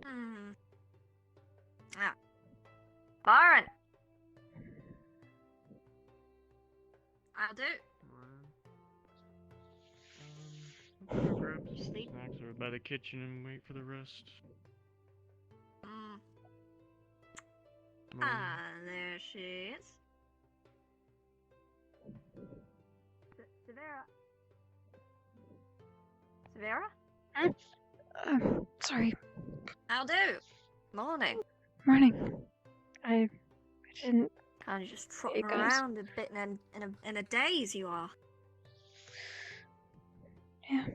Hmm. Ah. Byron! I'll do. Grab some Sleep. snacks over by the kitchen and wait for the rest. There she is. Sarvyra. Sarvyra? Sorry. I'll do. Morning. Morning. I didn't. Kind of just trotting Hey, guys. around a bit in a daze, you are. Yeah.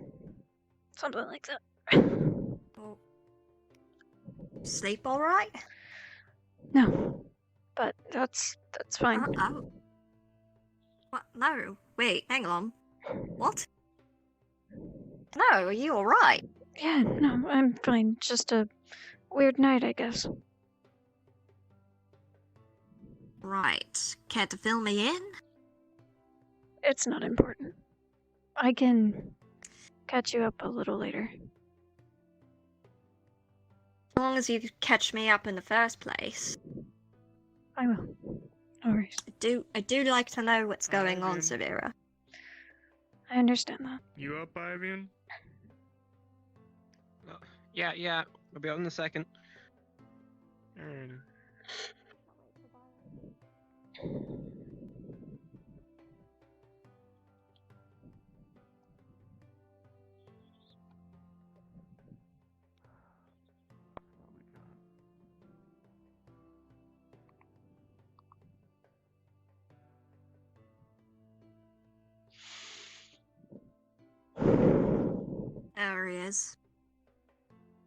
Something like that. Oh. Sleep all right? No. But that's fine. Oh. What? No. Wait, hang on. What? No, are you all right? Yeah, no, I'm fine. Just a weird night, I guess. Right. Care to fill me in? It's not important. I can catch you up a little later. As long as you catch me up in the first place. I will. No worries. I do like to know what's going on, Ivan. Sarvyra. I understand that. You up, Ivan? Yeah. I'll be out in a second. Alright. There he is.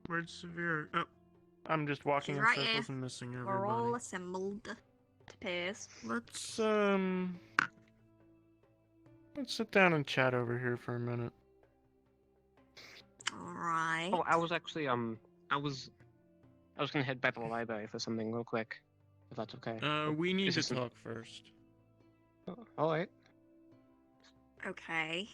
Where's Sarvyra? Oh, I'm just walking She's in right circles here. and missing everybody. We're all assembled. It appears. Let's sit down and chat over here for a minute. Alright. Oh, I was actually I was gonna head back to the library for something real quick, if that's okay. We need Is to this an- talk first. All right. Okay.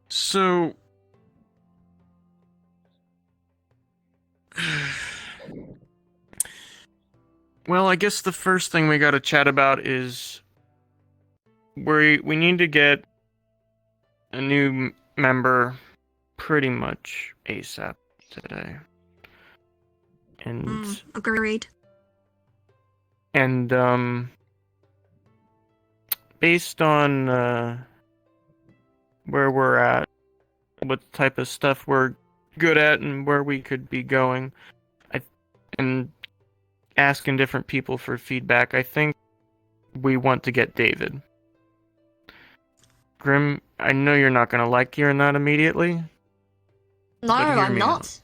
So, well, I guess the first thing we gotta chat about is we need to get a new member pretty much ASAP today. And Agreed. based on where we're at, what type of stuff we're good at, and where we could be going, and asking different people for feedback, I think we want to get David. Grim, I know you're not gonna like hearing that immediately. No, But hear I'm me not. out.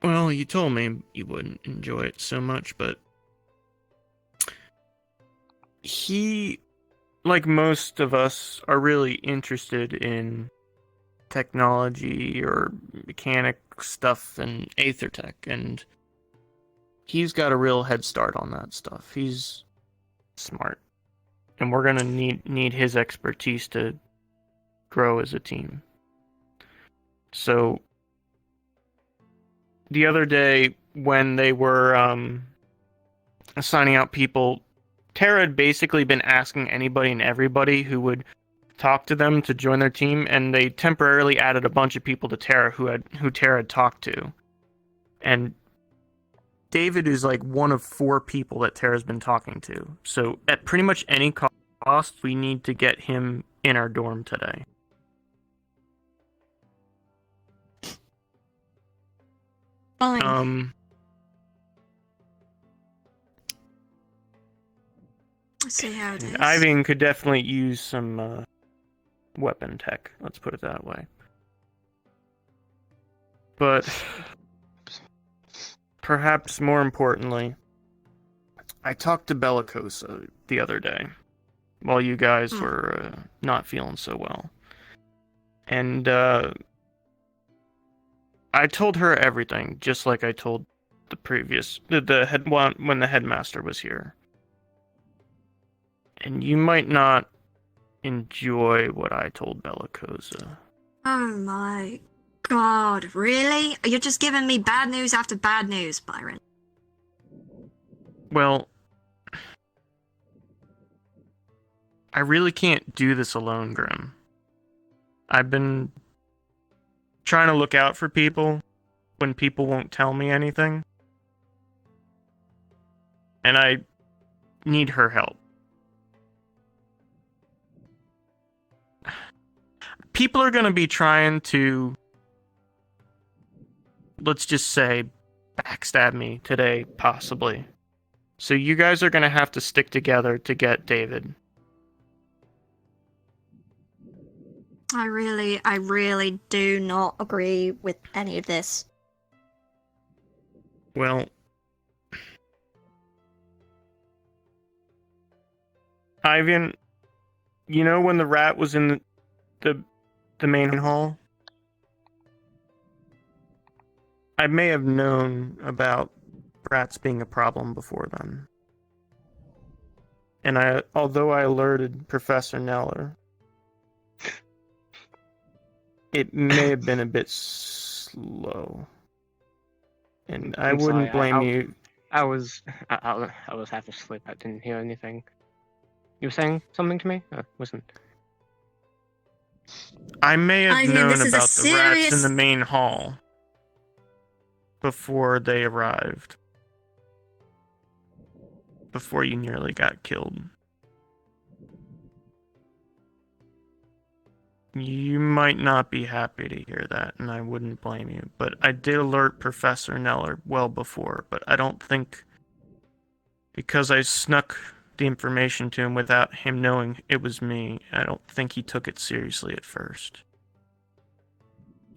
Well, you told me you wouldn't enjoy it so much, but he, like most of us, are really interested in technology or mechanic stuff and Aethertech, and he's got a real head start on that stuff. He's smart, and we're gonna need his expertise to grow as a team. So the other day when they were assigning out people, Tara had basically been asking anybody and everybody who would talk to them to join their team, and they temporarily added a bunch of people to Tara who Tara had talked to. And David is like one of 4 people that Tara's been talking to. So at pretty much any cost, we need to get him in our dorm today. Fine. Let's see how it is. Ivan could definitely use some weapon tech, let's put it that way. But perhaps more importantly, I talked to Bellicosa the other day while you guys were not feeling so well. And I told her everything, just like I told the head one when the headmaster was here. And you might not enjoy what I told Bellicosa. Oh my god, really? You're just giving me bad news after bad news, Byron. Well, I really can't do this alone, Grim. I've been trying to look out for people when people won't tell me anything. And I need her help. People are going to be trying to, let's just say, backstab me today, possibly. So you guys are going to have to stick together to get David. I really do not agree with any of this. Well, Ivan, you know when the rat was in the main hall? I may have known about rats being a problem before then. And although I alerted Professor Neller, it may have been a bit slow. And I I'm wouldn't sorry, blame you. I was half asleep. I didn't hear anything. You were saying something to me? Wasn't. I may have Ivan, known this is a about the rats in serious- the main hall before they arrived. Before you nearly got killed. You might not be happy to hear that, and I wouldn't blame you. But I did alert Professor Neller well before, but I don't think... Because I snuck the information to him without him knowing it was me, I don't think he took it seriously at first.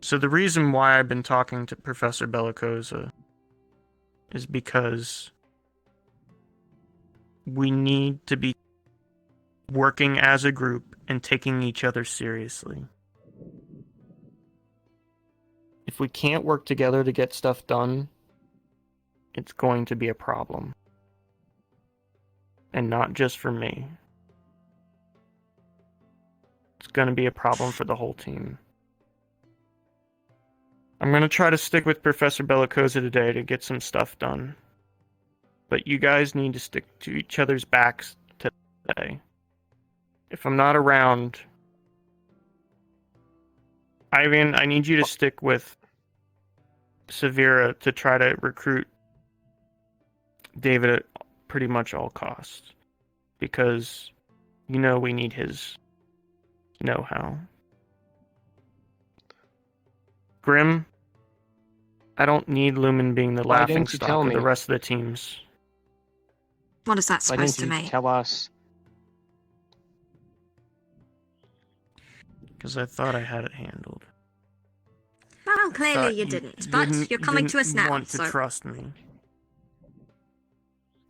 So the reason why I've been talking to Professor Bellicosa is because we need to be working as a group and taking each other seriously. If we can't work together to get stuff done, it's going to be a problem. And not just for me. It's going to be a problem for the whole team. I'm going to try to stick with Professor Bellicosa today to get some stuff done. But you guys need to stick to each other's backs today. If I'm not around, Ivan, I need you to stick with Sarvyra to try to recruit David at pretty much all costs. Because you know we need his know-how. Grim, I don't need Lumen being the Why laughing didn't you stock tell of the me? rest of the teams. What is that Why supposed didn't to you mean? tell us? Because I thought I had it handled. Well, clearly Thought you didn't, but you're coming to us didn't now, want to so... trust me.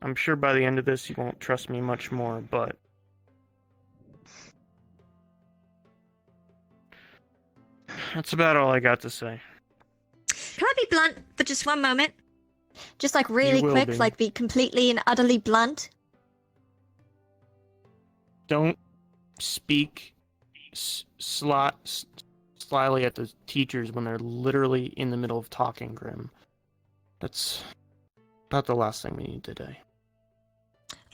I'm sure by the end of this you won't trust me much more, but... That's about all I got to say. Can I be blunt for just one moment? Just like really will quick, be. like be completely and utterly blunt? Don't speak slyly at the teachers when they're literally in the middle of talking, Grim. That's about the last thing we need today.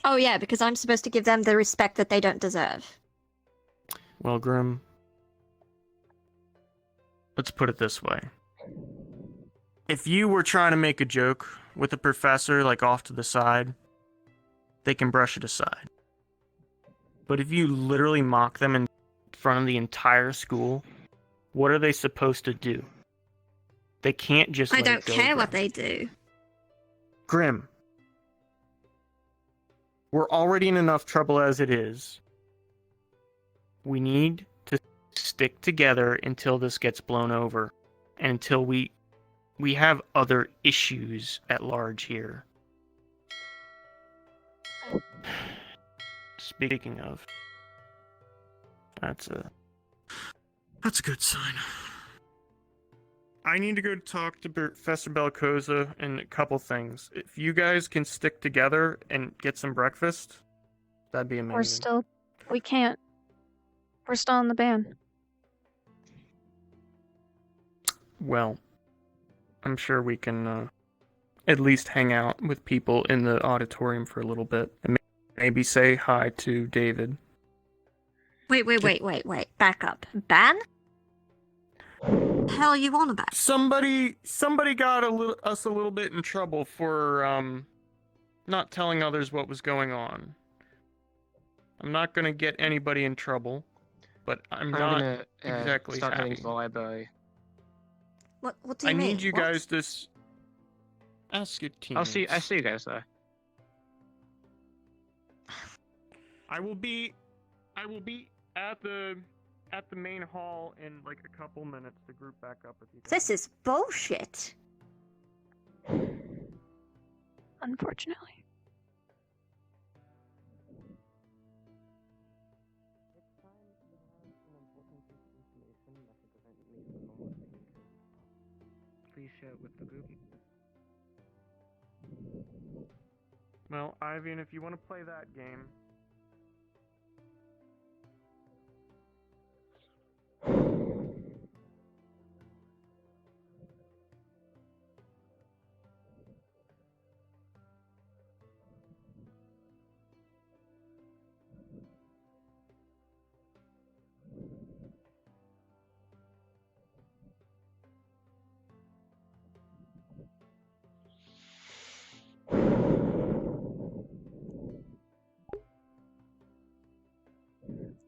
Oh yeah, because I'm supposed to give them the respect that they don't deserve. Well, Grim, let's put it this way. If you were trying to make a joke with a professor, like off to the side, they can brush it aside. But if you literally mock them in front of the entire school, what are they supposed to do? They can't just I let don't it go, care what Grim. they do. Grim, we're already in enough trouble as it is. We need to stick together until this gets blown over, and until we have other issues at large here. Speaking of, that's a good sign. I need to go talk to Professor Belcosa and a couple things. If you guys can stick together and get some breakfast, that'd be amazing. We can't. We're still in the ban. Well, I'm sure we can at least hang out with people in the auditorium for a little bit and maybe say hi to David. Wait. Back up. Ban? The hell are you on about? Somebody got us a little bit in trouble for not telling others what was going on. I'm not gonna get anybody in trouble, but I'm not gonna exactly start heading happy. to the library. What do you I mean? need you What? guys to ask your teammates. I see you guys there. I will be at the main hall in like a couple minutes to group back up with you guys. This is bullshit. Unfortunately. Please share it with the group. Well, Ivan, if you want to play that game.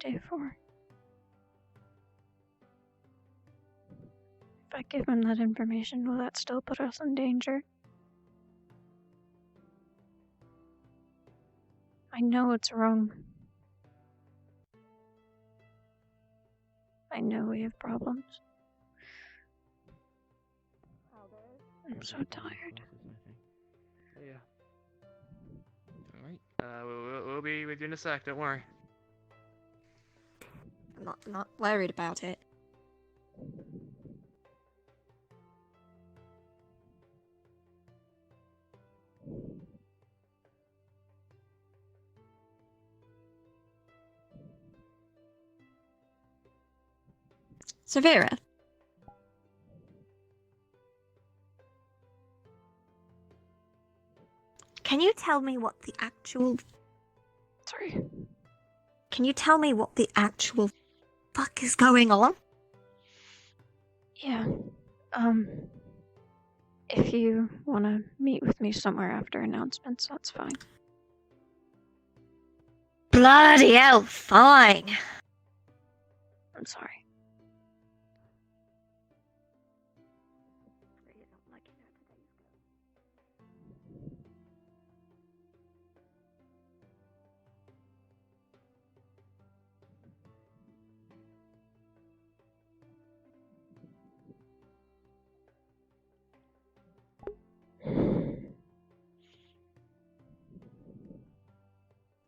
Day 4. If I give him that information, will that still put us in danger? I know it's wrong. I know we have problems. I'm so tired. Yeah. Alright. We'll be with you in a sec, don't worry. I'm not worried about it. Sarvyra. Can you tell me what the actual... Sorry. Can you tell me what the actual fuck is going on? Yeah. If you want to meet with me somewhere after announcements, that's fine. Bloody hell, fine. I'm sorry.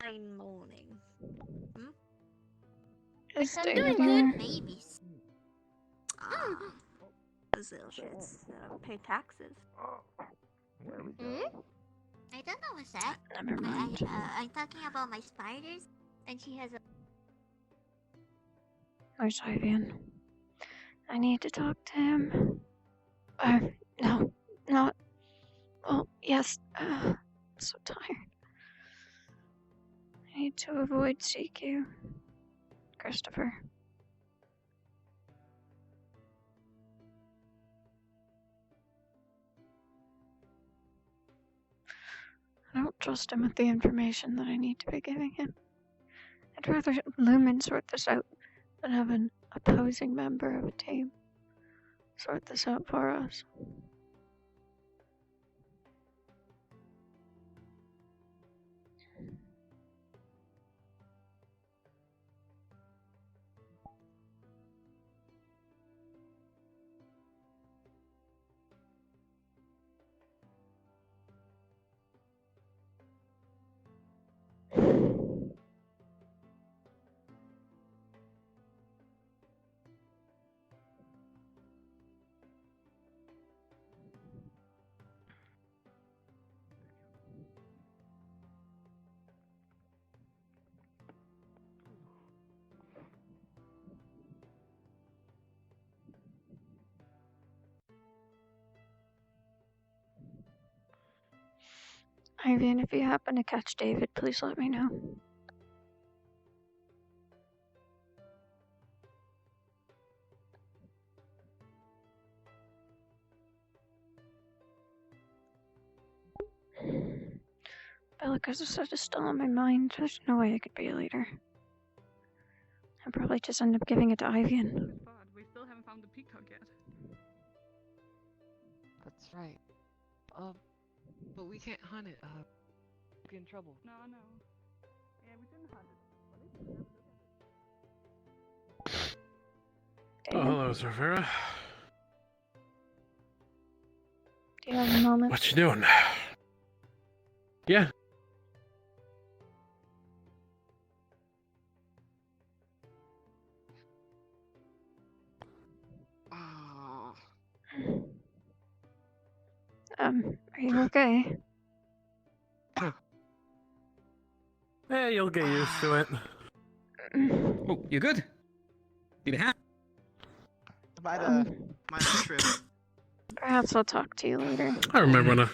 Fine morning. Is I'm David doing here? good, babies. Ah, those little shits don't pay taxes. I don't know what's that. Never mind. I'm talking about my spiders, and she has a. Where's Ivan? I need to talk to him. No, not. Well, yes. I'm so tired. I need to avoid CQ. Christopher. I don't trust him with the information that I need to be giving him. I'd rather Lumen sort this out than have an opposing member of a team sort this out for us. Ivan, if you happen to catch David, please let me know. Bellicus is still on my mind. There's no way I could be a leader. I'd probably just end up giving it to Ivan. But we still haven't found the peacock yet. That's right. But we can't hunt it. We'll get in trouble. No. Yeah, we didn't hunt it. David, hello, Sarvyra. do you have a moment? What you doing? Yeah. Oh. Are you okay? Yeah, you'll get used to it. Oh, you good? Need a hat? Might Um, might have trip. Perhaps I'll talk to you later. I remember when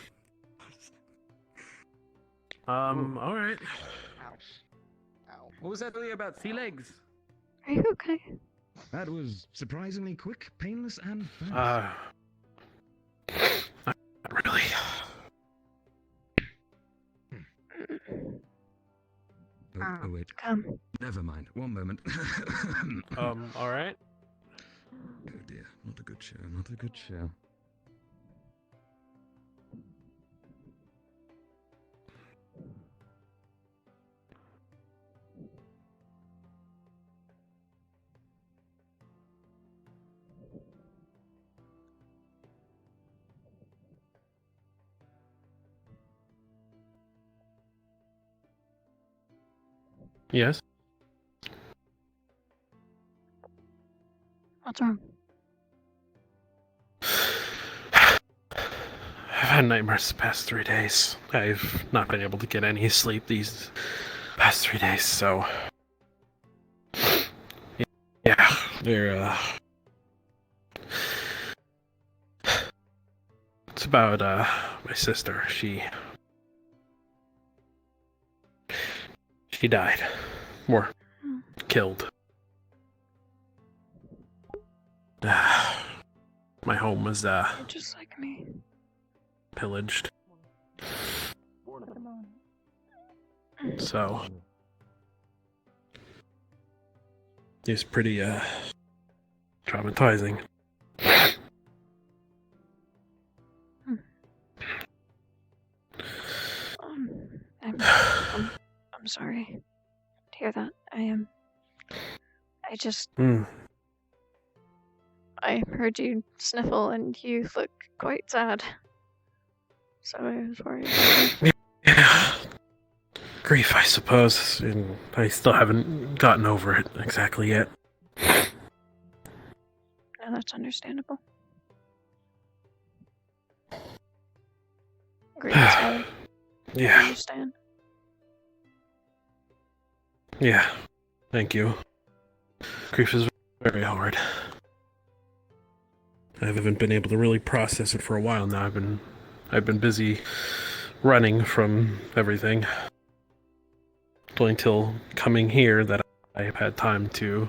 alright. Ow. What was that earlier about sea legs? Are you okay? That was surprisingly quick, painless, and fast. Not really. Oh, wait. Come. Never mind. One moment. Alright. Oh dear. Not a good show. Not a good show. Yes? What's wrong? I've had nightmares the past 3 days. I've not been able to get any sleep these past 3 days, so... Yeah, they're, It's about, my sister. She died. Or killed. My home was, You're just like me. pillaged. So it's pretty traumatizing. I'm sorry to hear that. I heard you sniffle and you look quite sad. So I was worried. Yeah. Grief, I suppose, and I still haven't gotten over it exactly yet. No, that's understandable. Grief is hard. I Yeah, understand. yeah. Thank you. Grief is very hard. I haven't been able to really process it for a while now. I've been busy running from everything. Only until coming here that I've had time to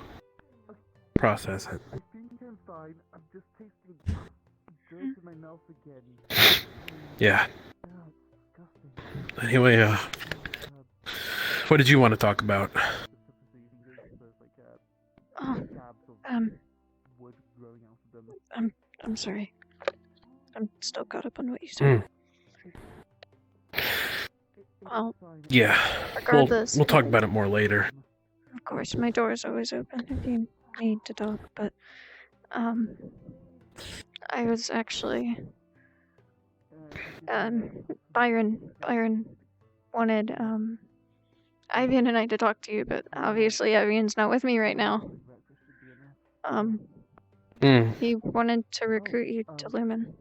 process it. I think I'm fine. I'm just tasting dirt in my mouth again. Yeah. Oh, it's disgusting. Anyway, what did you want to talk about? Oh, Wood growing out of them. I'm sorry. I'm still caught up on what you said. Well, Yeah. regardless. We'll talk about it more later. Of course, my door is always open if you need to talk, but, I was actually, Byron wanted, Ivan and I to talk to you, but obviously Ivan's not with me right now. He wanted to recruit you to Lumen.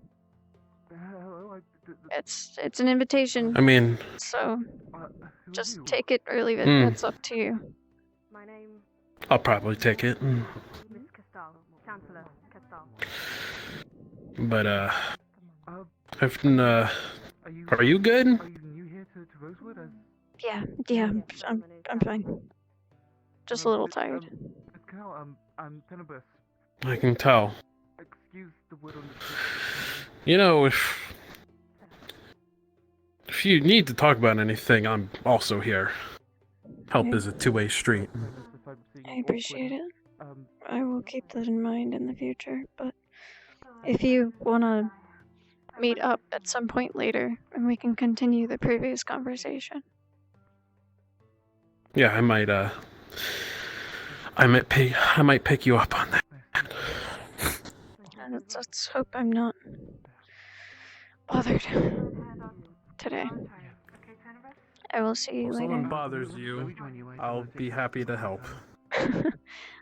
It's an invitation. I mean, So, Who just are you? take it or leave it. Hmm. That's up to you. My name I'll probably take it. Miss Castal, Chancellor Castal. But, Uh, I've been, are are you good? Are you new here to Yeah, I'm fine. Just a little tired. Miss Cal, I'm Tenebus. I can tell. Excuse the word on the street. You know, if you need to talk about anything, I'm also here. Help is a two-way street. I appreciate it. I will keep that in mind in the future, but if you wanna meet up at some point later and we can continue the previous conversation. Yeah, I might pick you up on that. Let's hope I'm not bothered today. I will see you If later. someone bothers you, I'll be happy to help.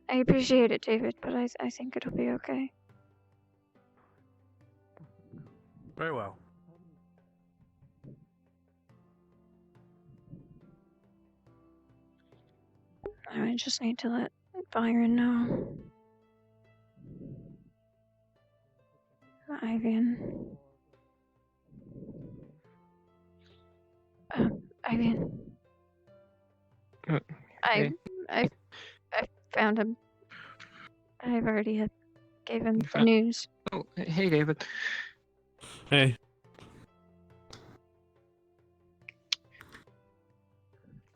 I appreciate it, David, but I think it'll be okay. Very well. I just need to let Byron know. Ivan. Ivan. Hey. I found him. I've already gave him the news. Oh, hey, David. Hey.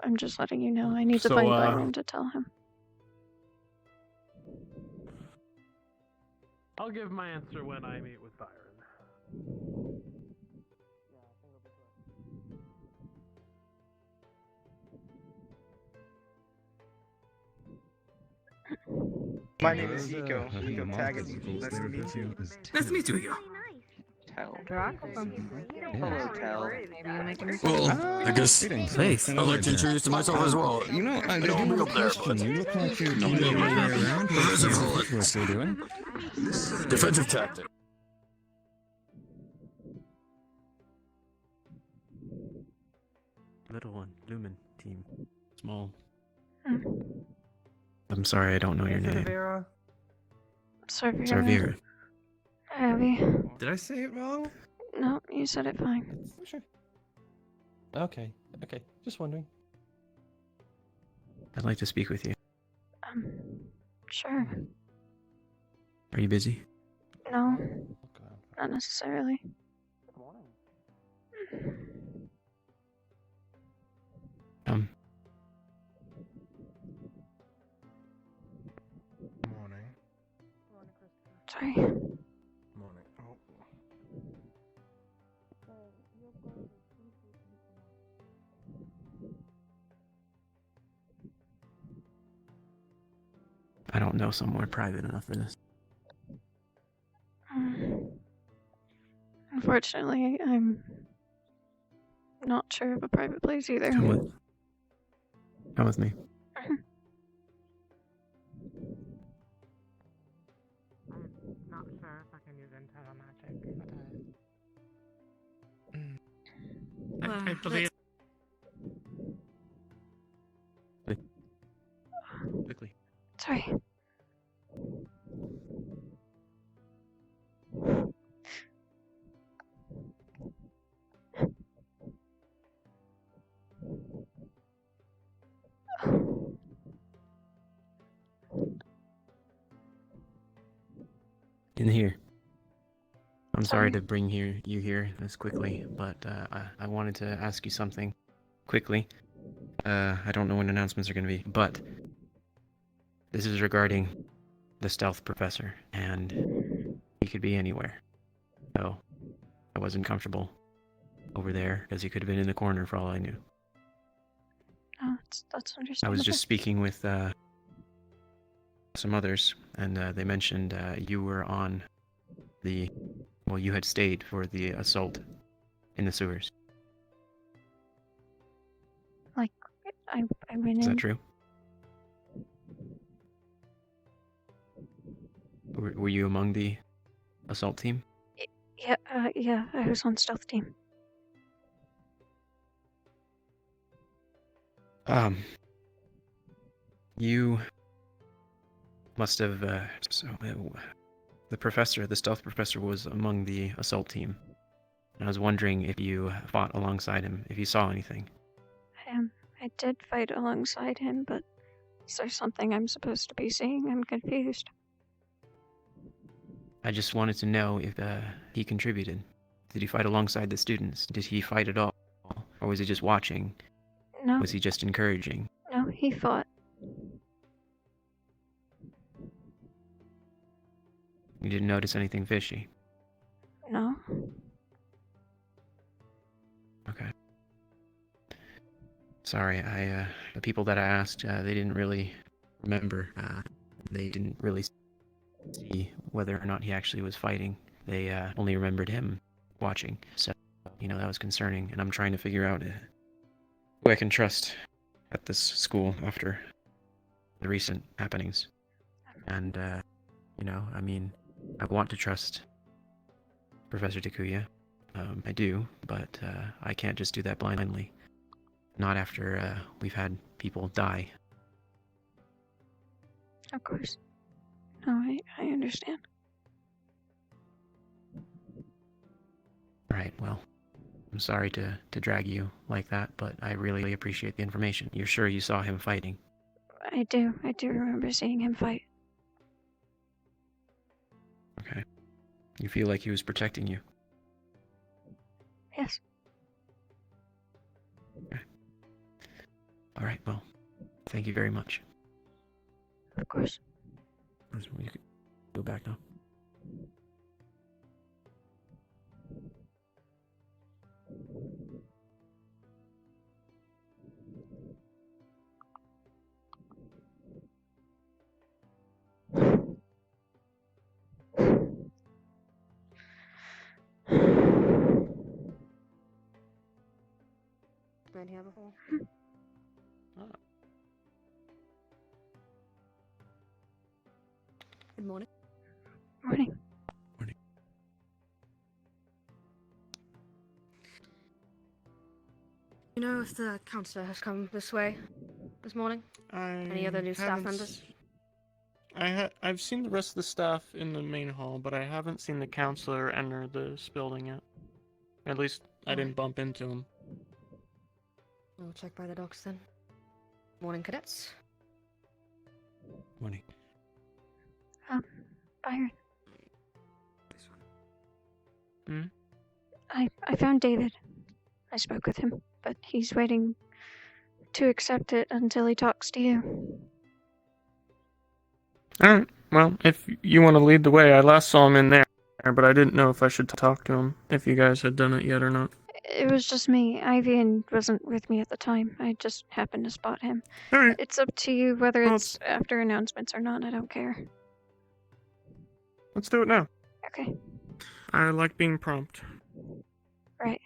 I'm just letting you know. I need to So, find Byron to tell him. I'll give my answer when I meet with Byron. My name is Hiko. Hiko Taggart. Nice to meet you. Nice to meet you, Hiko. Tel. Hello, Tel. Well, I guess, hey, I'd like to introduce myself as well. You know, I don't do be have up a there, question. but You look like you no, know your way around. Professor Bullet. What you're doing? Defensive tactic. Little one, Lumen team. Small. Hmm. I'm sorry, I don't know your name. Sarvyra. Sarvyra. Abby. Did I say it wrong? No, you said it fine. Sure. Okay, just wondering. I'd like to speak with you. Sure. Are you busy? No, not necessarily. Um. Morning. Sorry. Morning. Oh. I don't know somewhere private enough for this. Unfortunately, I'm not sure of a private place either. Come with me. I'm not sure if I can use internal magic, I believe. Quickly. Sorry. In here. I'm sorry to bring you here this quickly, but I wanted to ask you something quickly. I don't know when announcements are going to be, but this is regarding the stealth professor, and he could be anywhere. So I wasn't comfortable over there because he could have been in the corner for all I knew. Oh, that's I understandable. was just speaking with some others, and they mentioned you were on the... Well, you had stayed for the assault in the sewers. Like, I went in. Is that true? Were you among the assault team? Yeah, I was on stealth team. You must have, the professor, the stealth professor, was among the assault team. And I was wondering if you fought alongside him, if you saw anything. did fight alongside him, but is there something I'm supposed to be seeing? I'm confused. I just wanted to know if he contributed. Did he fight alongside the students? Did he fight at all? Or was he just watching? No. Was he just encouraging? No, he fought. You didn't notice anything fishy? No. Okay. Sorry, the people that I asked, they didn't really remember. They didn't really see whether or not he actually was fighting. They only remembered him watching. So, that was concerning, and I'm trying to figure out who I can trust at this school after the recent happenings. And, I want to trust Professor Takuya. I do, but I can't just do that blindly. Not after we've had people die. Of course. No, I understand. Right, well, I'm sorry to drag you like that, but I really appreciate the information. You're sure you saw him fighting? I do remember seeing him fight. Okay. You feel like he was protecting you? Yes. Okay. Alright, well, thank you very much. Of course. You can go back now. Been here before? Good morning. Morning. You know if the counselor has come this way this morning? Any other new staff members? I've seen the rest of the staff in the main hall, but I haven't seen the counselor enter this building yet. At least I didn't bump into him. I'll check by the docks then. Morning, cadets. Morning. Byron. Hmm? I found David. I spoke with him, but he's waiting to accept it until he talks to you. Alright, well, if you want to lead the way, I last saw him in there, but I didn't know if I should talk to him, if you guys had done it yet or not. It was just me. Ivy wasn't with me at the time. I just happened to spot him. Alright. It's up to you whether it's after announcements or not. I don't care. Let's do it now. Okay. I like being prompt. Right.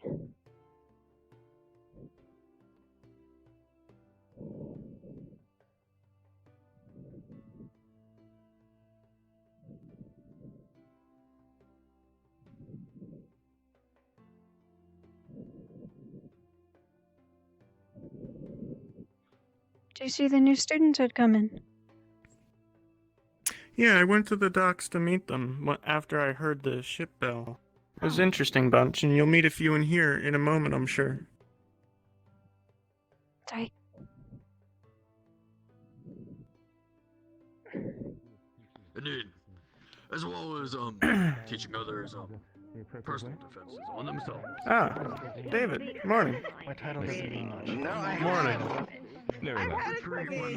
Do you see the new students had come in? Yeah, I went to the docks to meet them after I heard the ship bell. It was an interesting bunch, and you'll meet a few in here in a moment, I'm sure. Sorry. Indeed. As well as teaching others personal defenses on themselves. Ah, David, morning. My title doesn't mean much. Morning.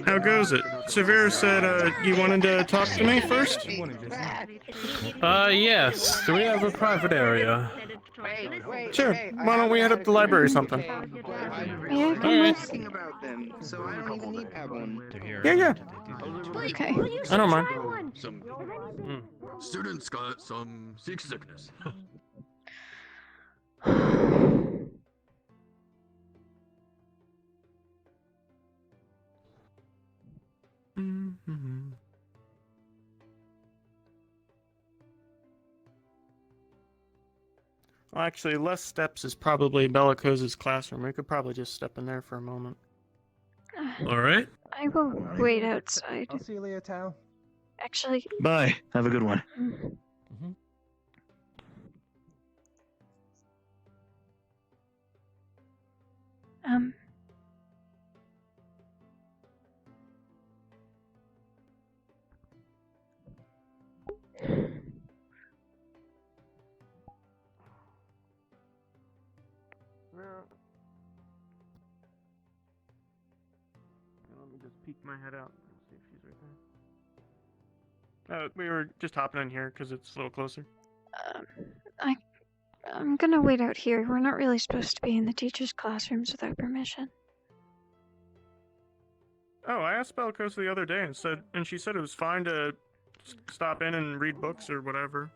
How goes it? Sarvyra said you wanted to talk to me first? Yes. Do we have a private area? Sure. Why don't we head up to the library or something? Yeah, Asking about them, so I don't even need to have one. Yeah. Okay. I don't mind. Some students got some seasickness. Mm-hmm. Well, actually, less steps is probably Bellicos's classroom. We could probably just step in there for a moment. All right. I will wait outside. I'll see you later, Tao. Actually, Bye. Have a good one. Sarvyra. Let me just peek my head out and see if she's right there. We were just hopping in here because it's a little closer. I'm gonna wait out here. We're not really supposed to be in the teachers' classrooms without permission. Oh, I asked Belkos the other day and she said it was fine to stop in and read books or whatever.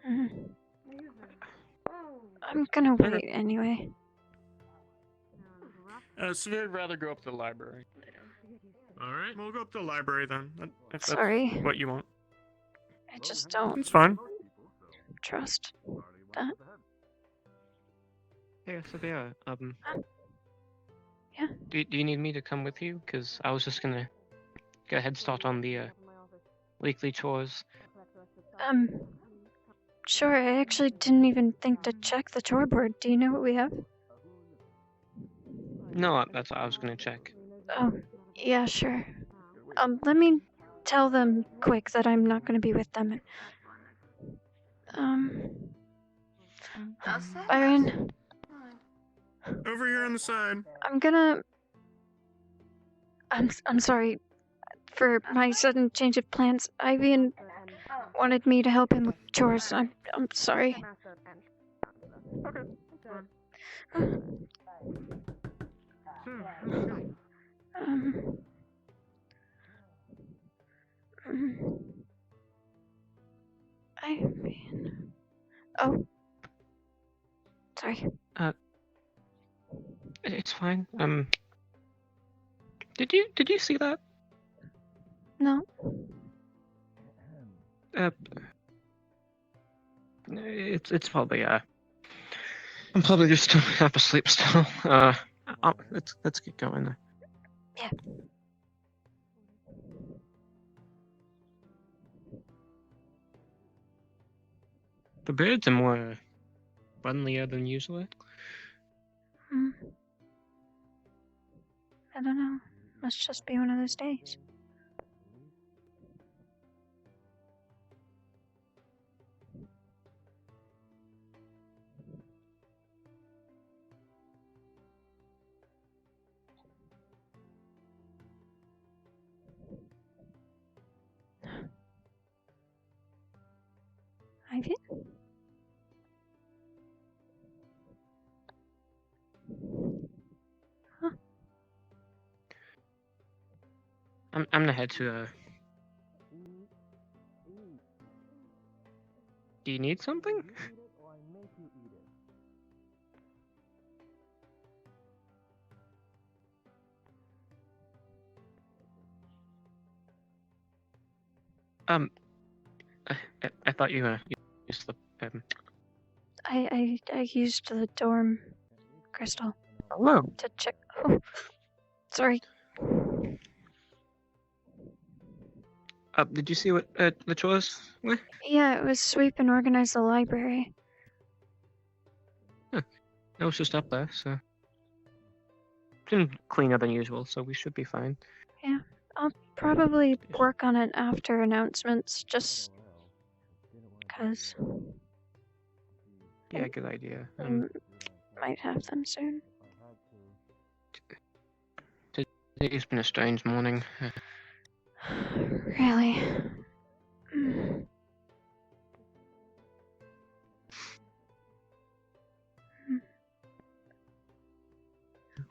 I'm gonna wait anyway. Sarvyra would rather go up to the library. Alright. We'll go up to the library then, if Sorry. that's what you want. I just don't It's fine. trust that. Hey, Sarvyra, Yeah? Do you need me to come with you? Because I was just gonna get a head start on the, weekly chores. Sure, I actually didn't even think to check the chore board. Do you know what we have? No, that's what I was gonna check. Oh, yeah, sure. Let me tell them quick that I'm not gonna be with them. Byron, Over here on the side. I'm sorry for my sudden change of plans. Ivan wanted me to help him with chores. I'm sorry. Okay. Ivan. Oh. Sorry. It's fine. Did you see that? No. It's probably I'm probably just half asleep still. Let's get going. Yeah. The birds are more friendlier than usual. I don't know. Must just be one of those days. Ivan? Huh? I'm gonna head to Do you need something? I thought you used the I used the dorm crystal Hello. to check. Oh, sorry. Did you see what the chores were? Yeah, it was sweep and organize the library. I was just up there, so been cleaner than usual, so we should be fine. Yeah, I'll probably work on it after announcements, just 'cause Yeah, good idea. might have them soon. Today's been a strange morning. Really?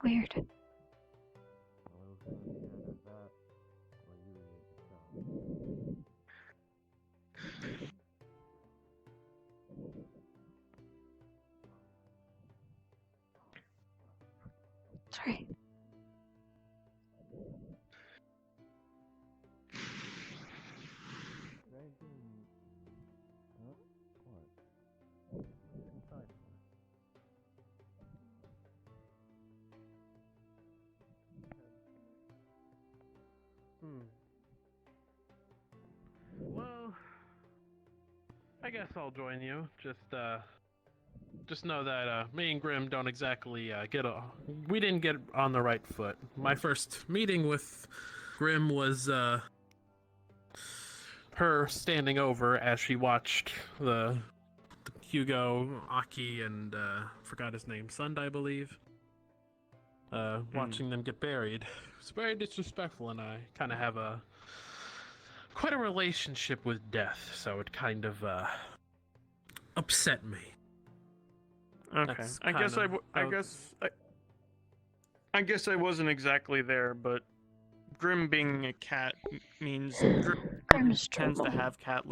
Weird. Sorry. Well, I guess I'll join you. Just know that me and Grim don't exactly we didn't get on the right foot. My first meeting with Grim was her standing over as she watched the Hugo, Aki, and forgot his name, Sund, I believe. Watching them get buried. It's very disrespectful, and I kind of have quite a relationship with death, so it kind of upset me. Okay. That's I guess kind I guess I wasn't exactly there, but Grim being a cat means Grim is tends to trouble. have cat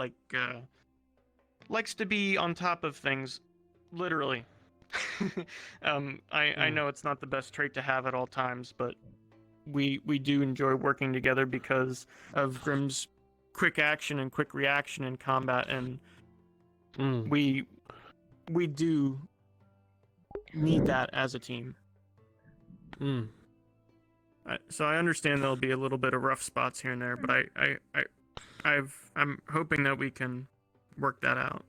likes to be on top of things, literally. I know it's not the best trait to have at all times, but we do enjoy working together because of Grim's quick action and quick reaction in combat, and we do need that as a team. So I understand there'll be a little bit of rough spots here and there, but I'm hoping that we can work that out.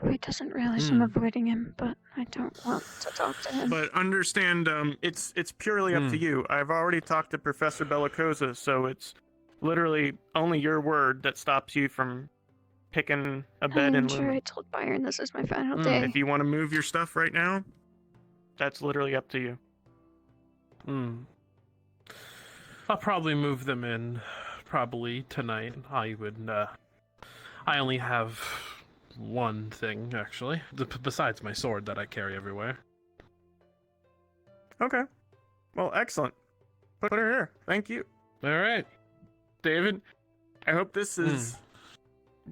He doesn't realize I'm avoiding him, but I don't want to talk to him. But understand, it's purely up to you. I've already talked to Professor Bellicosa, so it's literally only your word that stops you from picking a bed I'm in sure Lumen. I told Byron this is my final day. If you want to move your stuff right now, that's literally up to you. I'll probably move them in, probably tonight. I only have one thing, actually, besides my sword that I carry everywhere. Okay. Well, excellent. Put her here. Thank you. All right. David, I hope this is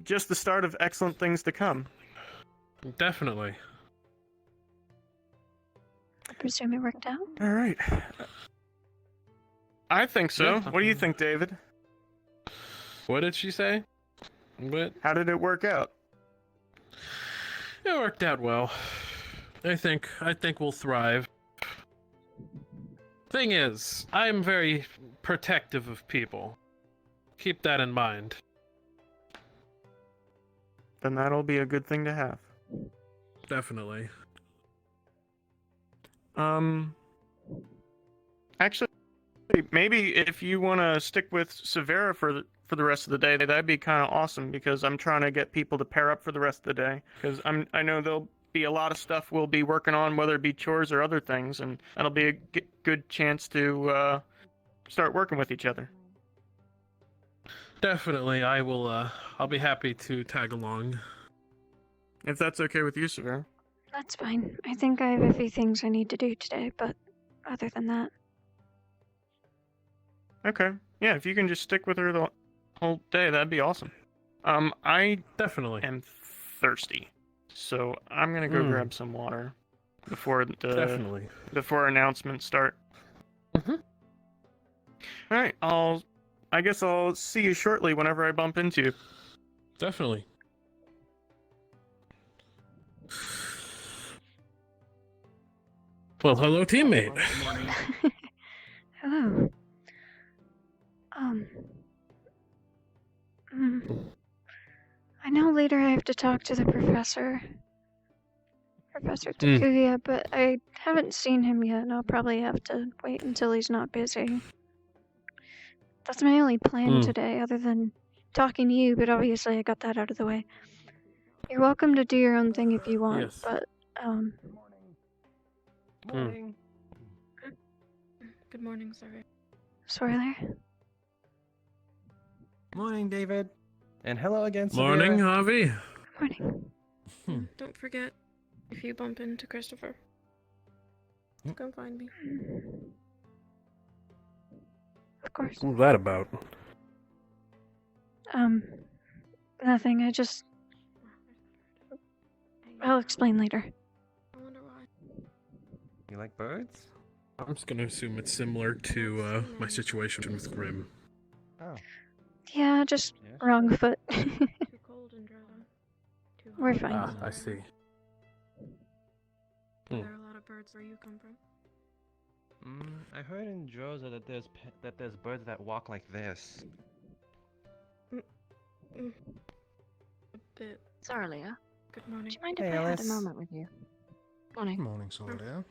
just the start of excellent things to come. Definitely. I presume it worked out? All right. I think so. Yeah. What do you think, David? What did she say? How did it work out? It worked out well. I think we'll thrive. Thing is, I'm very protective of people. Keep that in mind. Then that'll be a good thing to have. Definitely. Actually, maybe if you want to stick with Sarvyra for the rest of the day, that'd be kind of awesome, because I'm trying to get people to pair up for the rest of the day. Because I know there'll be a lot of stuff we'll be working on, whether it be chores or other things, and that'll be a good chance to start working with each other. Definitely, I will. I'll be happy to tag along. If that's okay with you, Sarvyra. That's fine. I think I have a few things I need to do today, but other than that... Okay. Yeah, if you can just stick with her the whole day, that'd be awesome. I definitely am thirsty, so I'm gonna go grab some water before announcements start. All right, I guess I'll see you shortly whenever I bump into you. Definitely. Well, hello, teammate. Hello. I know later I have to talk to the Professor Takuya, but I haven't seen him yet, and I'll probably have to wait until he's not busy. That's my only plan today, other than talking to you, but obviously I got that out of the way. You're welcome to do your own thing if you want, but, Morning. Good morning, Sarvyra. Sorry there. Morning, David. And hello again, Morning, Sarvyra. Avi. Morning. Don't forget, if you bump into Christopher, come find me. Of course. What was that about? Nothing. I'll explain later. You like birds? I'm just gonna assume it's similar to my situation with Grim. Oh. Yeah, just wrong foot. Too cold and dry. We're fine. Ah, I see. Are there a lot of birds where you come from? I heard in Droza that there's birds that walk like this. A bit. Sarlia, Good morning. do you mind Hey, if I had a Alice. moment with you? Morning. Morning, Sarlia.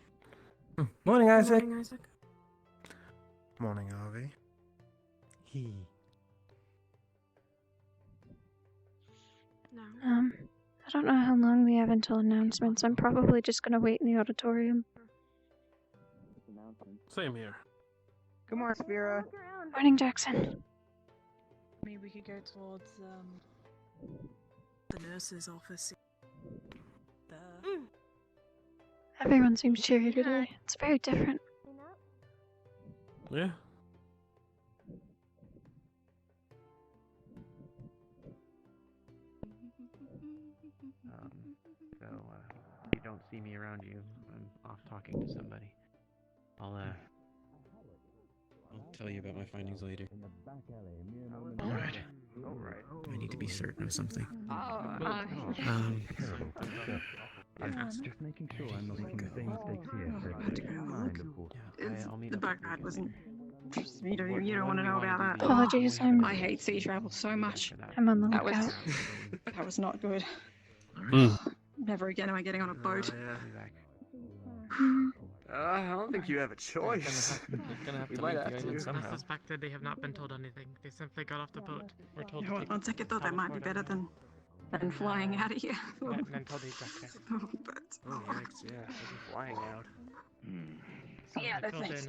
Morning, Isaac. Morning, Isaac. Morning, Avi. No. I don't know how long we have until announcements. I'm probably just gonna wait in the auditorium. Same here. Come on, Sarvyra. Morning, Jackson. Maybe we could go towards the nurse's office. Everyone seems cheery today. It's very different. Yeah. If you don't see me around you, I'm off talking to somebody. I'll tell you about my findings later. Alright. I need to be certain of something. Just making sure I'm not making the same mistakes here. The boat ride wasn't. You don't want to know about that. Apologies, I hate sea travel so much. I'm on the That lookout. that was not good. Never again am I getting on a boat. I don't think you have a choice. We might have to. I suspected they have not been told anything. They simply got off the boat. We're told You know what, on second thought, that might be better than flying out of here. Then told the exact But, Oh, yikes, yeah. They're flying out. yeah, no thanks.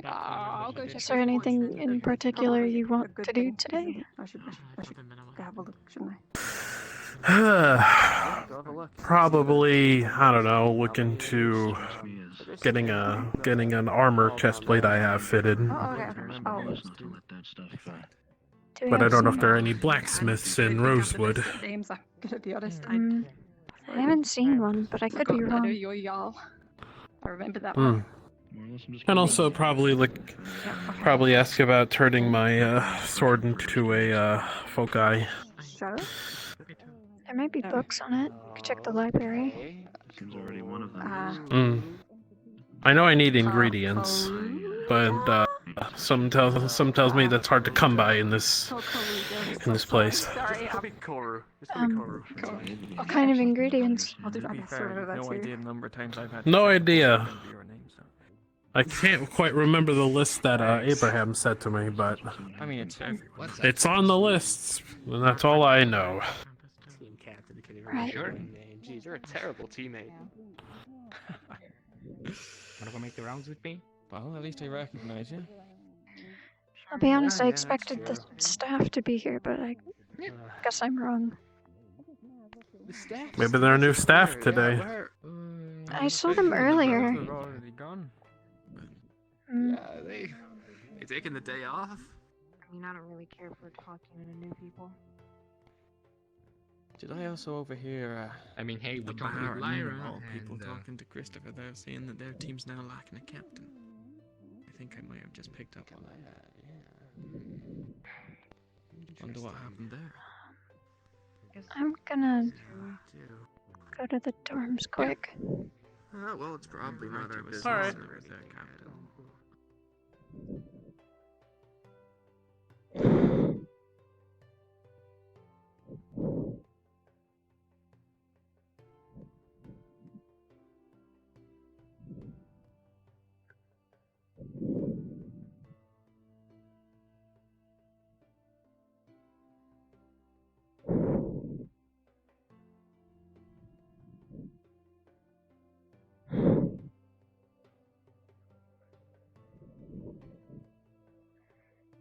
I'll go check. Is there anything in particular you want to do today? I should go have a look, shouldn't Probably, I don't know, look into getting an armor chest plate I have fitted. But I don't know if there are any blacksmiths in Rosewood. Names, I'm gonna be honest. I haven't seen one, but I could be I know wrong. you're Jarl. I remember that one. And also probably ask about turning my sword into a foci. Sure. There might be books on it. You could check the library. Seems already one of them. I know I need ingredients, but some tells me that's hard to come by in this place. Sorry, What kind of ingredients? I'll do my best to remember that No too. idea the number of times I've had. No idea. I can't quite remember the list that Abraham said to me, but I mean, it's everywhere. it's on the lists, and that's all I know. Team captain could even Right. your name. Jeez, you're a terrible teammate. Wanna go make the rounds with me? Well, at least I recognize you. I'll be honest, I expected the staff to be here, but I guess I'm wrong. The staff. Maybe there are new staff today. I saw them earlier. They're already gone. Yeah, they taking the day off. I mean, I don't really care for talking to new people. Did I also overhear? I mean, hey, the we talked with Baron Lyra and all people and, talking to Christopher there, saying that their team's now lacking a captain. I think I might have just picked up on that. Wonder what happened there. I'm gonna go to the dorms quick. Well, it's probably not our business. Alright. Their captain.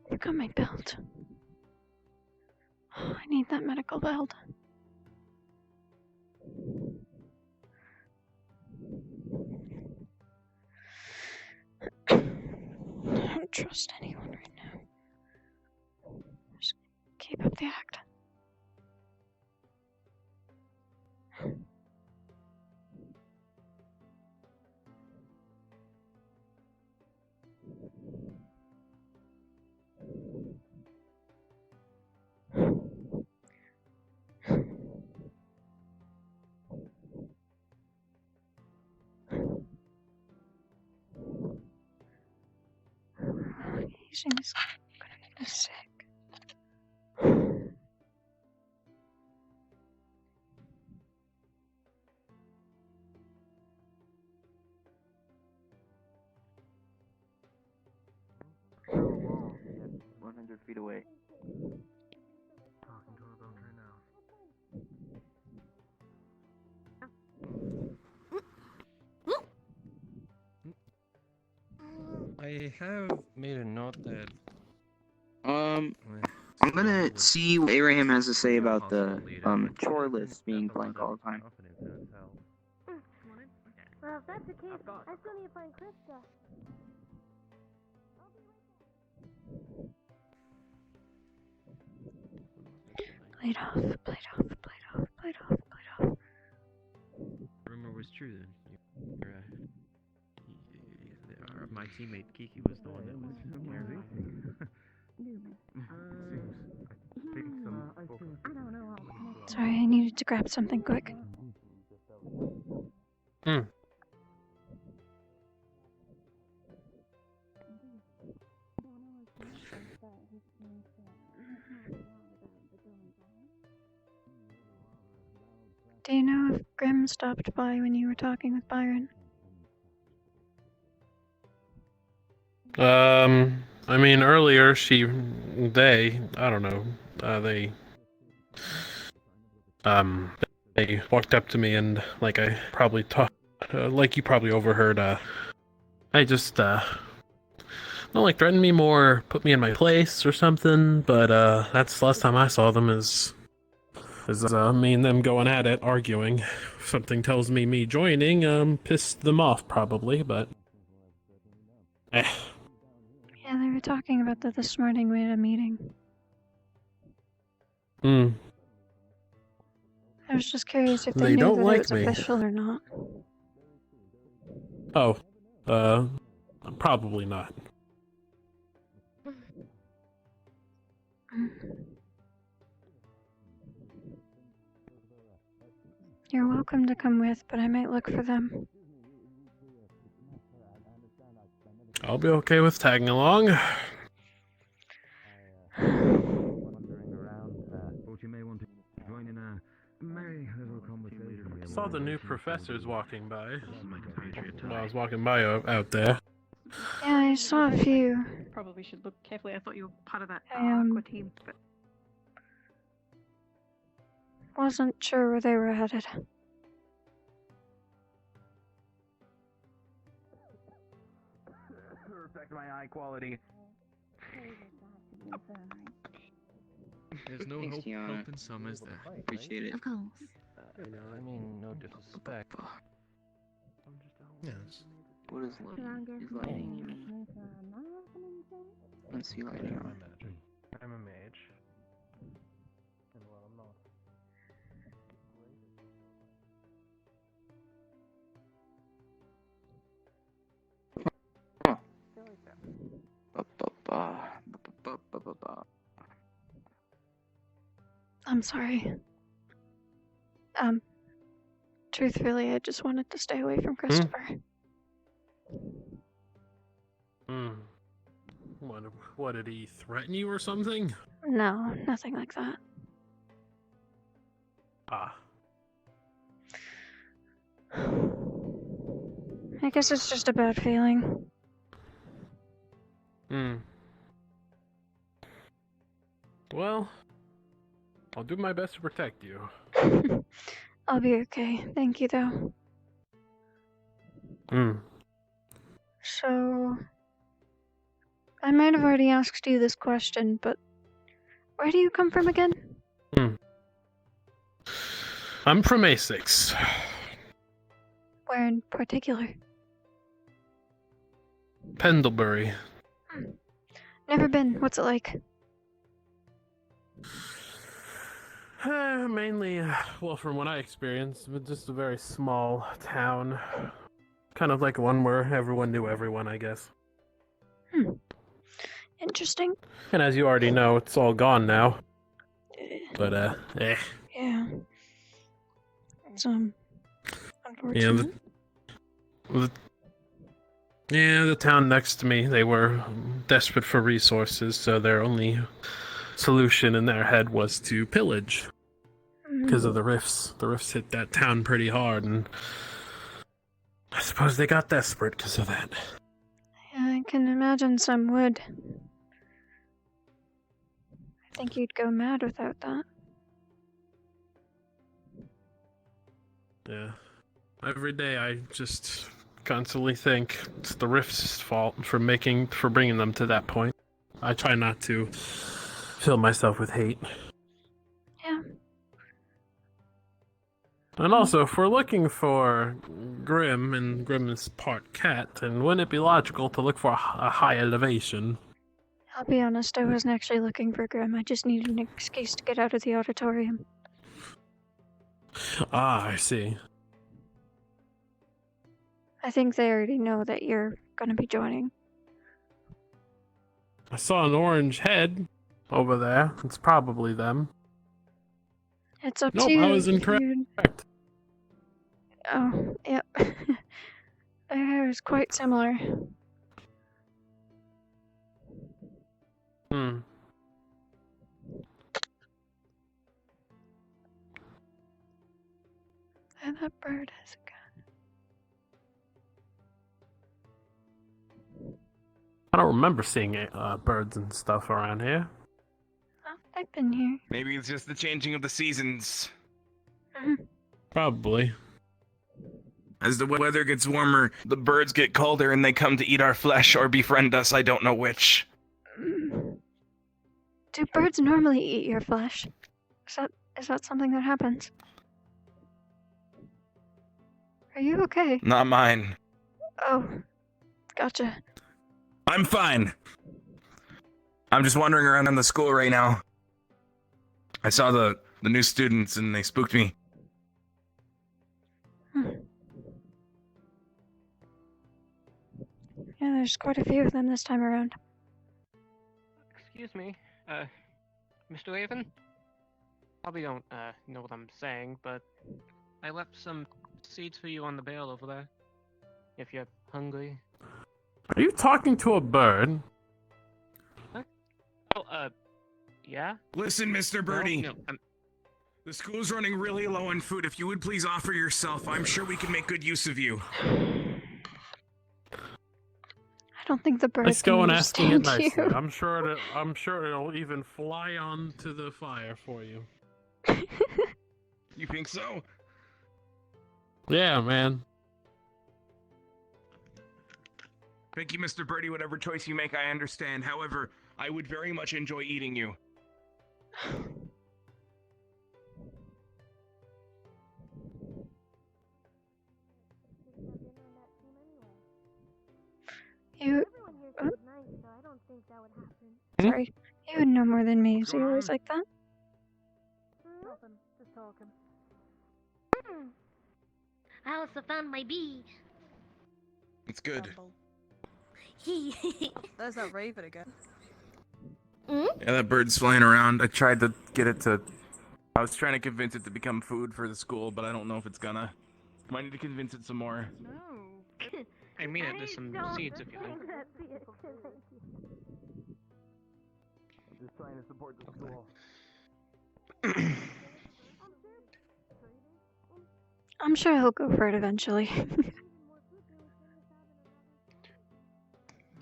Forgot my belt. Oh, I need that medical belt. I don't trust anyone right now. Just keep up the act. Using this gonna make me sick. So long, 100 feet away. Talking to her about right now. I have made a note that. I'm gonna see what Abraham has to say about the chore list being blank all the time. Well, if that's the case, I still need to find Krista. Played off, played off, played off, played off, played off. Rumor was true then. My teammate Kiki was the one that was carrying. Sorry, I needed to grab something quick. Do you know if Grim stopped by when you were talking with Byron? I mean, earlier I don't know, they walked up to me and, like I probably like you probably overheard, I just, not like threatened me more, put me in my place or something, but, that's the last time I saw them is me and them going at it, arguing. Something tells me joining, pissed them off probably, but, Yeah, they were talking about that this morning. We had a meeting. I was just curious if they knew that it was official or not. Oh, probably not. You're welcome to come with, but I might look for them. I'll be okay with tagging along. Saw the new professors walking by. While I was walking by out there. Yeah, I saw a few. Probably should look carefully. I thought you were part of that I team, but wasn't sure where they were headed. Affect my eye quality. There's no Thanks, hope Tiana. in some, is there? Appreciate it. Of course. You know, I mean, no disrespect. Yes. What is lighting? Is lighting? Let's see lighting. I'm a mage. And well, I'm not. I'm sorry. Truthfully, I just wanted to stay away from Christopher. What, did he threaten you or something? No, nothing like that. I guess it's just a bad feeling. Well, I'll do my best to protect you. I'll be okay. Thank you, though. So, I might have already asked you this question, but where do you come from again? I'm from A6. Where in particular? Pendlebury. Never been. What's it like? Mainly, well, from what I experienced, just a very small town. Kind of like one where everyone knew everyone, I guess. Interesting. And as you already know, it's all gone now. But, Yeah. It's, unfortunate. The town next to me, they were desperate for resources, so their only solution in their head was to pillage. Because of the rifts. The rifts hit that town pretty hard, and I suppose they got desperate because of that. Yeah, I can imagine some would. I think you'd go mad without that. Yeah. Every day I just constantly think it's the Rift's fault for bringing them to that point. I try not to fill myself with hate. Yeah. And also, if we're looking for Grim, and Grim is part cat, then wouldn't it be logical to look for a high elevation? I'll be honest, I wasn't actually looking for Grim. I just needed an excuse to get out of the auditorium. Ah, I see. I think they already know that you're gonna be joining. I saw an orange head over there. It's probably them. It's up Nope, to you. I was incorrect. Oh, yep. Their hair is quite similar. Hmm. And that bird has a gun. I don't remember seeing birds and stuff around here. Oh, I've been here. Maybe it's just the changing of the seasons. Probably. As the weather gets warmer, the birds get colder and they come to eat our flesh or befriend us, I don't know which. Do birds normally eat your flesh? Is that something that happens? Are you okay? Not mine. Oh, gotcha. I'm fine. I'm just wandering around in the school right now. I saw the new students and they spooked me. Yeah, there's quite a few of them this time around. Excuse me, Mr. Raven? Probably don't, know what I'm saying, but I left some seeds for you on the bale over there. If you're hungry. Are you talking to a bird? Huh? Oh, yeah? Listen, Mr. Birdie. No, the school's running really low on food. If you would please offer yourself, I'm sure we can make good use of you. I don't think the bird Let's can go and asking it understand nicely. you. I'm sure it'll even fly onto the fire for you. You think so? Yeah, man. Thank you, Mr. Birdie. Whatever choice you make, I understand. However, I would very much enjoy eating you. You. I don't think that would happen. Sorry. You would know more than me. Is he always like that? Nothing. Just talking. I also found my bee. It's good. There's that raven again. Yeah, that bird's flying around. I tried to get it to... I was trying to convince it to become food for the school, but I don't know if it's gonna. Might need to convince it some more. No. I mean, there's some seeds if you like. I'm just trying to support the school. I'm sure he'll go for it eventually.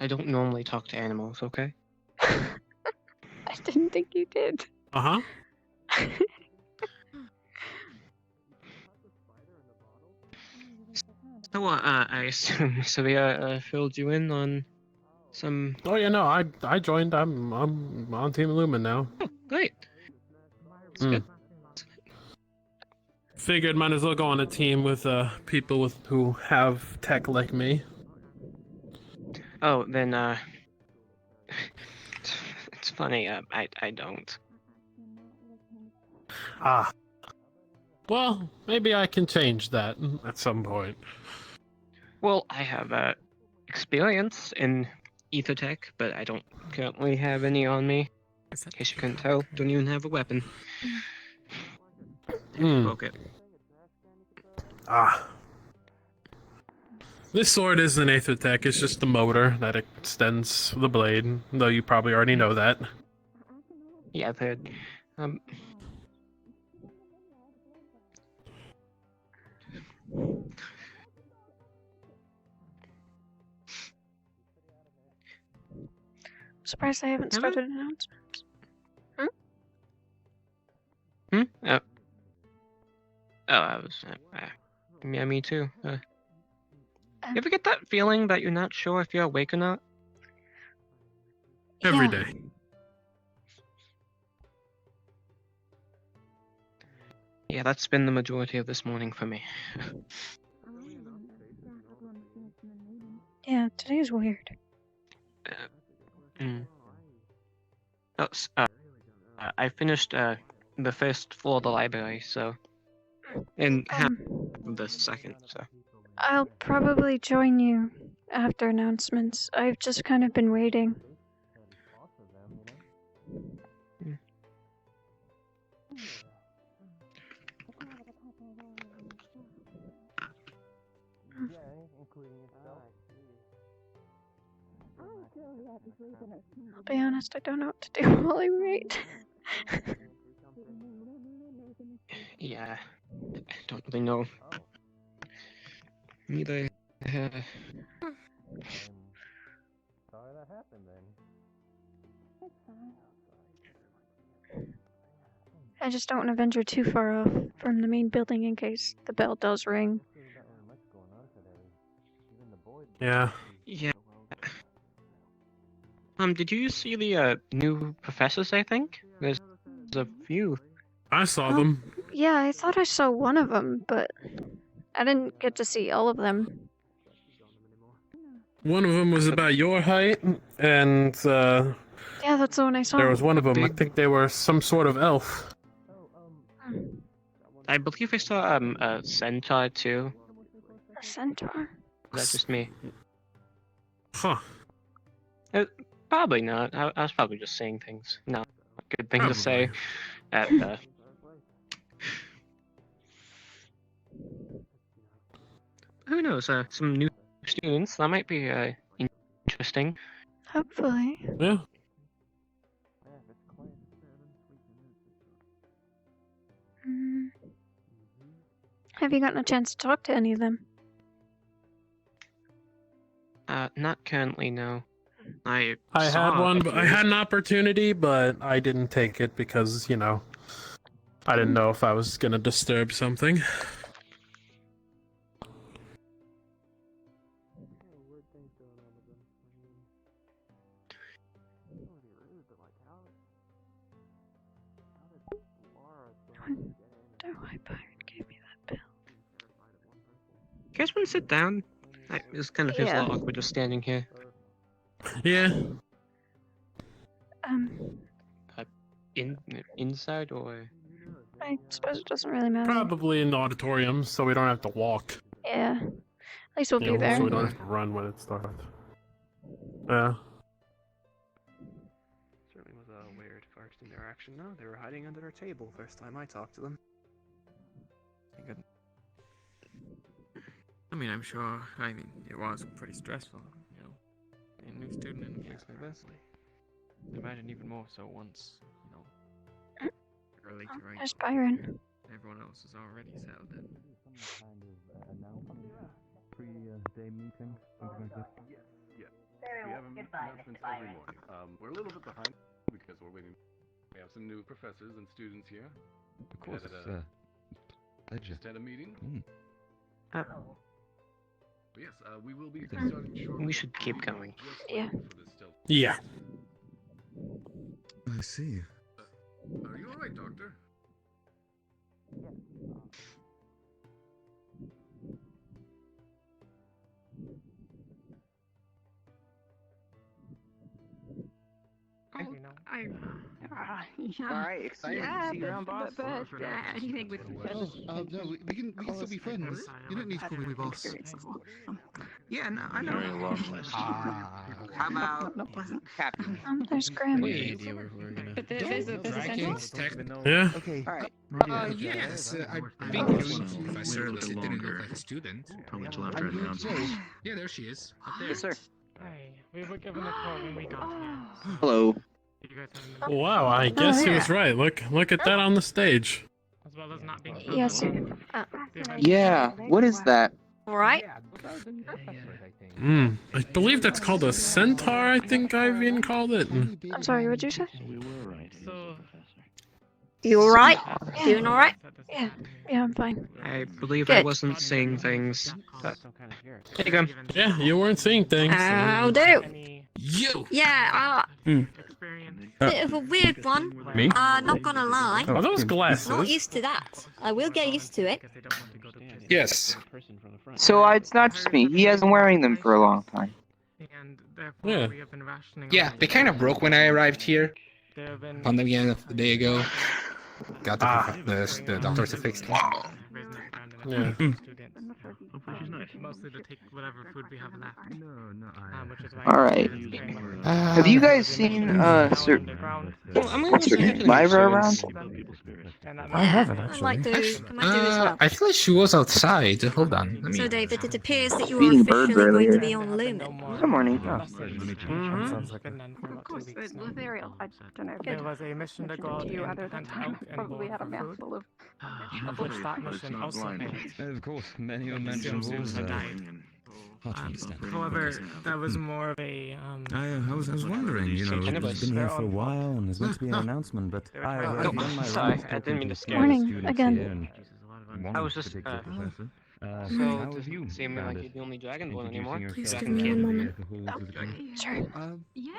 I don't normally talk to animals, okay? I didn't think you did. Uh-huh. So, I assume Sarvyra filled you in on some... Oh yeah, no, I joined. I'm on Team Lumen now. Oh, great. That's Mm. good. Figured might as well go on a team with people who have tech like me. Oh, then, it's funny, I don't. Ah. Well, maybe I can change that at some point. Well, I have, experience in ether tech, but I don't currently have any on me. In case you couldn't tell, don't even have a weapon. Okay. Ah. This sword isn't Aether Tech, it's just the motor that extends the blade, though you probably already know that. Yeah, I've heard. Surprised I haven't started announcements. Oh. Oh, I was, yeah, me too. You ever get that feeling that you're not sure if you're awake or not? Every Yeah. day. Yeah, that's been the majority of this morning for me. Yeah, today's weird. Oh, I finished the first floor of the library, so and half of the second. So I'll probably join you after announcements. I've just kind of been waiting. I'll be honest, I don't know what to do while I wait. yeah, I don't really know. Neither. Sorry that happened then. I just don't want to venture too far off from the main building in case the bell does ring. Yeah. Yeah. Did you see the new professors? I think there's a few. I saw them. Yeah, I thought I saw one of them, but I didn't get to see all of them. One of them was about your height, and Yeah, that's the one I saw. there was one of them. I think they were some sort of elf. I believe I saw a centaur too. A centaur? That's just me. Huh. Probably not. I was probably just saying things. No, good thing to say. At who knows? Some new students. That might be interesting. Hopefully. Yeah. Have you gotten a chance to talk to any of them? Not currently, no. I had saw one, a but I few. had an opportunity, but I didn't take it because, you know, I didn't know if I was gonna disturb something. Wonder why Byron gave me that bill. You guys want to sit down? This kind of feels a Yeah. lot awkward just standing here. Yeah. Inside or? I suppose it doesn't really matter. Probably in the auditorium, so we don't have to walk. Yeah. At least we'll You be know, there. so we don't have to run when it starts. Yeah. Certainly was a weird first interaction. No, they were hiding under our table first time I talked to them. I mean, I'm sure. I mean, it was pretty stressful, you know, being a new student in a place like this. I imagine even more so once, you know. Early to right. There's Byron. Everyone else is already settled in. Some kind of announcement, pre-day meeting, something like that. Yes. We have announcements every morning. We're a little bit behind because we're waiting. We have some new professors and students here. Of course, it's just had a meeting. Yes, we will be starting shortly. We should keep going. Yeah. Yeah. I see. Are you alright, Doctor? Alright, excited to see you around, boss. Anything with No, we can still be friends. You don't need to call me boss. Yeah, no, I know. How about Captain? There's Graham. But there's a Yeah. Okay. Alright. Yes, I've been doing professor, but it didn't look like a student. Probably until after announcements. Yeah, there she is. Up there. Yes, sir. Hey, we were given a call when we got here. Hello. You guys have Wow, I guess he was right. Look at that on the stage. as well as not being. Yes, sir. Yeah, what is that? Right? I believe that's called a centaur, I think Ivan called it. I'm sorry, what'd you say? So You alright? Doing alright? Yeah, I'm fine. I believe I Good. wasn't seeing things. But there you go. Yeah, you weren't seeing things. I'll do. You! Yeah, bit of a weird one. Me? Not gonna lie. Are those glasses? Not used to that. I will get used to it. Yes. So it's not just me. He hasn't wearing them for a long time. Yeah. Yeah, they kind of broke when I arrived here. Found them again a day ago. Got the doctor to fix them. Yeah. Mostly to take whatever food we have left. Alright. Have you guys seen, what's her Sarvyra around? I haven't I actually. might do as well. I feel like she was outside. Hold on. Let me... So, David, it appears that you are Feeding birds officially going to earlier. be on Lumen. Good morning. Sounds like Of course, with Ariel. I don't know if There was a mission to go out to you and other than hunt out and probably had a look for mouthful of. of which that mission also failed. Of course, many Like, mentioned Zoom rules had died. hard to understand. However, that was more of a I was wondering, you know, Anyways, been here they're for a on- while and there's meant to be an announcement, but I've done my sorry, rounds I talking didn't mean to to scare some you. students Again. here, and one I was just, particular professor. So, how it have you doesn't seem like found you're it? the only Dragonborn anymore. Please Introducing give yourself me and one the moment. who's with you. Sure. Yeah.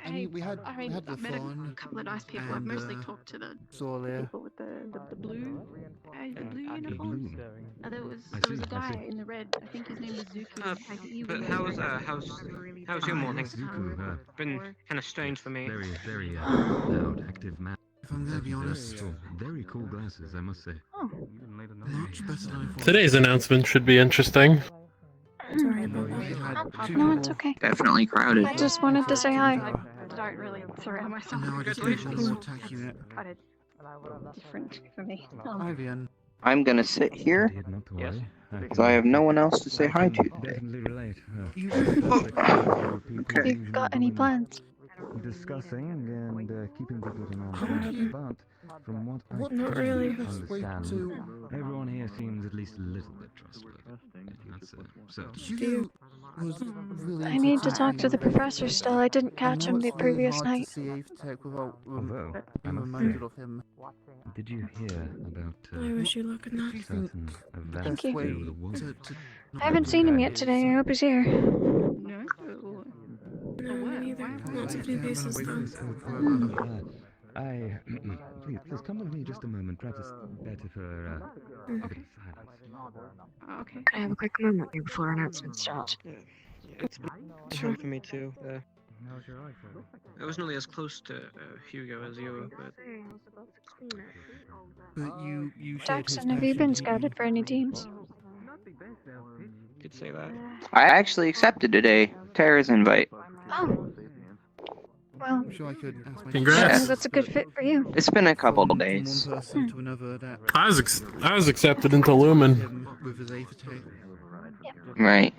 I mean, we had I mean, the I've met fawn a couple of nice people. I've and, mostly talked to the Solia. people with the blue, the blue The uniforms. blue. There was I a see, I guy see. in the red. I think his name was Zuki. But how's your morning? Zuko, Been kind of strange for me. very loud, active man. If I'm gonna be honest, very cool glasses, I must say. Oh. Much better than I thought. Today's announcement should be interesting. Sorry about that. No, it's okay. Definitely crowded. I just wanted to say hi. I don't really surround myself Now I with just good need one people. more attack unit. Kind of different for me. Ivian. I'm gonna sit here, Not to Yes. worry. because I have no one else to say hi to today. Definitely relate. Okay. You got any plans? Discussing and keeping people in on but from what I Not really. understand, everyone here seems at least a little bit trustworthy. That's so. Do Was really I need to into talk to the professor still. I didn't catch him the previous hard night. to see Eve Tech without Although, I being must reminded say, of him. did you hear about I wish you luck in that. certain events Thank you. through the world? I haven't seen him yet today. I hope he's here. No. No, me neither. Lots of new faces though. Please come with me just a moment. Perhaps it's better for a bit of silence. Okay. Can I have a quick moment here before announcements start? It's been for me too. I wasn't really as close to Hugo as you, but But you Jackson, have you been scouted for any teams? did say that. I actually accepted today Tara's invite. Oh. Well, I'm sure I could ask my Congrats. that's a good fit for you. It's been a couple of from days. one person to another that I was accepted into Lumen. with his Ava Tech. Right.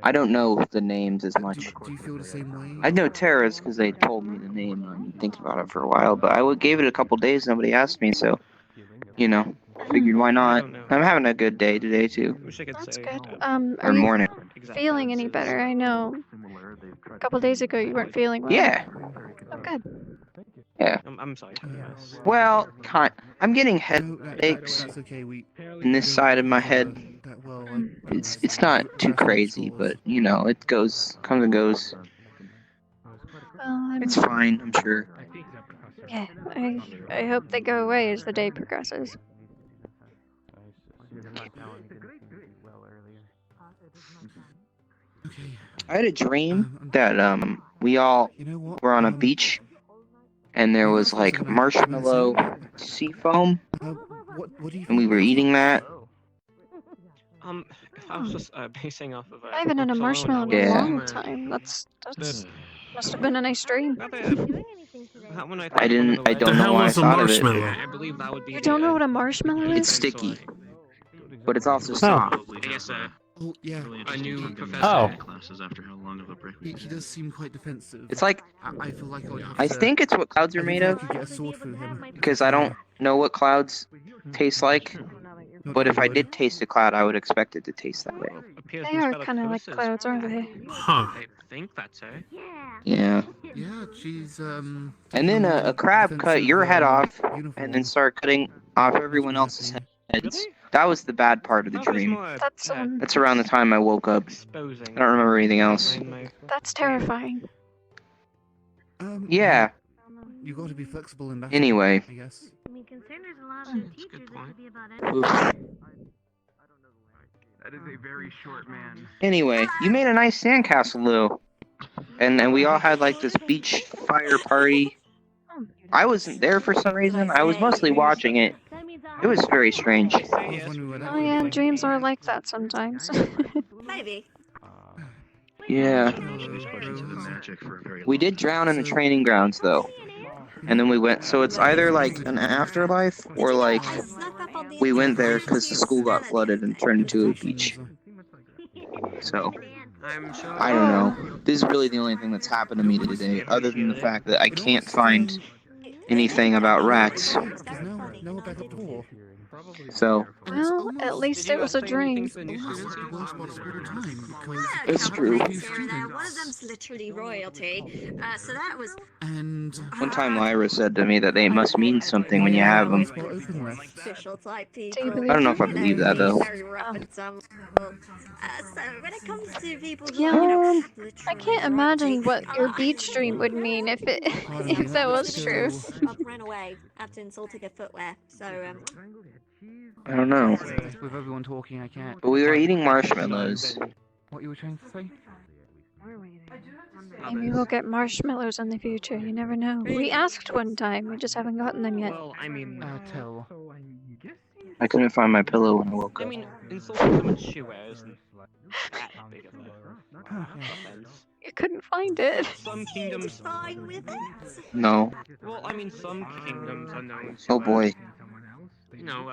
I don't know the names as much. Do you feel the same way? I know Tara's because they told me the name. I've been thinking about it for a while, but gave it a couple days. Nobody asked me, so figured why not. I'm having a good day today too. Wish I could That's say. good. Are Or you morning. feeling any better? I know a couple days ago you weren't feeling well. Yeah. Oh, good. Yeah. I'm sorry. Well, I'm getting headaches That's okay. We in this side of my head. that well. It's not too crazy, but it comes and goes. Well, It's fine, I'm sure. yeah. I hope they go away as the day progresses. I had a dream that we all You know what? were on a beach, and there was like marshmallow sea foam, What do you and we were eating that. If I was just basing off of. I haven't had a books alone, marshmallow in would a Yeah. long time. That's must have been a nice dream. That one I don't The know hell why I was a thought of it. marshmallow? I believe that would be. You don't know what a marshmallow It's is? sticky, but it's also Oh. soft. I guess Oh yeah. a new professor. Oh. Classes after how long of a break? He does seem quite defensive. It's like I feel like I'd have I to, think it's what clouds are I made think I of, could get a sword through him. because I don't know what clouds taste like. But if I did taste a cloud, I would expect it to taste that way. They are kind of like clouds, aren't they? Huh. I think that's her. Yeah. Yeah, she's And then a crab cut your head off, and then start cutting off everyone else's heads. That was the bad part of the dream. That's around the time I woke up. I don't remember anything else. That's terrifying. Yeah. You got to be flexible in that. Anyway. I guess. I mean, considering there's a lot of new teachers, it could be about Oof. That is a very short man. Anyway, you made a nice sandcastle, Lou. And we all had like this beach fire party. I wasn't there for some reason. I was mostly watching it. It was very strange. Oh yeah, dreams are like that sometimes. Maybe. Yeah. We did drown in the training grounds though. And then we went, so it's either like an afterlife or like we went there because the school got flooded and turned into a beach. So, I don't know. This is really the only thing that's happened to me today, other than the fact that I can't find anything about rats. So, Well, at least it was a dream. it's true. One of them's literally royalty. So that was. And One time Lyra said to me that they must mean something when you have them. Official type people. I don't know if I believe that though. Very rough and some. So when it comes to people who, Yeah, I can't imagine what your beach dream would mean if if that was true. ran away after insulting her footwear. So I don't know. with everyone talking, I can't. But we were eating marshmallows. What you were trying to say? Maybe we'll get marshmallows in the future. You never know. We asked one time. We just haven't gotten them yet. Well, I mean, tell. I couldn't find my pillow when I woke I up. mean, insulting someone's shoe wear isn't that big of a offense. You couldn't find it. Some kingdoms. fine with it. No. Well, I mean, some kingdoms are known to. Oh boy. You know,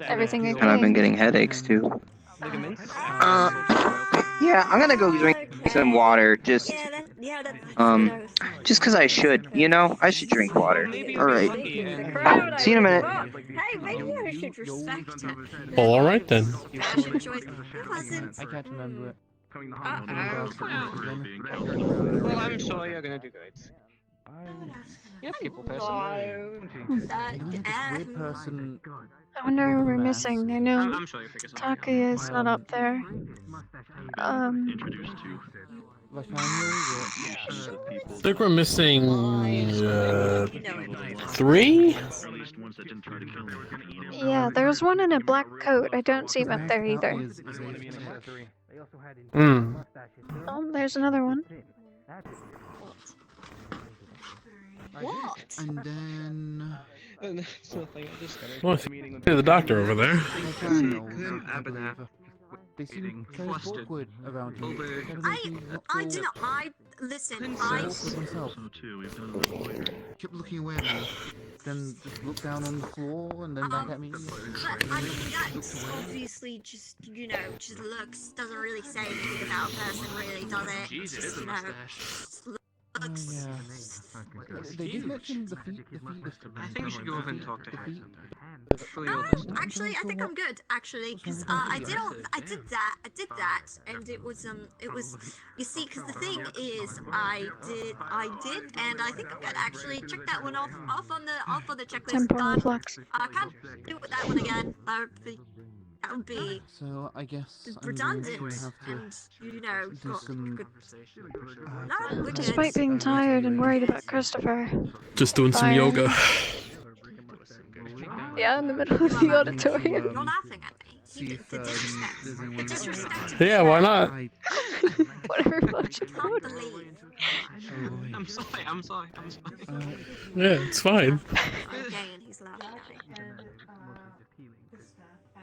Everything And I've been getting headaches too. ligaments. Yeah, I'm gonna go drink some water. Just because I should. You know, I should drink water. All right. See you in a minute. Hey, maybe I should respect it. Well, all right then. Fashion choice. It wasn't. I can't remember it. Well, I'm sure you're gonna do great. You're a people person. Weird person. I wonder who we're missing. I know I'm sure you figure something out. Taki is not up there. I think we're missing 3? Yeah, there's one in a black coat. I don't see him up there either. Hmm. Oh, there's another one. What? And then. It's nothing. I just Well, see the doctor over there. They seem very awkward around here. I do not. I listen. I. Myself. Kept looking away at me. Then just looked down on the floor and then back at me. I mean, that's obviously just, just looks. Doesn't really say anything about a person, really, does it? Jesus, Just, mustache. looks. They did mention the feet. I think we should go over and talk to her. Actually, I think I'm good. Actually, because I did that, and it was. You see, because the thing is, I did, and I think I'm good. Actually, check that one off on the checklist. Temporal flux. I can't do it with that one again. That would be So I guess redundant, I'm and do some. no, we're Despite good. being tired and worried about Christopher. Just doing some Fine. yoga. Yeah, in the middle of the auditorium. You're laughing at me. See if The disrespect. there's The anyone. disrespect. Yeah, why not? Whatever floats your Can't boat. believe. I'm sorry. Yeah, it's fine. I'm gay and he's laughing at me.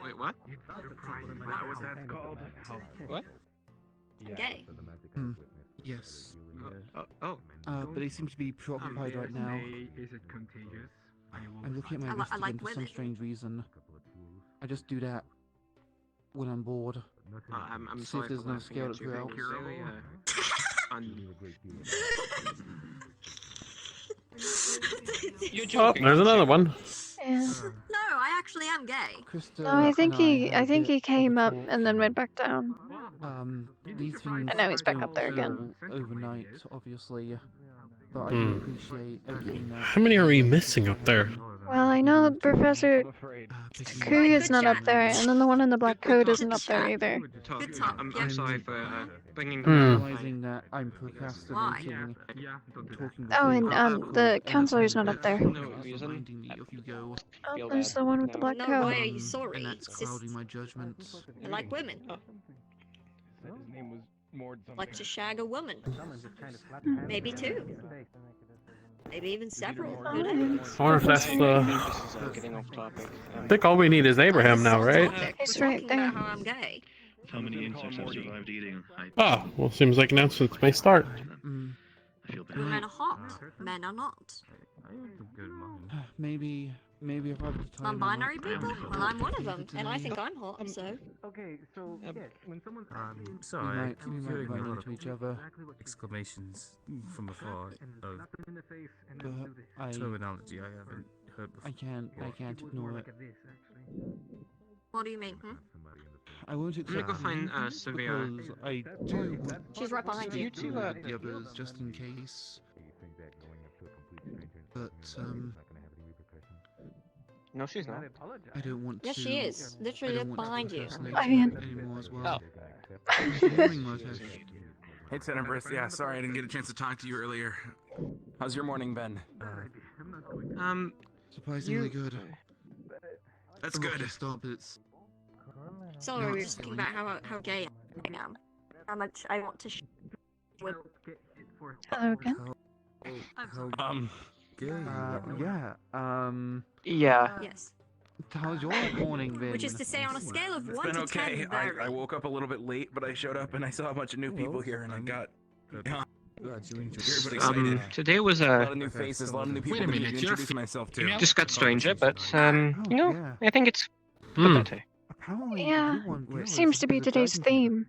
Wait, what? What that's called? What? I'm gay. Yes. Oh. But he seems to be preoccupied right now. Is it contagious? I'm looking at my wrist I like again for some women. strange reason. I just do that when I'm bored. I'm See if sorry there's for no laughing scale at that you. throughout. You're Oh, joking. there's another one. Yeah. No, I actually am gay. No, I think he came up and then went back down. These things And now he's back up there don't again. go overnight, obviously. But I do appreciate everything that. How many are we missing up there? Well, I know Professor Kui is not up there, and then the one in the black coat isn't up there either. Good talk. I'm sorry for bringing Realizing that I'm procrastinating. Talking Oh, and the counselor's not up there. No reason. Reminding me of you go. Oh, there's the one with the black No, coat. why are you sorry? And that's It's just clouding my judgment. I like women. Like to shag a woman. Maybe two. Maybe even several. Who knows? I wonder if that's the. Getting off topic. I think all we need is Abraham now, right? He's right there. How I'm gay. How many insects have survived eating? Oh, well, seems like announcements may start. I feel bad. Women are hot. Men are not. Maybe if I have the time. Non-binary people? Well, I'm one of them, and I think I'm hot, so. Okay, so when someone Sorry, we might run into each other. exclamations from afar of But terminology I haven't heard before. I can't ignore it. What do you mean? I won't accept I'm gonna go find Sarvyra. because I do want She's right behind to you. speak with the others just in case. But No, she's not. I don't want Yes, to. she is. Literally I don't want to behind you. impersonate I mean- anymore as well. Oh. Good morning, Martes. Hey, Tenebris. Yeah, sorry I didn't get a chance to talk to you earlier. How's your morning been? Surprisingly good. That's I'm not good. gonna stop. It's Sorry, we were talking about how gay I am. How much I want to with. Hello again. gay. Yeah. Yes. How's your morning been? Which is to say, on a scale of It's 1 been to okay. 10, very. I woke up a little bit late, but I showed up and I saw a bunch of new people here, and I got weird but excited. Today was A lot of new faces, a lot of new people Wait a to minute, you're introduce myself to. just got stranger, but you know, yeah. I think it's for better. Apparently, Yeah, everyone realizes seems to be there's a today's dragon theme.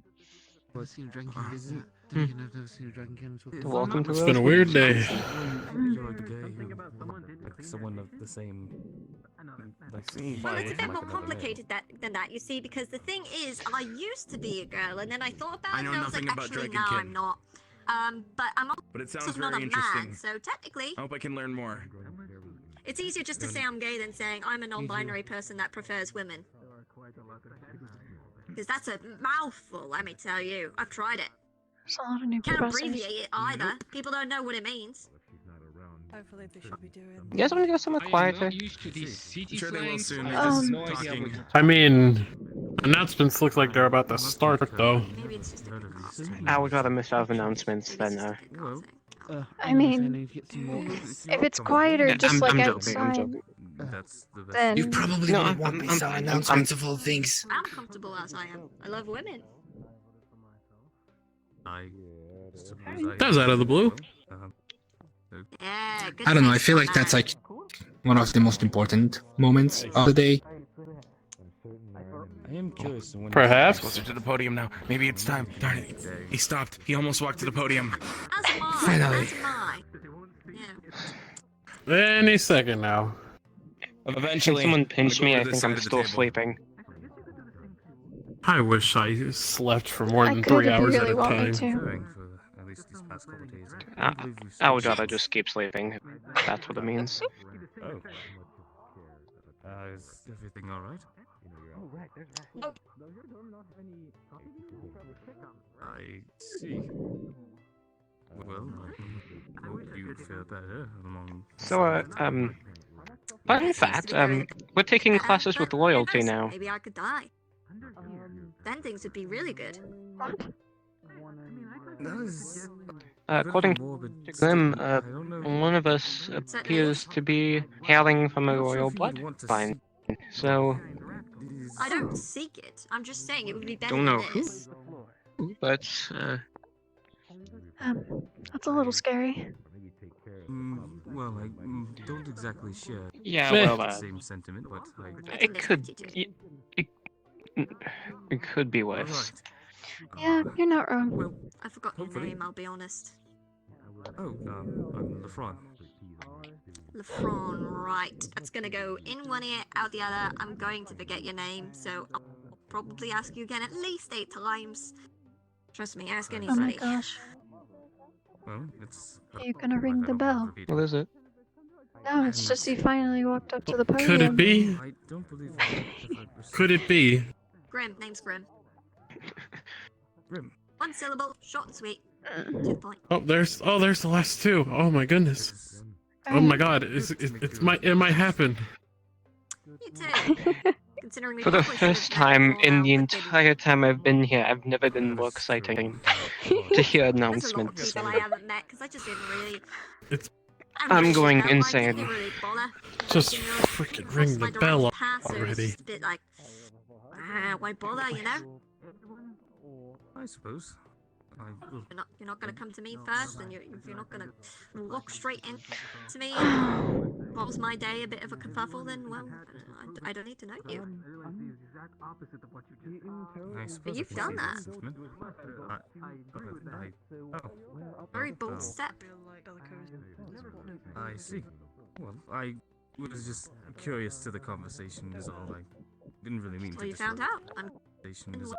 Well, I've seen a dragon king visit. Then again, I've never seen a dragon king before. Welcome to It's the been a weird day. Like someone of the same. Like, Well, it's a bit more complicated than that, you see, because the thing is, I used to be a girl, and then I thought about I it, know and I was like, nothing about actually, Dragon no, Kin. I'm not. But I'm But it also sounds not very a interesting. man, so technically, I hope I can learn more. it's easier just to say I'm gay than saying I'm a non-binary person that prefers women. Because that's a mouthful, let me tell you. I've tried it. There's a lot of new Can't professors. abbreviate it either. People don't know what it means. Hopefully they should be doing. You guys want to go somewhere quieter? I'm sure they will soon. They're Um, just talking. I mean, announcements look like they're about to start, though. Maybe it's just a I would rather miss out of announcements than I mean, if it's quieter, just I'm like joking, I'm outside, joking. That's the best. then You probably No, don't want me some announcements of all things. I'm comfortable as I am. I love women. I suppose That was out of the blue. Yeah, good I don't know. I taste feel in like that's that. like one of the most important moments of the day. I am curious. When Perhaps. Closer to the podium now. Maybe it's time. Darn it. He stopped. He almost walked to the podium. As am I. Finally. As am I. Yeah. Any second now. Eventually. Someone pinched me. I I'm gonna go think to I'm this side still of the table. sleeping. I wish I slept for more I than could 3 if you hours really at a want me time. to. for at least these past couple days. I would rather just keep sleeping. If that's what it means. Oh. Is everything all right? Oh. I see. Well, I hope you feel better along. So, fun fact, we're taking classes with loyalty now. Maybe I could die. Then things would be really good. That is According to them, one of us appears to be hailing from a royal bloodline. So, I don't seek it. I'm just saying it would be better don't know than who, this. but That's a little scary. well, I don't exactly share yeah, the well, same sentiment, but it could be worse. Yeah, you're not wrong. I forgot your name, I'll be honest. Oh, I'm LeFron. Lefron, right. That's gonna go in one ear, out the other. I'm going to forget your name, so I'll probably ask you again at least 8 times. Trust me, ask Oh anybody. my gosh. Well, it's. Are you gonna ring the bell? What is it? No, it's just he finally walked up to the podium. Could it be? I don't believe. Could it be? Grim, name's Grim. Grim. 1 syllable, short and sweet. To the point. Oh, there's the last two. Oh my goodness. Oh my God, it might happen. You too. Considering we For the probably should first have met time before in now, the but didn't. entire time I've been here, I've never been more excited to hear There's a lot of announcements. people I haven't met because I just didn't really. It's. I'm going Like, insane. didn't really bother. Just You know, freaking crossed ring my the bell direct path, so it's already. just a bit like, why bother, you know? I suppose. You're not gonna come to me first, and you're not gonna walk straight into me. What was my day a bit of a kerfuffle? Then, well, I don't need to know you. But you've done that. Very bold step. I see. Well, I was just curious to the conversation is all. I didn't really mean Well, to you found out. I'm.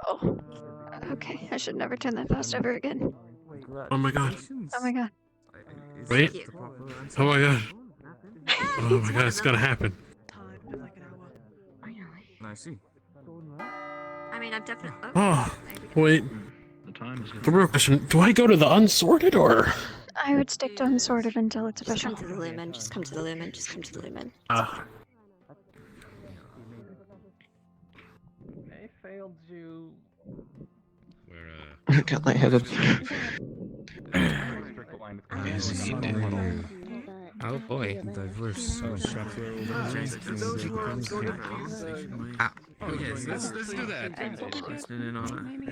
Oh. Okay, I should never turn that fast ever again. Oh my God. Oh my god. Wait. Oh my God. Oh my God, it's gonna happen. I see. I mean, I've definitely. Oh, wait. The real question: do I go to the unsorted or? I would stick to unsorted until it's Just official. come to the lumen. Just come to the lumen. Just come to the lumen. They failed you. Got lightheaded. Oh boy. Diverse. Oh yes, let's do that. Listening in on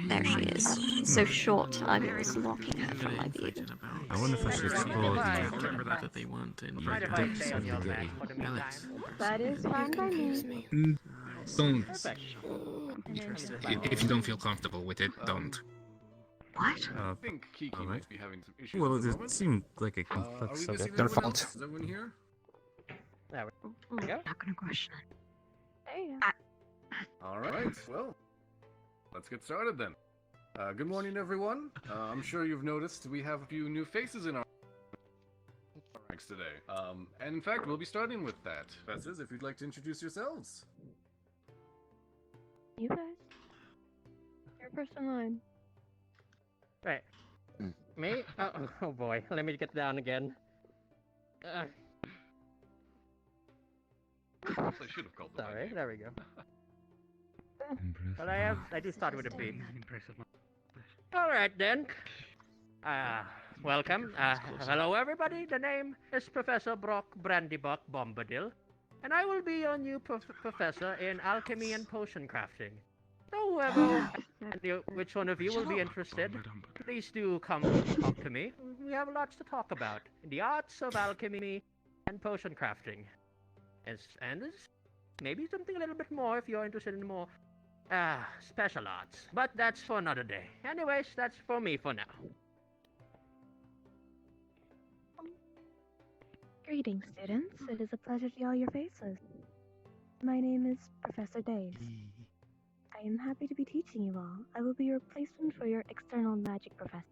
There she is. So short, I was blocking her from my view. I wonder if I should explore the that they want in depths of the game. Alex. That is fine by me. Don't. If you don't feel comfortable with it, don't. What? I think Kiki might be having some issues. Well, at the moment. it seemed like a complex Are we subject. missing anyone else? Is everyone here? There we go. Not gonna question it. There you All right. Well, let's get started then. Good morning, everyone. I'm sure you've noticed we have a few new faces in our ranks today. And in fact, we'll be starting with that. Professors, if you'd like to introduce yourselves. You guys. Your first in line. Right. Me? Oh boy, let me get down again. I should have called them by Sorry, name. there we go. But I do start with a B. Alright then. Welcome. Hello everybody, the name is Professor Brock Brandybuck Bombadil, and I will be your new professor in alchemy and potion crafting. So whoever, which one of you will be interested, please do come talk to me. We have lots to talk about in the arts of alchemy and potion crafting. And maybe something a little bit more if you're interested in more special arts. But that's for another day. Anyways, that's for me for now. Greetings, students. It is a pleasure to see all your faces. My name is Professor Days. I am happy to be teaching you all. I will be your replacement for your external magic professor.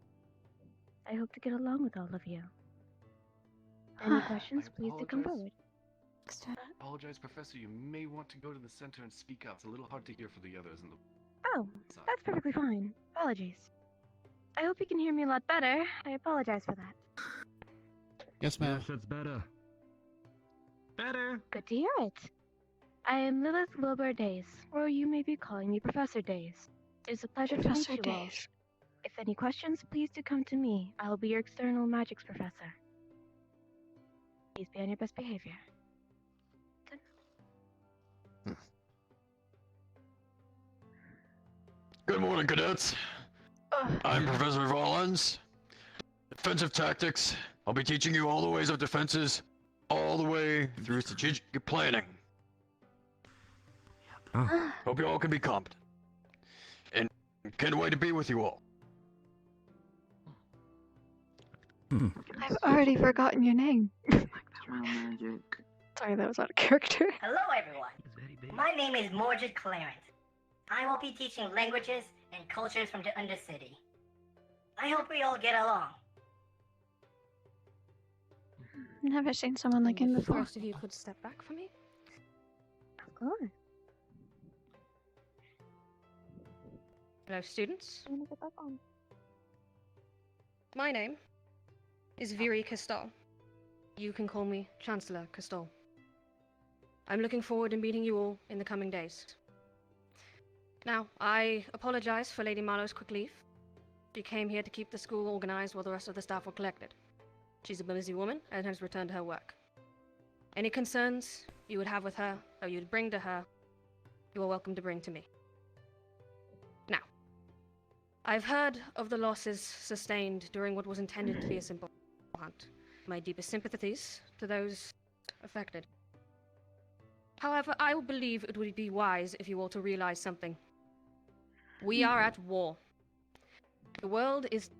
I hope to get along with all of you. Any questions, please do come forward. Apologize, Professor. You may want to go to the center and speak up. It's a little hard to hear for the others in the. Oh, that's perfectly fine. Apologies. I hope you can hear me a lot better. I apologize for that. Yes, ma'am. Yes, that's better. Better. Good to hear it. I am Lilith Wilbur Days, or you may be calling me Professor Days. It is a pleasure to meet you all. If any questions, please do come to me. I will be your external magics professor. Please be on your best behavior. Good morning, cadets. I'm Professor Rollins. Defensive tactics. I'll be teaching you all the ways of defenses, all the way through strategic planning. Hope you all can be competent. And can't wait to be with you all. I've already forgotten your name. Magic. Sorry, that was out of character. Hello, everyone. My name is Mordred Clarence. I will be teaching languages and cultures from the Undercity. I hope we all get along. Never seen someone like him The before. rest of you could step back for me. Of course. Hello, students. I'm gonna get back on. My name is Viri Castell. You can call me Chancellor Castell. I'm looking forward to meeting you all in the coming days. Now, I apologize for Lady Marlowe's quick leave. She came here to keep the school organized while the rest of the staff were collected. She's a busy woman and has returned to her work. Any concerns you would have with her, or you'd bring to her, you are welcome to bring to me. Now, I've heard of the losses sustained during what was intended to be a simple hunt. My deepest sympathies to those affected. However, I believe it would be wise if you all to realize something. We are at war. The world is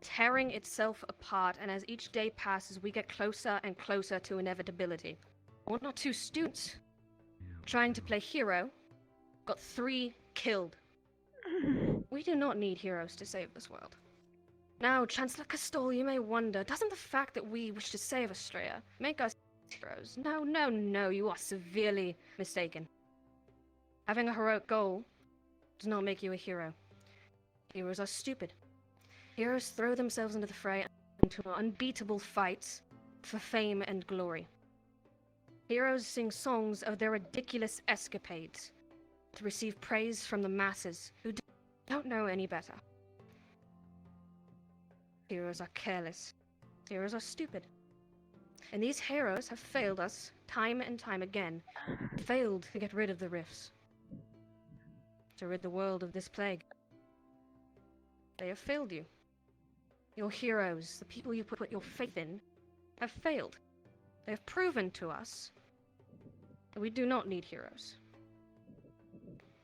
tearing itself apart, and as each day passes, we get closer and closer to inevitability. One or two students trying to play hero got 3 killed. We do not need heroes to save this world. Now, Chancellor Castell, you may wonder, doesn't the fact that we wish to save Australia make us heroes? No, no, no, you are severely mistaken. Having a heroic goal does not make you a hero. Heroes are stupid. Heroes throw themselves into the fray into unbeatable fights for fame and glory. Heroes sing songs of their ridiculous escapades to receive praise from the masses who don't know any better. Heroes are careless. Heroes are stupid. And these heroes have failed us time and time again. Failed to get rid of the rifts. To rid the world of this plague. They have failed you. Your heroes, the people you put your faith in, have failed. They have proven to us that we do not need heroes.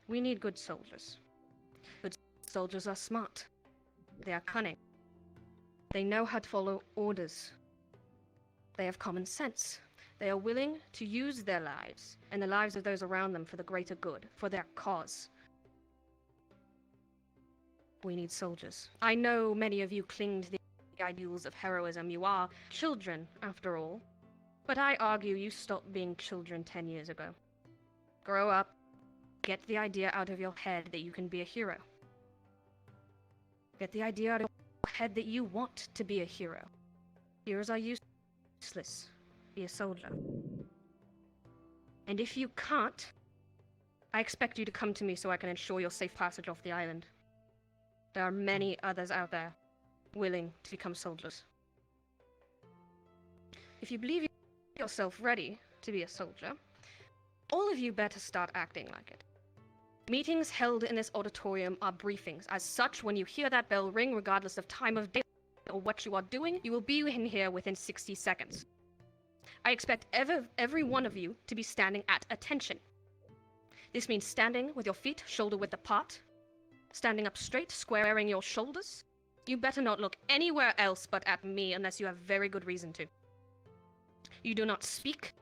We need good soldiers. Good soldiers are smart. They are cunning. They know how to follow orders. They have common sense. They are willing to use their lives and the lives of those around them for the greater good, for their cause. We need soldiers. I know many of you cling to the ideals of heroism. You are children, after all. But I argue you stopped being children 10 years ago. Grow up. Get the idea out of your head that you can be a hero. Get the idea out of your head that you want to be a hero. Heroes are useless. Be a soldier. And if you can't, I expect you to come to me so I can ensure your safe passage off the island. There are many others out there willing to become soldiers. If you believe yourself ready to be a soldier, all of you better start acting like it. Meetings held in this auditorium are briefings. As such, when you hear that bell ring, regardless of time of day or what you are doing, you will be in here within 60 seconds. I expect every one of you to be standing at attention. This means standing with your feet shoulder-width apart, standing up straight, squaring your shoulders. You better not look anywhere else but at me unless you have very good reason to. You do not speak,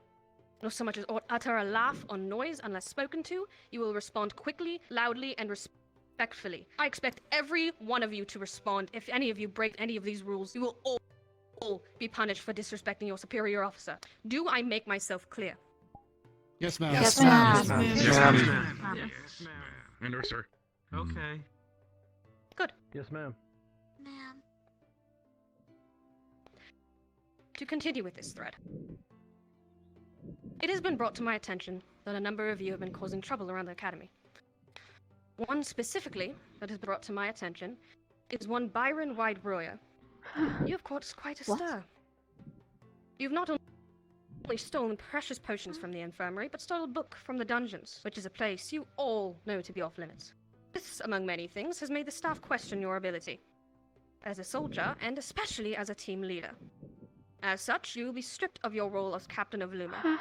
nor so much as utter a laugh or noise unless spoken to. You will respond quickly, loudly, and respectfully. I expect every one of you to respond. If any of you break any of these rules, you will all be punished for disrespecting your superior officer. Do I make myself clear? Yes, ma'am. Yes, ma'am. Yes, ma'am. Yes, Yes, ma'am. ma'am. Yes, ma'am. And or sir. Okay. Good. Yes, ma'am. Ma'am. To continue with this thread. It has been brought to my attention that a number of you have been causing trouble around the academy. One specifically that has been brought to my attention is one Byron Wide-Royer. You have caused quite a stir. You've not only stolen precious potions from the infirmary, but stole a book from the dungeons, which is a place you all know to be off limits. This, among many things, has made the staff question your ability as a soldier, and especially as a team leader. As such, you will be stripped of your role as captain of Luma.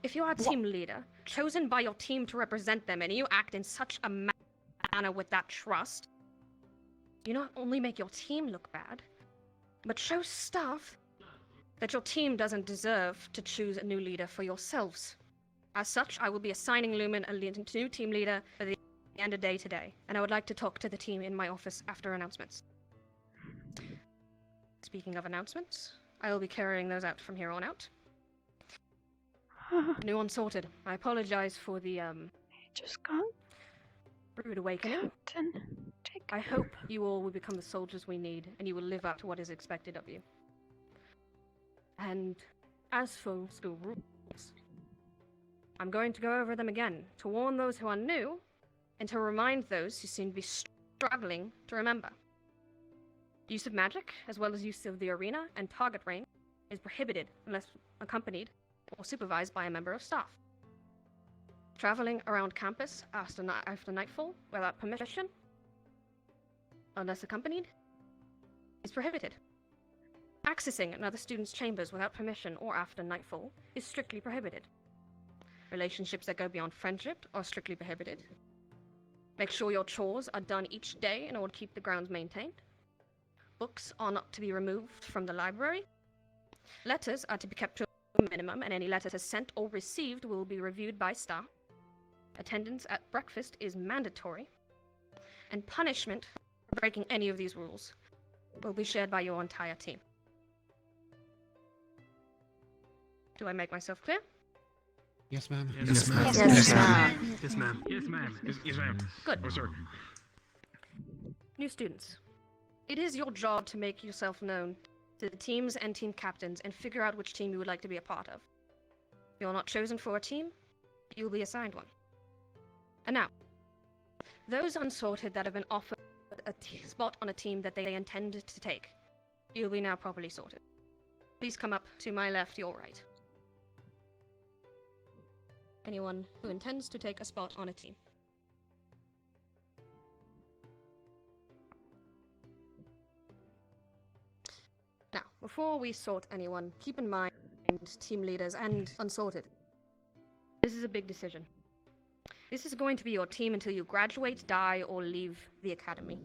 If you are a team leader, chosen by your team to represent them, and you act in such a manner with that trust, you not only make your team look bad, but show staff that your team doesn't deserve to choose a new leader for yourselves. As such, I will be assigning Lumen a new team leader by the end of day today, and I would like to talk to the team in my office after announcements. Speaking of announcements, I will be carrying those out from here on out. New Unsorted, I apologize for the, just got rude awakening. Captain. I hope you all will become the soldiers we need, and you will live up to what is expected of you. And as for school rules, I'm going to go over them again, to warn those who are new, and to remind those who seem to be struggling to remember. Use of magic, as well as use of the arena and target range, is prohibited unless accompanied or supervised by a member of staff. Traveling around campus after nightfall without permission, unless accompanied, is prohibited. Accessing another student's chambers without permission or after nightfall is strictly prohibited. Relationships that go beyond friendship are strictly prohibited. Make sure your chores are done each day in order to keep the grounds maintained. Books are not to be removed from the library. Letters are to be kept to a minimum, and any letters sent or received will be reviewed by staff. Attendance at breakfast is mandatory. And punishment for breaking any of these rules will be shared by your entire team. Do I make myself clear? Yes, ma'am. Yes, ma'am. Yes, ma'am. Yes, ma'am. Yes, ma'am. Yes, ma'am. Yes, ma'am. Good. Oh, sir. New students, it is your job to make yourself known to the teams and team captains and figure out which team you would like to be a part of. If you're not chosen for a team, you will be assigned one. And now, those unsorted that have been offered a spot on a team that they intend to take, you'll be now properly sorted. Please come up to my left, your right. Anyone who intends to take a spot on a team. Now, before we sort anyone, keep in mind team leaders and unsorted. This is a big decision. This is going to be your team until you graduate, die, or leave the academy.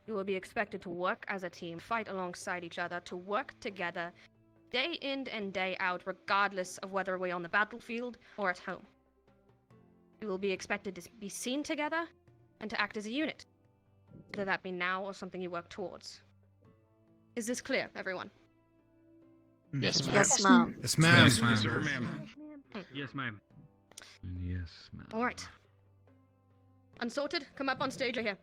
You will be expected to work as a team, fight alongside each other, to work together, day in and day out, regardless of whether we're on the battlefield or at home. You will be expected to be seen together and to act as a unit, whether that be now or something you work towards. Is this clear, everyone? Yes, ma'am. Yes, ma'am. Yes, ma'am. Yes, ma'am. Yes, ma'am. Yes, ma'am. Yes, ma'am. All right. Unsorted, come up on stage right here.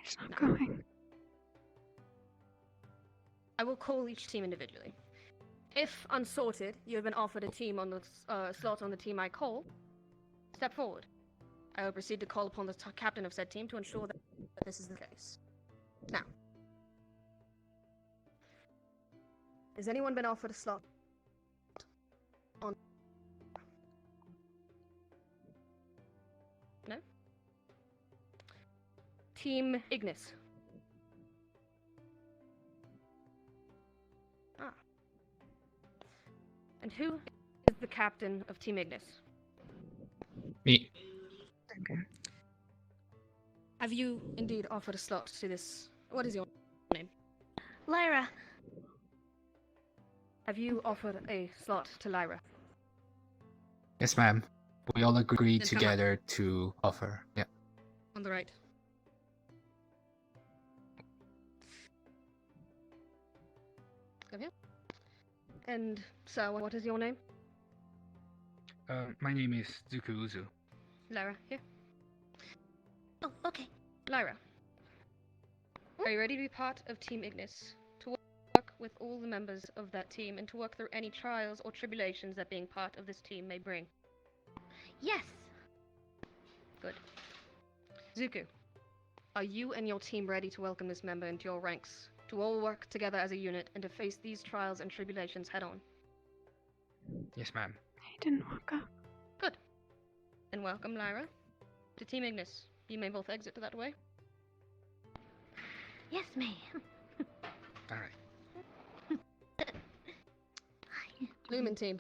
He's not going. I will call each team individually. If unsorted, you have been offered a team on the slot on the team I call, step forward. I will proceed to call upon the captain of said team to ensure that this is the case. Now, has anyone been offered a slot on? No? Team Ignis. Ah. And who is the captain of Team Ignis? Me. Okay. Have you indeed offered a slot to this? What is your name? Lyra. Have you offered a slot to Lyra? Yes, ma'am. We all agreed Then come together to offer. Yeah. On the right. Come here. And so, what is your name? My name is Zuku Uzu. Lyra, here. Oh, okay. Lyra, are you ready to be part of Team Ignis? To work with all the members of that team and to work through any trials or tribulations that being part of this team may bring? Yes. Good. Zuku, are you and your team ready to welcome this member into your ranks? To all work together as a unit and to face these trials and tribulations head on? Yes, ma'am. He didn't walk up. Good. Then welcome, Lyra, to Team Ignis. You may both exit that way. Yes, ma'am. All right. Lumen team.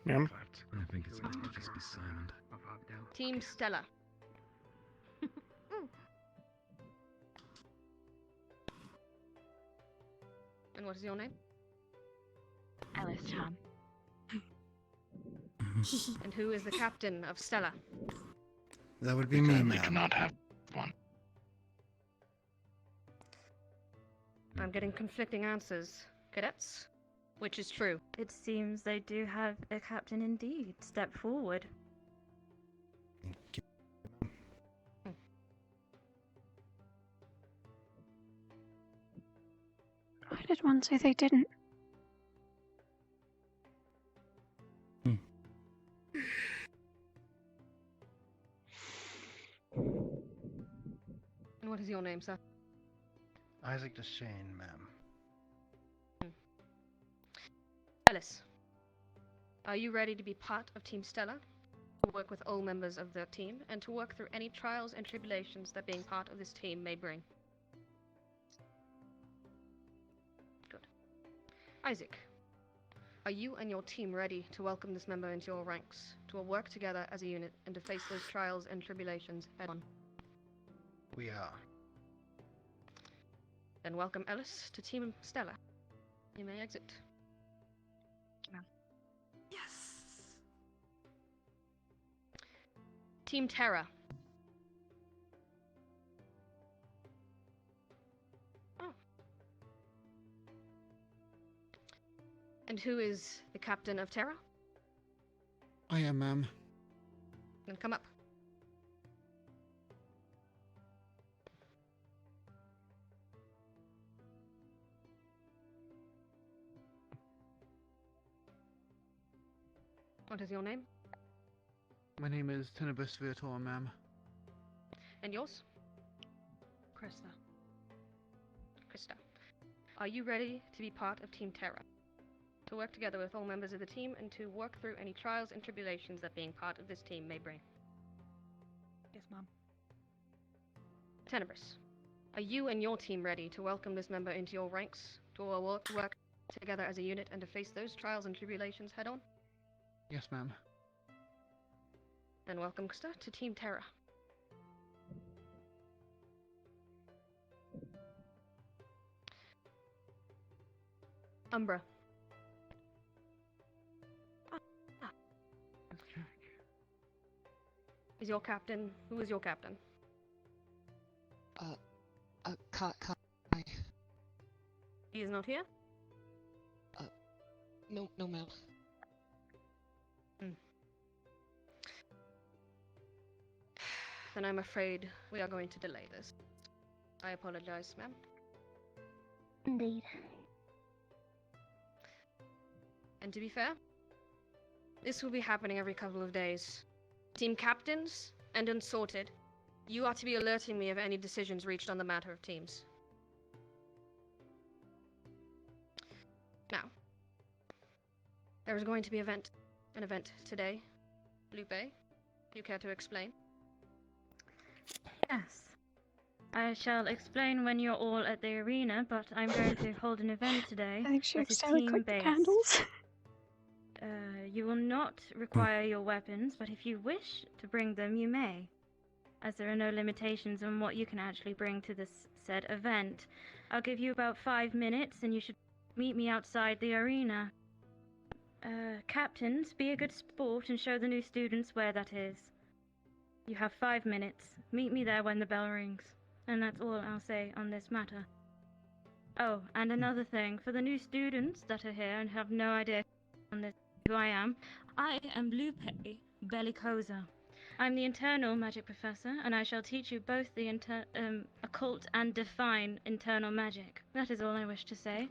Ma'am. I think it's It's going to just be Simon. Team Stella. And what is your name? Alice Tom. And who is the captain of Stella? That would be me, We ma'am. cannot have one. I'm getting conflicting answers. Cadets? Which is true? It seems they do have a captain indeed. Step forward. Why did one say they didn't? And what is your name, sir? Isaac Deshane, ma'am. Ellis. Are you ready to be part of Team Stella? To work with all members of the team, and to work through any trials and tribulations that being part of this team may bring? Good. Isaac. Are you and your team ready to welcome this member into your ranks, to work together as a unit, and to face those trials and tribulations head on? We are. Then welcome Ellis to Team Stella. You may exit. Yes. Team Terra. Oh. And who is the captain of Terra? I am, ma'am. Then come up. What is your name? My name is Tenebris Virtor, ma'am. And yours? Krista. Krista. Are you ready to be part of Team Terra? To work together with all members of the team and to work through any trials and tribulations that being part of this team may bring? Yes, Mom. Tenebris. Are you and your team ready to welcome this member into your ranks, to work together as a unit and to face those trials and tribulations head on? Yes, ma'am. Then welcome, Krista, to Team Terra. Umbra. Is your captain? Who is your captain? Kai. He is not here? No, ma'am. Then I'm afraid we are going to delay this. I apologize, ma'am. Indeed. And to be fair, this will be happening every couple of days. Team captains and unsorted, you are to be alerting me of any decisions reached on the matter of teams. Now, there is going to be an event today. Lupe, do you care to explain? Yes. I shall explain when you're all at the arena, but I'm going to hold an event today. I think she that is accidentally clicked the team-based. candles. You will not require your weapons, but if you wish to bring them, you may, as there are no limitations on what you can actually bring to this said event. I'll give you about 5 minutes, and you should meet me outside the arena. Captains, be a good sport and show the new students where that is. You have 5 minutes. Meet me there when the bell rings. And that's all I'll say on this matter. Oh, and another thing, for the new students that are here and have no idea on this who I am Lupe Bellicosa. I'm the internal magic professor, and I shall teach you both the occult and define internal magic. That is all I wish to say.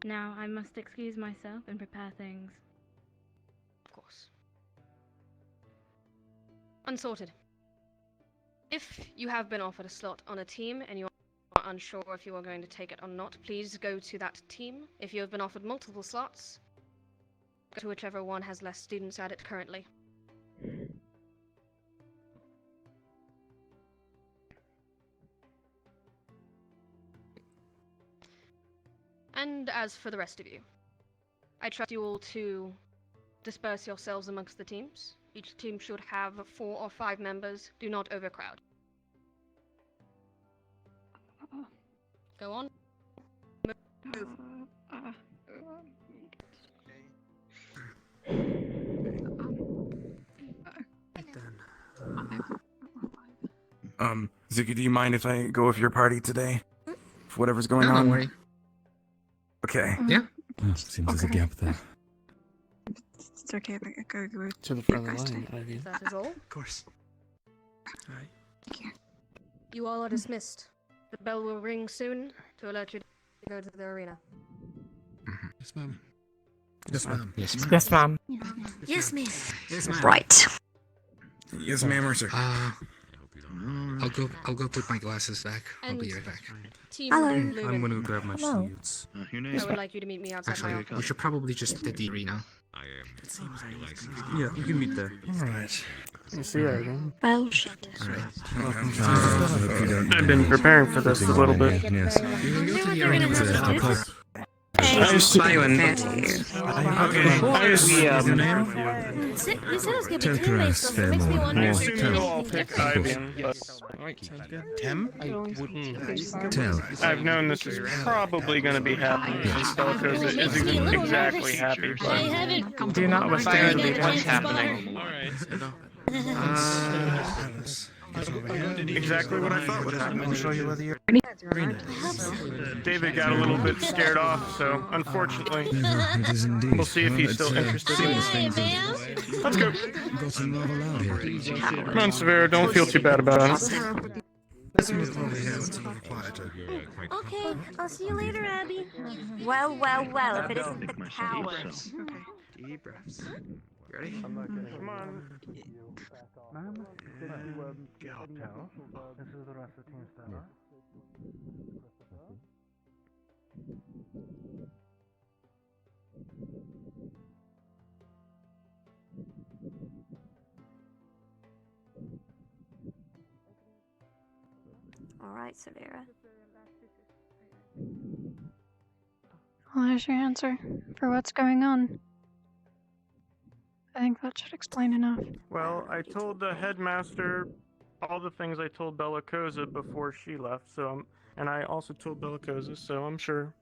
Now I must excuse myself and prepare things. Of course. Unsorted. If you have been offered a slot on a team and you are unsure if you are going to take it or not, please go to that team. If you have been offered multiple slots, go to whichever one has less students at it currently. And as for the rest of you, I trust you all to disperse yourselves amongst the teams. Each team should have 4 or 5 members. Do not overcrowd. Go on. Move. Zuki, do you mind if I go with your party today? For whatever's going No, on? don't worry. Okay. Yeah. Seems there's a gap there. It's okay if I go To the you front of guys the line, do. Ivy. That is all. Of course. Alright. You all are dismissed. The bell will ring soon to alert you to go to the arena. Yes, ma'am. Yes, ma'am. Yes, ma'am. Yes, miss. Yes, ma'am. Right. Yes, ma'am, or sir. I'll go put my glasses back. I'll be right back. Team Hello. Leuven, I'm gonna grab my Hello. shields. I would like you to meet me outside my Actually, office. we should probably just hit the arena. Yeah, you can meet there. Alright. You see that again? Well, shit. I've been preparing for this a little bit. Yes. You can go to the arena with us. I used to. Byron. I used to. We said it was gonna be Tell team-based, us, so it makes me Fairmore, wonder. more Assume you'll all tell. pick Ivan, but Alright, sounds good. Tim? Tell. I've known this is probably going to be happening since Belcoza isn't exactly happy, but Do not wish to Byron, lead what's what's happening. exactly what I thought would happen. I'll show you whether you're David got a little bit scared off, so unfortunately, It is indeed. we'll see if he's still interested in it. Let's go. Gotten rather loud here. Come on, Sarvyra, don't feel too bad about it. Let's move over here. It's a little quieter. Okay, I'll see you later, Abby. Well, if it isn't the coward. Deep breaths. Ready? Come on. Ma'am, did you get any tell? This is the rest of the team staff. All right, Sarvyra. Well, there's your answer for what's going on. I think that should explain enough. Well, I told the headmaster all the things I told Belcoza before she left, and I also told Belcoza, so I'm sure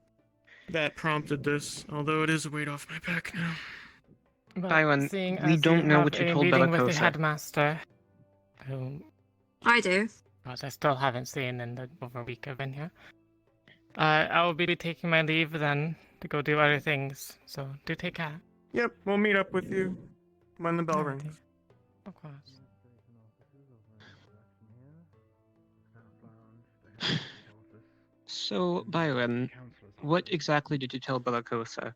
that prompted this, although it is a weight off my back now. Byron, Seeing we as don't know have what you a told meeting with the Belcoza. headmaster, who I do. I still haven't seen in the over a week I've been here. I will be taking my leave then to go do other things, so do take care. Yep, we'll meet up with you when the bell rings. Of course. So, Byron, what exactly did you tell Belcoza?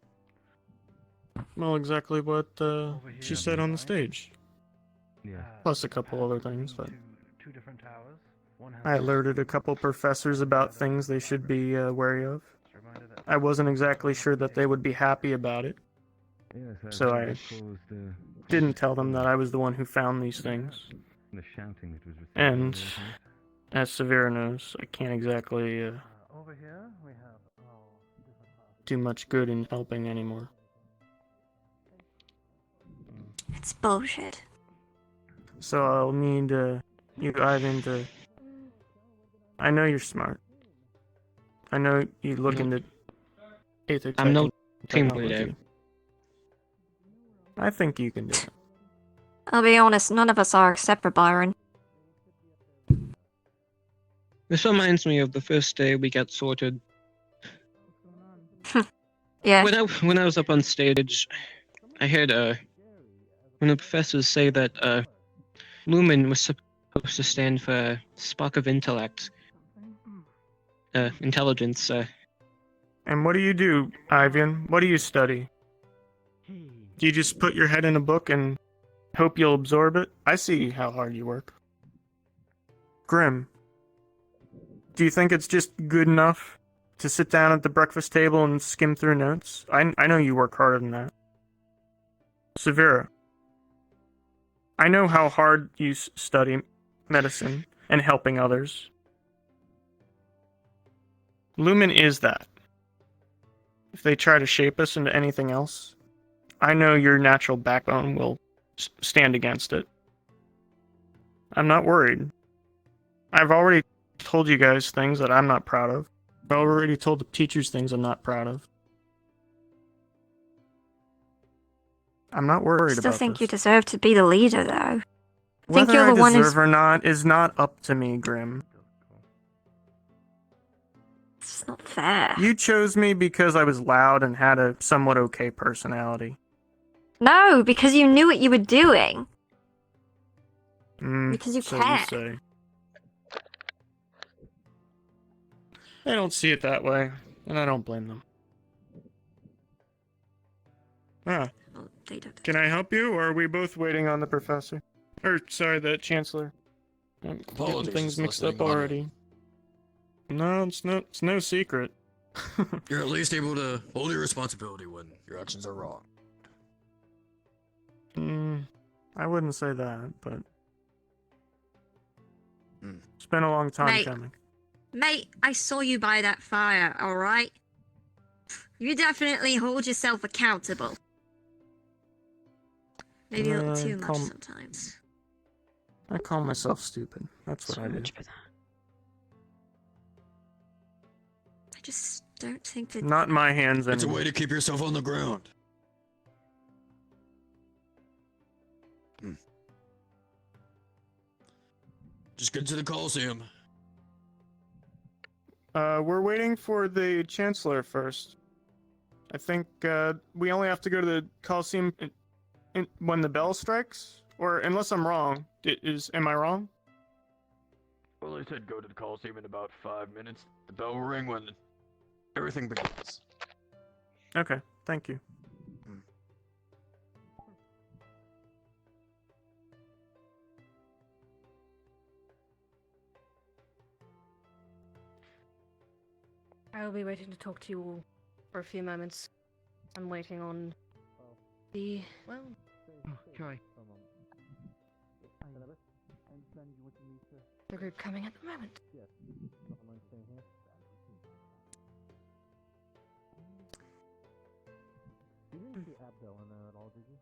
Well, exactly what she said on the stage. Yeah. Plus a couple other things, but Two different towers. One has I alerted a couple professors about things they should be wary of. I wasn't exactly sure that they would be happy about it, Yes, so I didn't tell them that I was the one who found these things. The shouting that was And as Sarvyra knows, I can't exactly over here we have do much good in helping anymore. It's bullshit. So I'll need you, Ivan, to... I know you're smart. I know you look into Aether I'm no tech and team technology. leader. I think you can do it. I'll be honest, none of us are except for Byron. This reminds me of the first day we got sorted. Yeah. When I was up on stage, I heard one of the professors say that Lumen was supposed to stand for spark of intellect. Intelligence. And what do you do, Ivan? What do you study? Do you just put your head in a book and hope you'll absorb it? I see how hard you work. Grim, do you think it's just good enough to sit down at the breakfast table and skim through notes? I know you work harder than that. Sarvyra, I know how hard you study medicine and helping others. Lumen is that. If they try to shape us into anything else, I know your natural backbone will stand against it. I'm not worried. I've already told you guys things that I'm not proud of. I've already told the teachers things I'm not proud of. I'm not worried Still about think this. you deserve to be the leader, though. I think Whether you're I the one who's. deserve or not is not up to me, Grim. It's not fair. You chose me because I was loud and had a somewhat okay personality. No, because you knew what you were doing. Mm, Because you so care. you say. They don't see it that way, and I don't blame them. Ah. Well, they don't. Can I help you, or are we both waiting on the professor? Or, sorry, the chancellor. I'm getting Apologies, things just mixed listening up on it. already. No, it's no secret. You're at least able to hold your responsibility when your actions are wrong. I wouldn't say that, but Hmm. it's been a long time Mate. coming. Mate, I saw you by that fire, alright? You definitely hold yourself accountable. Maybe a little too much calm- sometimes. I call myself stupid. That's what I do. I just don't think that. Not in my hands It's a anymore. way to keep yourself on the ground. Just get to the Coliseum. We're waiting for the chancellor first. I think we only have to go to the Coliseum when the bell strikes, or unless I'm wrong. Am I wrong? Well, they said go to the Coliseum in about 5 minutes. The bell will ring when everything begins. Okay, thank you. I will be waiting to talk to you all for a few moments. I'm waiting on the, well, Joy. the group coming at the moment. You didn't see Abdel in there at all, did you?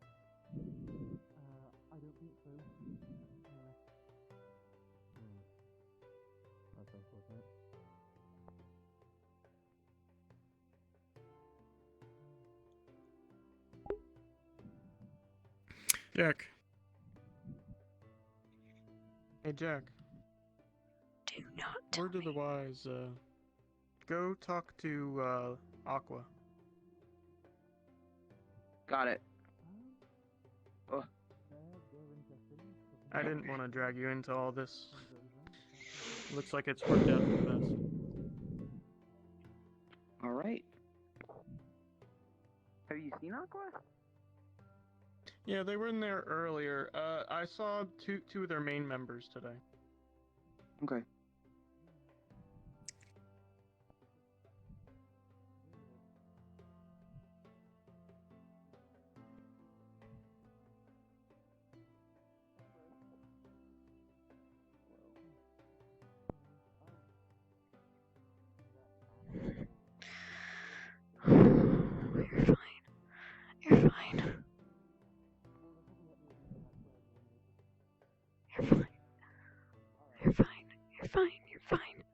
I don't think so. That's unfortunate. Jack. Hey, Jack. Do not. Word to the wise. Go talk to Aqua. Got it. Oh. I didn't want to drag you into all this. Looks like it's worked out for the best. Alright. Have you seen Aqua? Yeah, they were in there earlier. I saw two of their main members today. Okay. You're fine. You're fine. You're fine. You're fine. You're fine.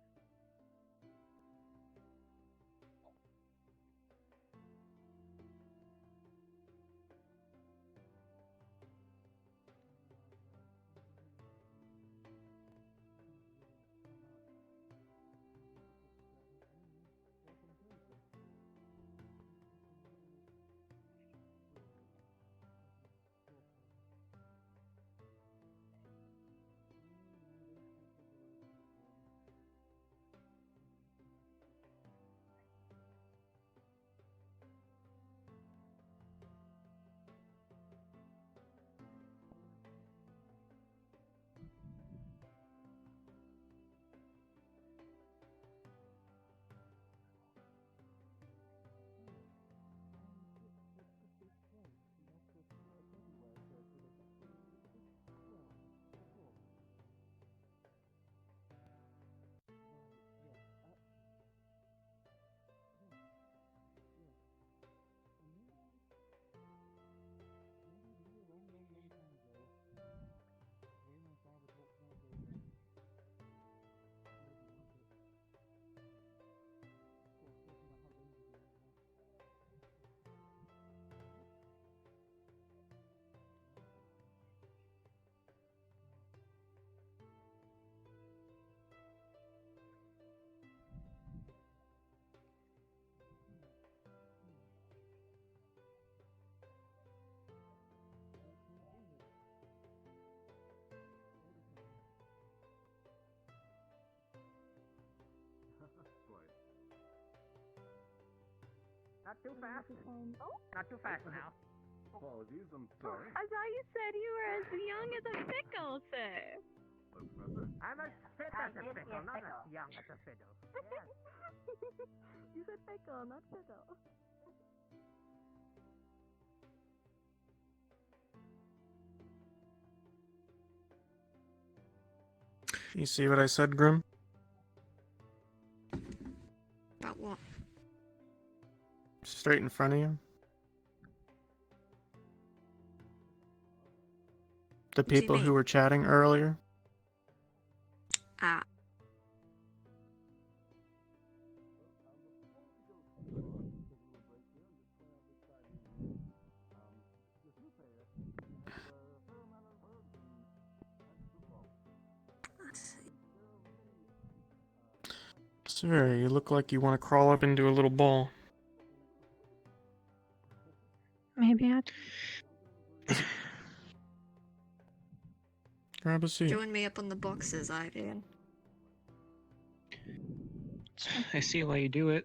Not too fast. Not too fast now. Apologies, I'm sorry. I thought you said you were as young as a pickle, sir. I'm as fit as a pickle, not as young as a fiddle. You said pickle, not fiddle. You see what I said, Grim? About what? Straight in front of you. The do you people who mean? were chatting earlier. Ah. Sarvyra, you look like you want to crawl up into a little ball. Maybe I. Grab a seat. Join me up on the boxes, Ivan. I see why you do it.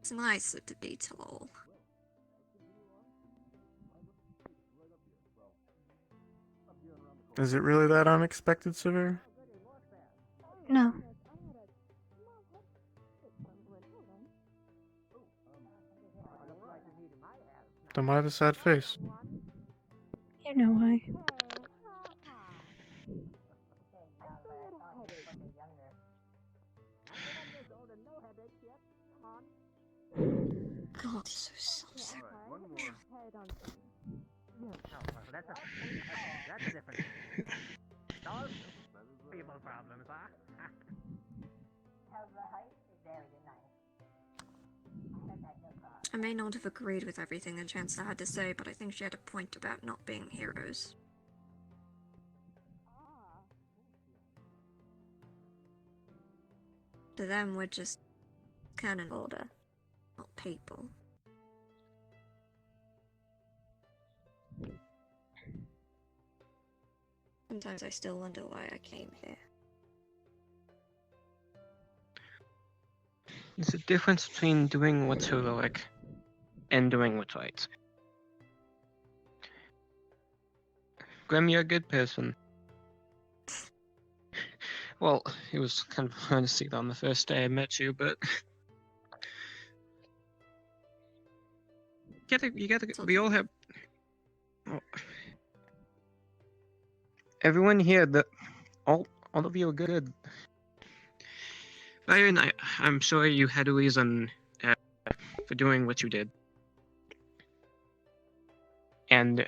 It's nicer to be tall. Is it really that unexpected, Sarvyra? No. Then why the sad face? You know why. God, he's so saucy. That's different. All people problems, huh? I may not have agreed with everything the Chancellor had to say, but I think she had a point about not being heroes. To them, we're just cannon fodder, not people. Sometimes I still wonder why I came here. There's a difference between doing what's heroic and doing what's right. Grim, you're a good person. Well, it was kind of hard to see that on the first day I met you, but you gotta, we all have. Oh. Everyone here, all of you are good. Byron, I'm sorry you had a reason for doing what you did. And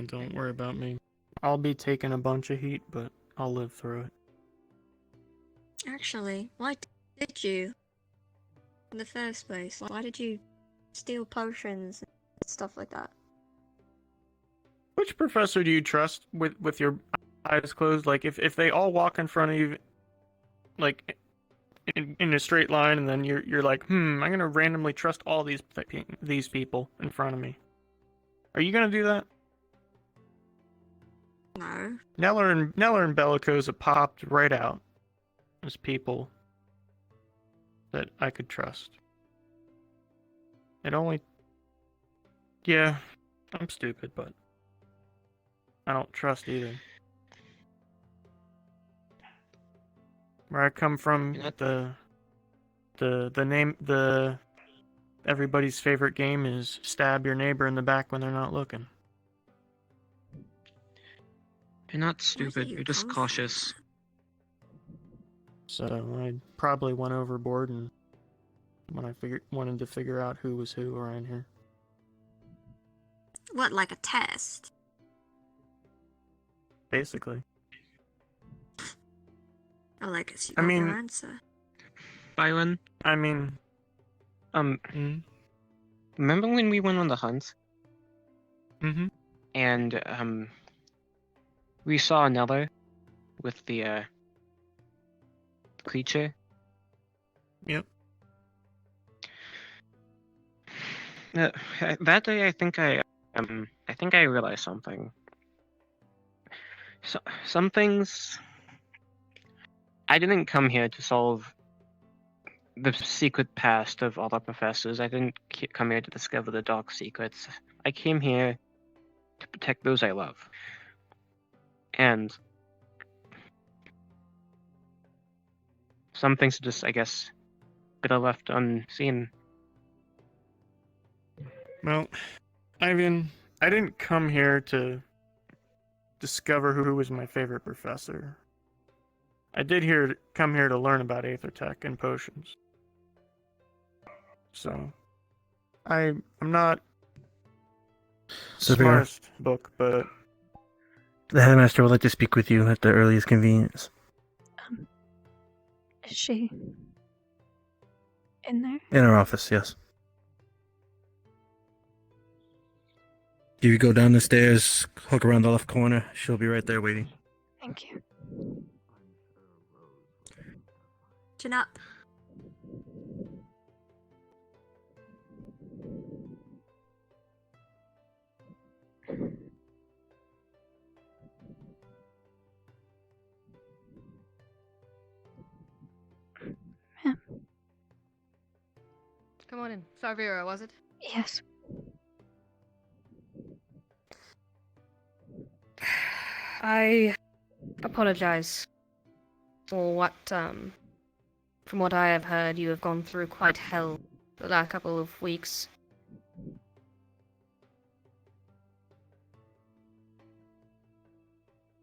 don't worry about me. I'll be taking a bunch of heat, but I'll live through it. Actually, why did you? In the first place, why did you steal potions and stuff like that? Which professor do you trust with your eyes closed? Like, if they all walk in front of you, like, in a straight line, and then you're like, I'm gonna randomly trust all these people in front of me. Are you gonna do that? No. Neller and Bellicosa popped right out as people that I could trust. It only... Yeah, I'm stupid, but I don't trust either. Where I come from, everybody's favorite game is stab your neighbor in the back when they're not looking. you're not stupid, you're just cautious. So I probably went overboard and when I wanted to figure out who was who around here. What, like a test? Basically. Well, I guess you got your answer. Byron? I mean... Remember when we went on the hunt? Mm-hmm. And, we saw another with the, creature? Yep. That day, I think I realized something. Some things I didn't come here to solve the secret past of all our professors. I didn't come here to discover the dark secrets. I came here to protect those I love. And some things are just, I guess, better left unseen. Well, Ivan, I didn't come here to discover who was my favorite professor. I did come here to learn about Aethertech and potions. So, I'm not Sarvyra. smartest book, but The headmaster would like to speak with you at the earliest convenience. Is she in there? In our office, yes. You go down the stairs, hook around the left corner. She'll be right there waiting. Thank you. Chin up. Come on in. Sarvyra, was it? Yes. I apologize for what, from what I have heard, you have gone through quite hell the last couple of weeks.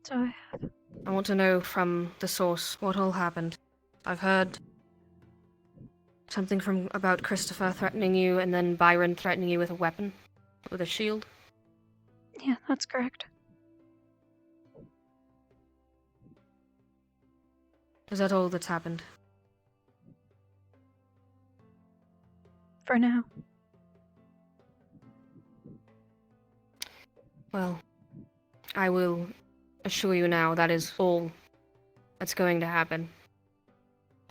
So I have. I want to know from the source what all happened. I've heard something about Christopher threatening you, and then Byron threatening you with a weapon, with a shield. Yeah, that's correct. Is that all that's happened? For now. Well, I will assure you now that is all that's going to happen.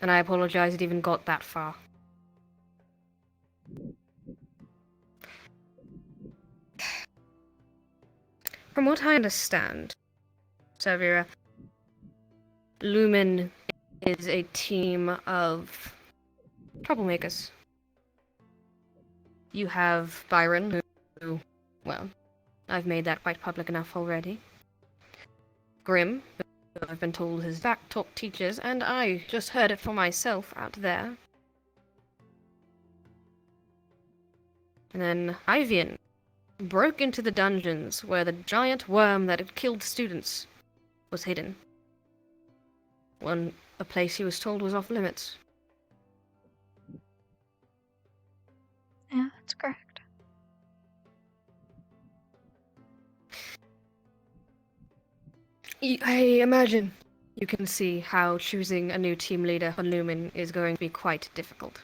And I apologize it even got that far. From what I understand, Sarvyra, Lumen is a team of troublemakers. You have Byron, who, well, I've made that quite public enough already. Grim, who I've been told his back talk teachers, and I just heard it for myself out there. And then Ivian broke into the dungeons where the giant worm that had killed students was hidden. A place he was told was off limits. Yeah, that's correct. I imagine you can see how choosing a new team leader for Lumen is going to be quite difficult.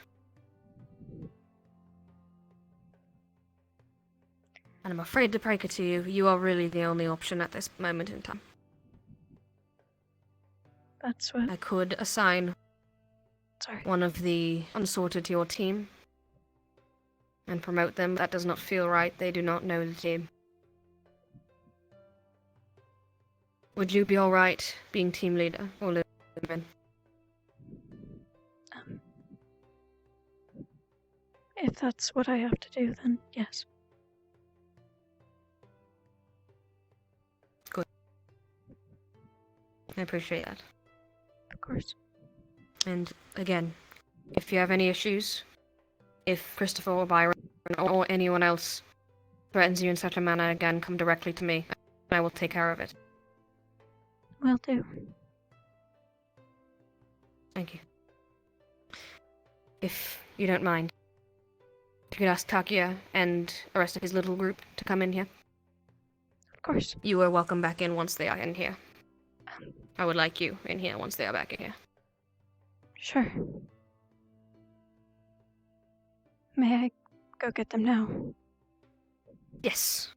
And I'm afraid to break it to you, you are really the only option at this moment in time. That's what... I could assign Sorry. one of the unsorted to your team and promote them. That does not feel right. They do not know the team. Would you be alright being team leader or Lumen? If that's what I have to do, then yes. Good. I appreciate that. Of course. And again, if you have any issues, if Christopher or Byron or anyone else threatens you in such a manner, again, come directly to me, and I will take care of it. Will do. Thank you. If you don't mind, if you could ask Takia and the rest of his little group to come in here. Of course. You are welcome back in once they are in here. I would like you in here once they are back in here. Sure. May I go get them now? Yes.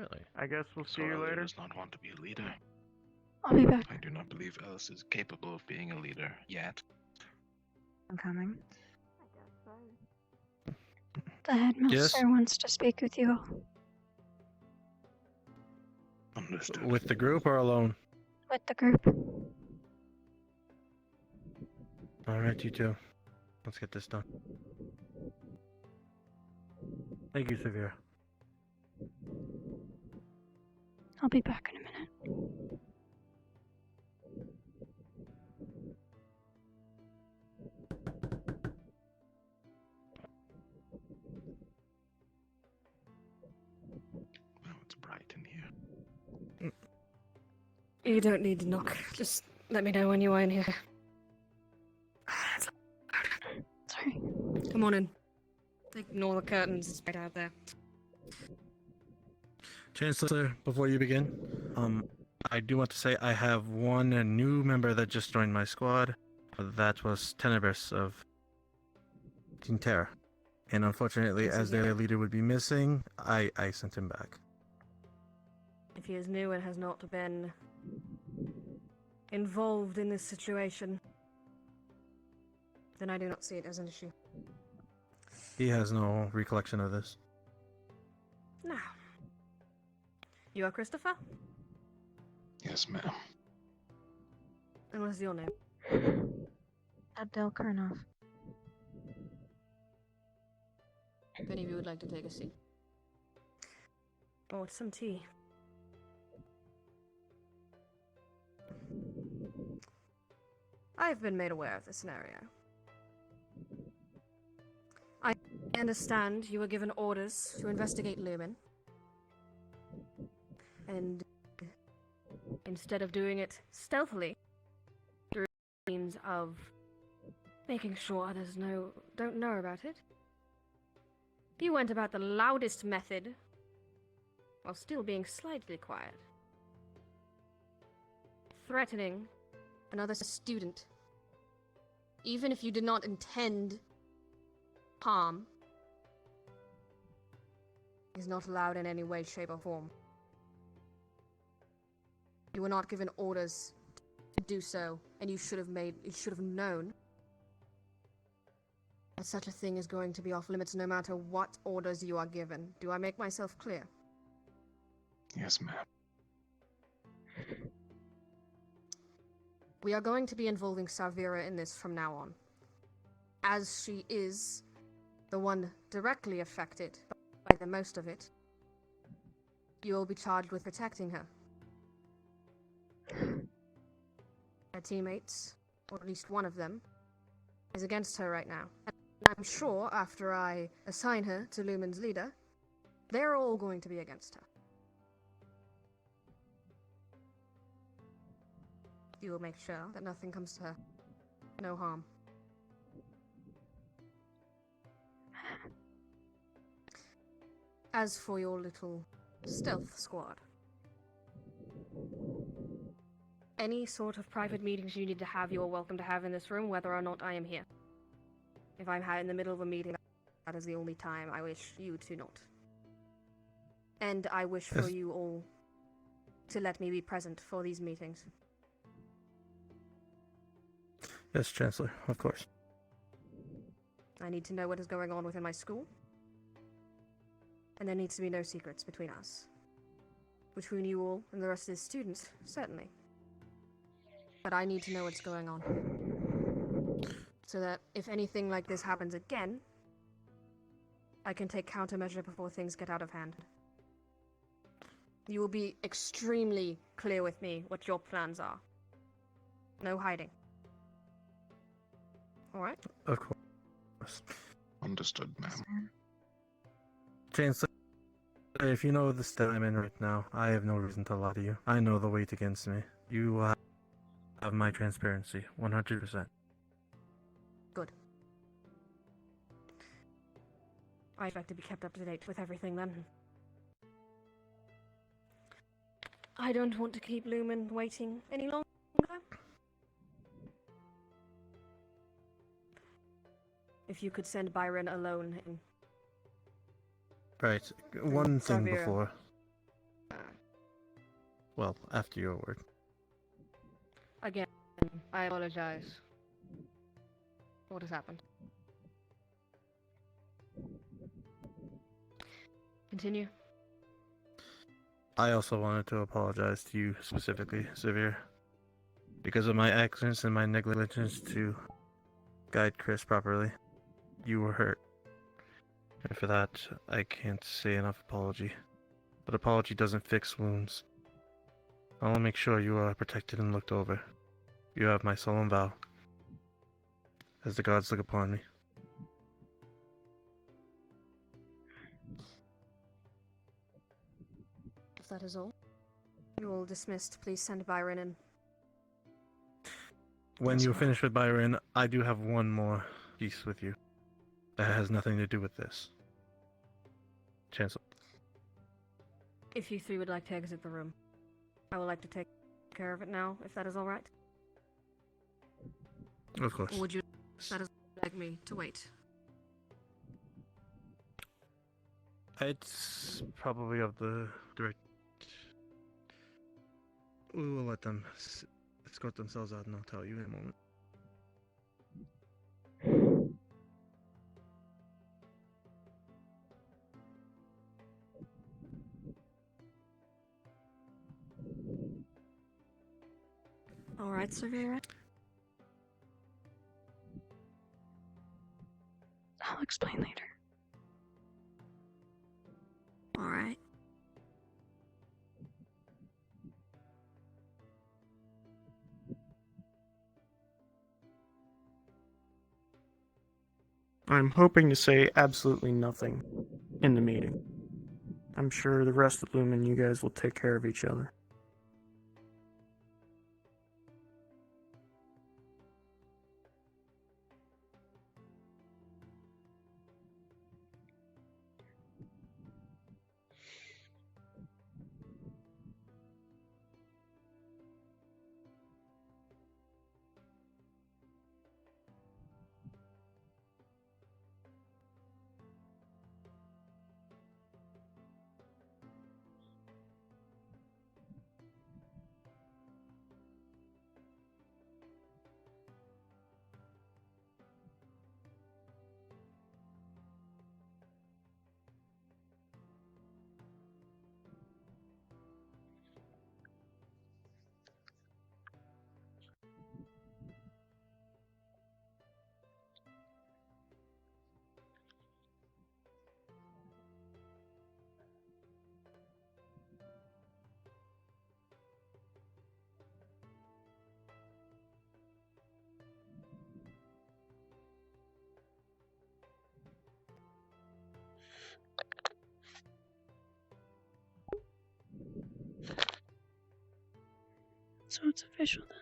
Really? I guess we'll see Sora you later. does not want to be a leader. I'll be back. I do not believe Alice is capable of being a leader yet. I'm coming. The headmaster wants to speak with you all. Understood. With the group or alone? With the group. Alright, you two. Let's get this done. Thank you, Sarvyra. I'll be back in a minute. Oh, it's bright in here. You don't need to knock. Just let me know when you are in here. Sorry. Come on in. Ignore the curtains, it's right out there. Chancellor, before you begin, I do want to say I have one new member that just joined my squad. That was Tenebris of Team Terra. And unfortunately, as their leader would be missing, I sent him back. If he is new and has not been involved in this situation, then I do not see it as an issue. He has no recollection of this. Now, you are Christopher? Yes, ma'am. And what is your name? Abdel Kernov. If any of you would like to take a seat. Oh, it's some tea. I've been made aware of the scenario. I understand you were given orders to investigate Lumen. And instead of doing it stealthily, through means of making sure others don't know about it, you went about the loudest method while still being slightly quiet. Threatening another student, even if you did not intend harm, is not allowed in any way, shape, or form. You were not given orders to do so, and you should have known that such a thing is going to be off limits no matter what orders you are given. Do I make myself clear? Yes, ma'am. We are going to be involving Sarvyra in this from now on, as she is the one directly affected by the most of it. You will be charged with protecting her. Her teammates, or at least one of them, is against her right now. And I'm sure after I assign her to Lumen's leader, they're all going to be against her. You will make sure that nothing comes to her. No harm. As for your little stealth squad, any sort of private meetings you need to have, you are welcome to have in this room, whether or not I am here. If I'm in the middle of a meeting, that is the only time I wish you to not. And I wish for you all to let me be present for these meetings. Yes, Chancellor, of course. I need to know what is going on within my school. And there needs to be no secrets between us. Between you all and the rest of the students, certainly. But I need to know what's going on. So that if anything like this happens again, I can take countermeasure before things get out of hand. You will be extremely clear with me what your plans are. No hiding. Alright? Of course. Understood, ma'am. Chancellor, if you know the state I'm in right now, I have no reason to lie to you. I know the weight against me. You have my transparency, 100%. Good. I expect to be kept up to date with everything then. I don't want to keep Lumen waiting any longer. If you could send Byron alone in. Right, one thing Sarvyra. before. Well, after your word. Again, I apologize. What has happened? Continue. I also wanted to apologize to you specifically, Sarvyra. Because of my actions and my negligence to guide Chris properly, you were hurt. And for that, I can't say enough apology. But apology doesn't fix wounds. I want to make sure you are protected and looked over. You have my solemn vow, as the gods look upon me. If that is all, you're all dismissed. Please send Byron in. When you finish with Byron, I do have one more piece with you. That has nothing to do with this. Chancellor. If you three would like to exit the room, I would like to take care of it now, if that is all right. Of course. Or would you like me to wait? It's probably of the direct. We will let them escort themselves out, and I'll tell you in a moment. All right, Sarvyra. I'll explain later. All right. I'm hoping to say absolutely nothing in the meeting. I'm sure the rest of Lumen, you guys will take care of each other. So it's official then.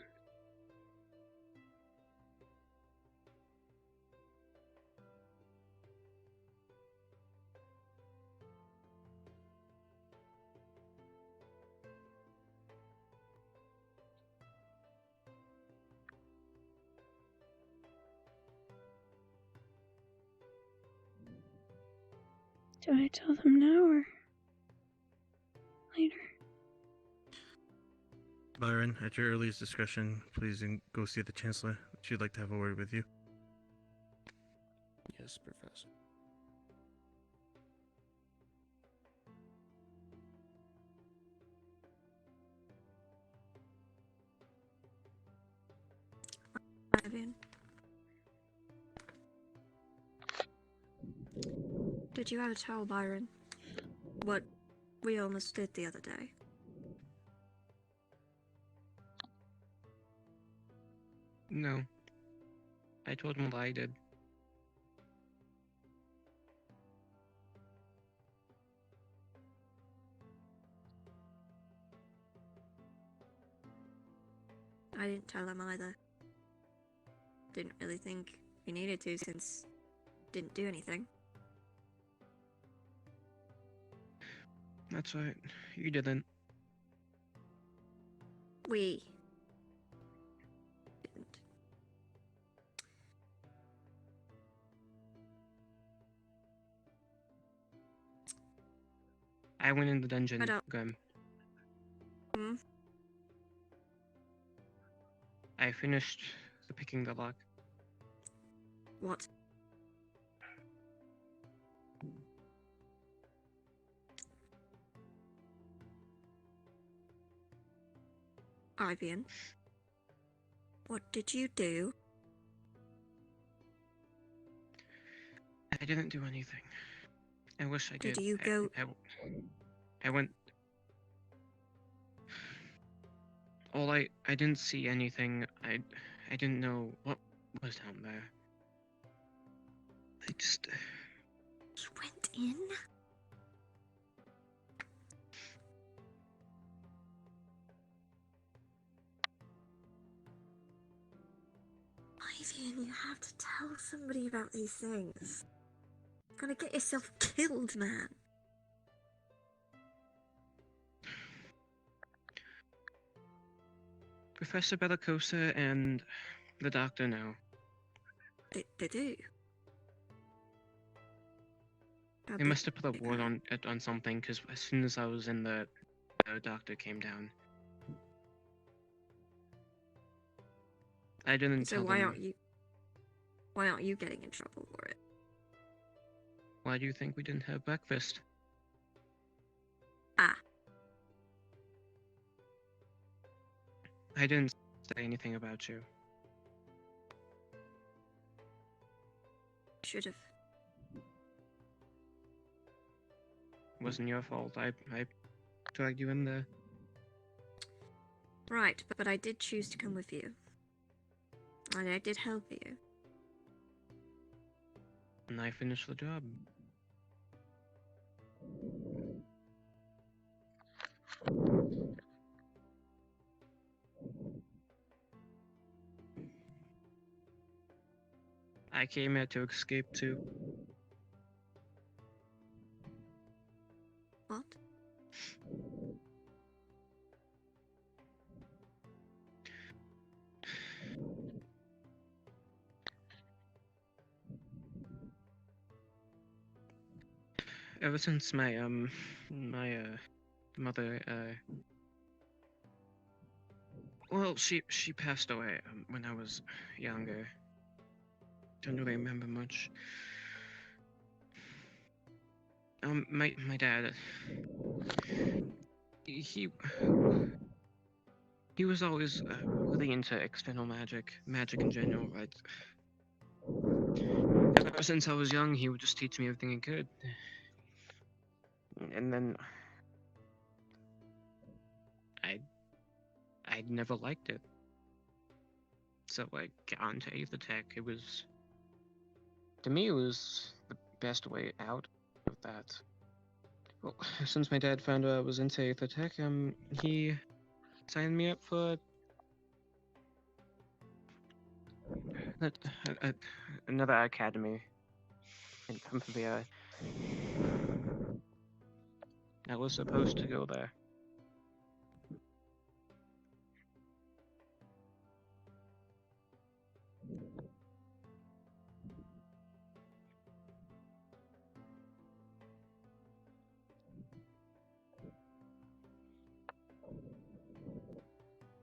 Do I tell them now or later? Byron, at your earliest discretion, please go see the Chancellor. She'd like to have a word with you. Yes, Professor. Vivian. Did you ever tell Byron what we almost did the other day? No. I told him what I did. I didn't tell him either. Didn't really think we needed to since didn't do anything. That's right. You didn't. We didn't. I went in the dungeon. I don't- Grim. Hmm? I finished picking the lock. What? Ivian, what did you do? I didn't do anything. I wish I did. Did you go? I went. I didn't see anything. I didn't know what was down there. I just. You went in? Ivian, you have to tell somebody about these things. You're gonna get yourself killed, man. Professor Bellicosa and the doctor know. They do. They must have put a word on something, because as soon as I was in the doctor came down. I didn't So tell why them. aren't you getting in trouble for it? Why do you think we didn't have breakfast? Ah. I didn't say anything about you. Should have. It wasn't your fault. I dragged you in there. Right, but I did choose to come with you. And I did help you. And I finished the job. I came here to escape too. What? Ever since my mother well, she passed away when I was younger. Don't really remember much. My dad, he was always really into external magic in general. Ever since I was young, he would just teach me everything he could. And then I never liked it. So I got into Aether-Tech. To me, it was the best way out of that. Well, since my dad found out I was into Aether-Tech, he signed me up for another academy in Sarvyra. I was supposed to go there.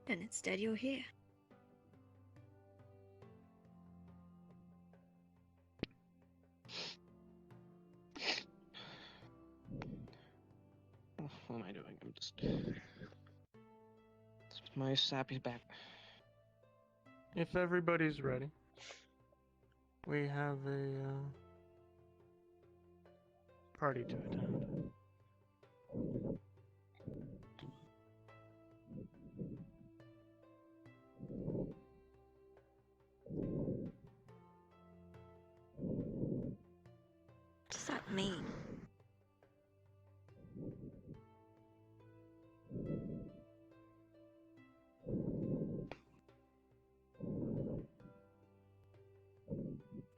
And instead you're here. What am I doing? I'm just... My sappy's back. If everybody's ready, we have a party to attend. What does that mean?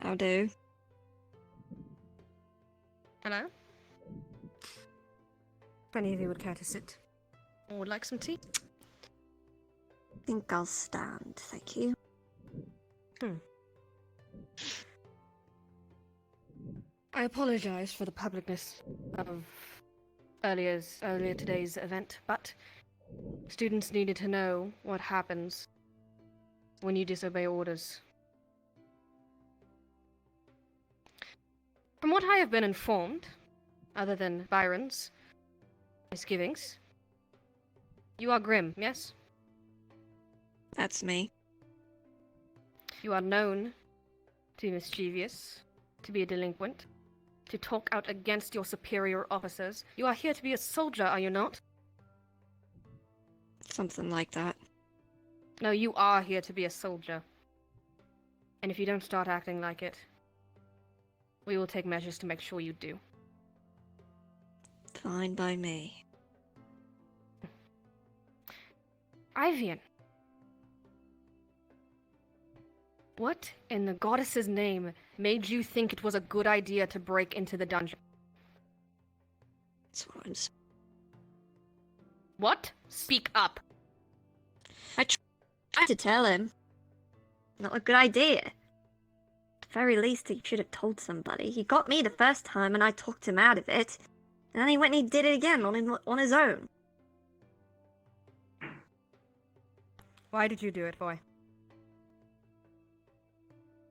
How do? Hello? If any of you would care to sit. Or would like some tea? I think I'll stand, thank you. I apologize for the publicness of earlier today's event, but Students needed to know what happens when you disobey orders. From what I have been informed, other than Byron's misgivings, you are Grim, yes? That's me. You are known to be mischievous, to be a delinquent, to talk out against your superior officers. You are here to be a soldier, are you not? Something like that. No, you are here to be a soldier. And if you don't start acting like it, we will take measures to make sure you do. Fine by me. Ivian. What in the goddess's name made you think it was a good idea to break into the dungeon? That's what I'm saying. What? Speak up. I tried to tell him. Not a good idea. At the very least, he should have told somebody. He got me the first time and I talked him out of it. And then he went and he did it again on his own. Why did you do it, boy?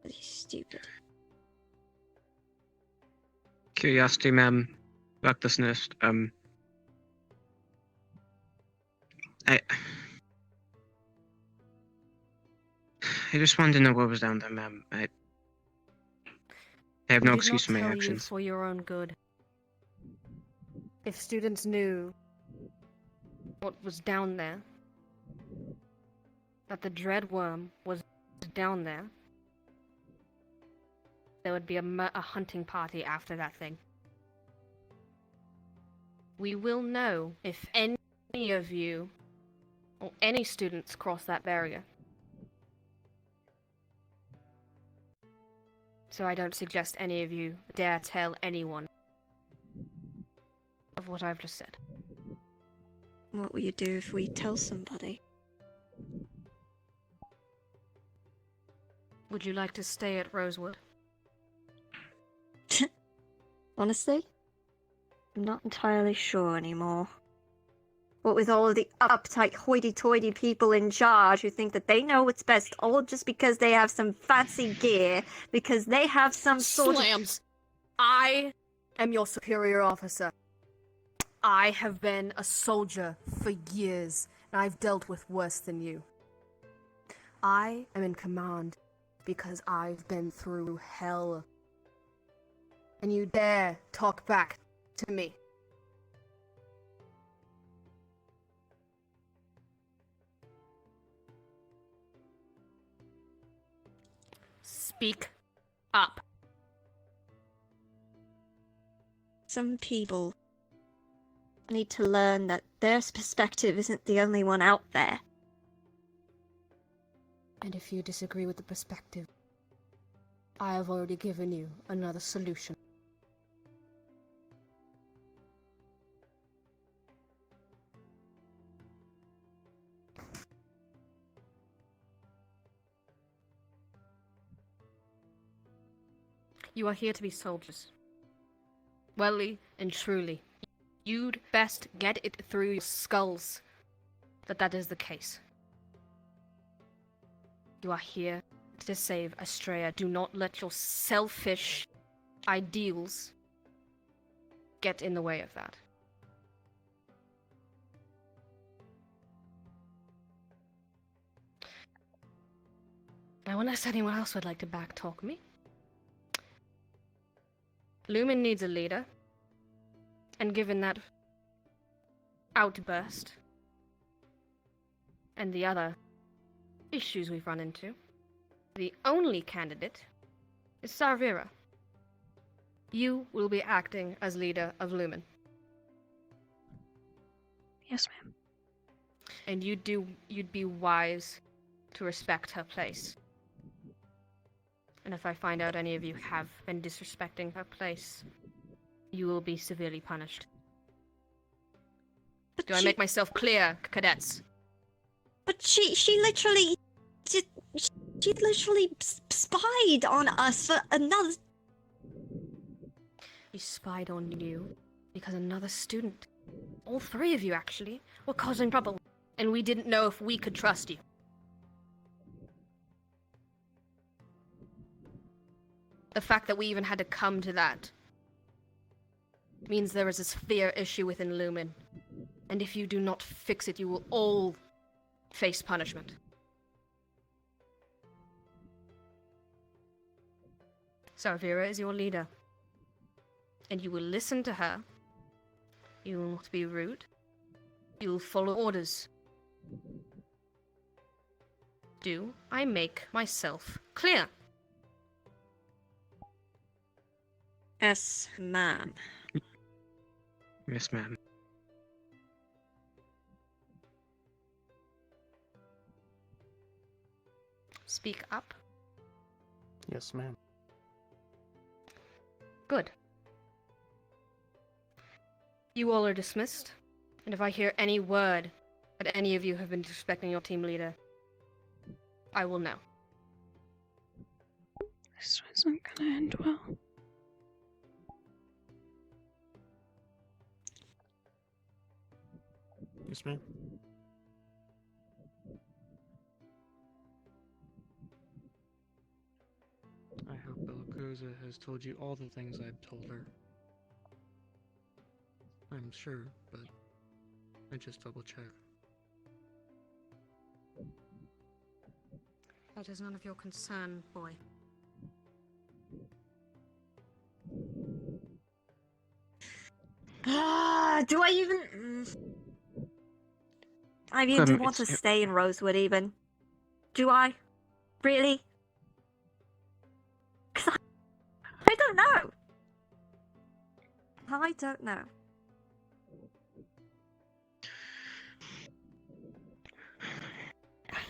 He's stupid. Curiosity, ma'am. Back this nest. I just wanted to know what was down there, ma'am. I have no excuse for my You actions. for your own good. If students knew what was down there, that the dread worm was down there, there would be a hunting party after that thing. We will know if any of you or any students cross that barrier. So I don't suggest any of you dare tell anyone of what I've just said. What will you do if we tell somebody? Would you like to stay at Rosewood? Honestly, I'm not entirely sure anymore. What with all of the uptight, hoity-toity people in charge who think that they know what's best, all just because they have some fancy gear, because they have some sort Slams! I am your superior officer. I have been a soldier for years, and I've dealt with worse than you. I am in command because I've been through hell. And you dare talk back to me. Speak up. Some people need to learn that their perspective isn't the only one out there. And if you disagree with the perspective, I have already given you another solution. You are here to be soldiers. Welly and truly, you'd best get it through your skulls that is the case. You are here to save Estrella. Do not let your selfish ideals get in the way of that. Now, unless anyone else would like to backtalk me, Lumen needs a leader, and given that outburst and the other issues we've run into, the only candidate is Sarvyra. You will be acting as leader of Lumen. Yes, ma'am. And you'd be wise to respect her place. And if I find out any of you have been disrespecting her place, you will be severely punished. Do I make myself clear, cadets? But she literally spied on us for another. She spied on you because another student All three of you, actually, were causing trouble, and we didn't know if we could trust you. The fact that we even had to come to that means there is a severe issue within Lumen, and if you do not fix it, you will all face punishment. Sarvyra is your leader, and you will listen to her. You will not be rude. You will follow orders. Do I make myself clear? Yes, ma'am. Yes, ma'am. Speak up. Yes, ma'am. Good. You all are dismissed, and if I hear any word that any of you have been disrespecting your team leader, I will know. This isn't gonna end well. Yes, ma'am. I hope Belcoza has told you all the things I've told her. I'm sure, but I just double check. That is none of your concern, boy. Do I even... I mean, do you want to it's- stay in Rosewood even? Do I? Really? 'Cause I don't know. I don't know.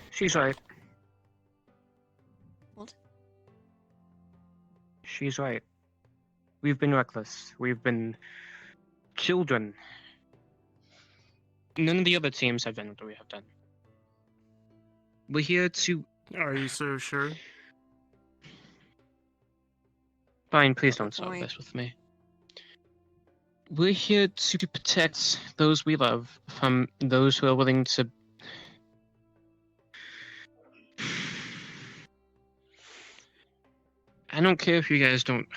She's right. What? She's right. We've been reckless. We've been children. None of the other teams have done what we have done. We're here to... Are you so sure? Fine, please don't start point. this with me. We're here to protect those we love from those who are willing to... I don't care if you guys don't...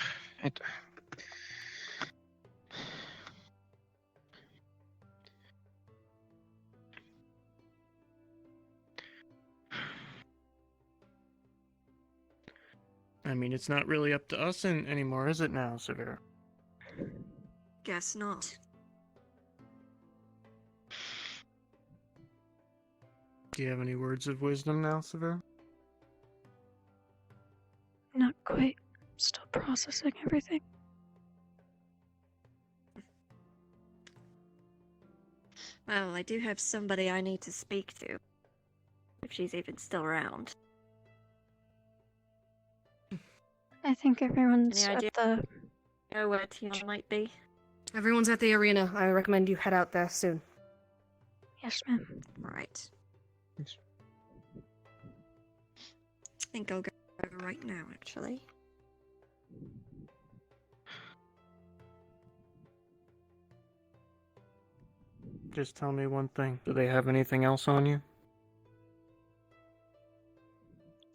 I mean, it's not really up to us anymore, is it now, Sarvyra? Guess not. Do you have any words of wisdom now, Sarvyra? Not quite. Still processing everything. Well, I do have somebody I need to speak to. If she's even still around. I think everyone's Any at idea? the... Know where Tina might be? Everyone's at the arena. I recommend you head out there soon. Yes, ma'am. Right. I think I'll go over right now, actually. Just tell me one thing. Do they have anything else on you?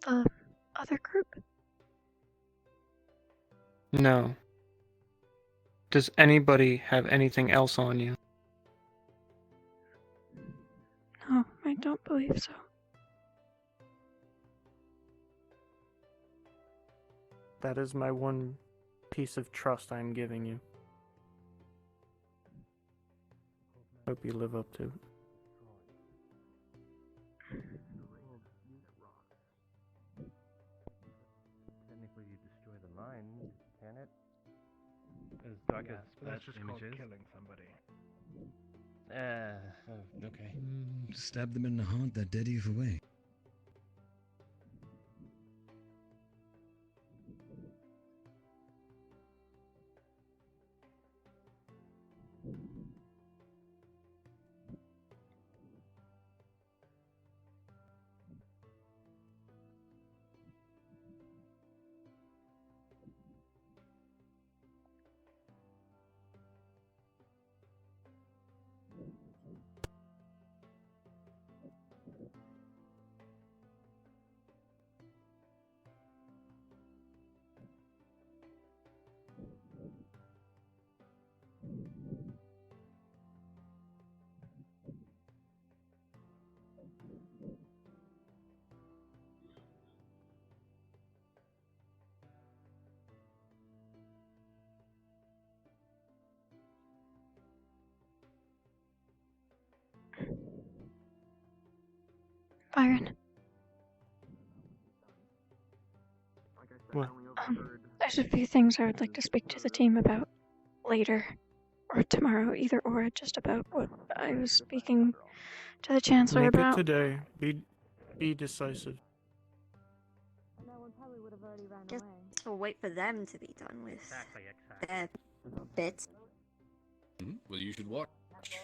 The other group? No. Does anybody have anything else on you? No, I don't believe so. That is my one piece of trust I'm giving you. Hope you live up to it. Technically, you destroy the mind, can it? As dark as that's that just image called is. killing somebody. Okay. Stab them in the heart that dead either way. Byron. What? There's a few things I would like to speak to the team about later. Or tomorrow, either or, just about what I was speaking to the Chancellor Make about. it today. Be decisive. Just we'll wait for them to be done with their bits. Well, you should watch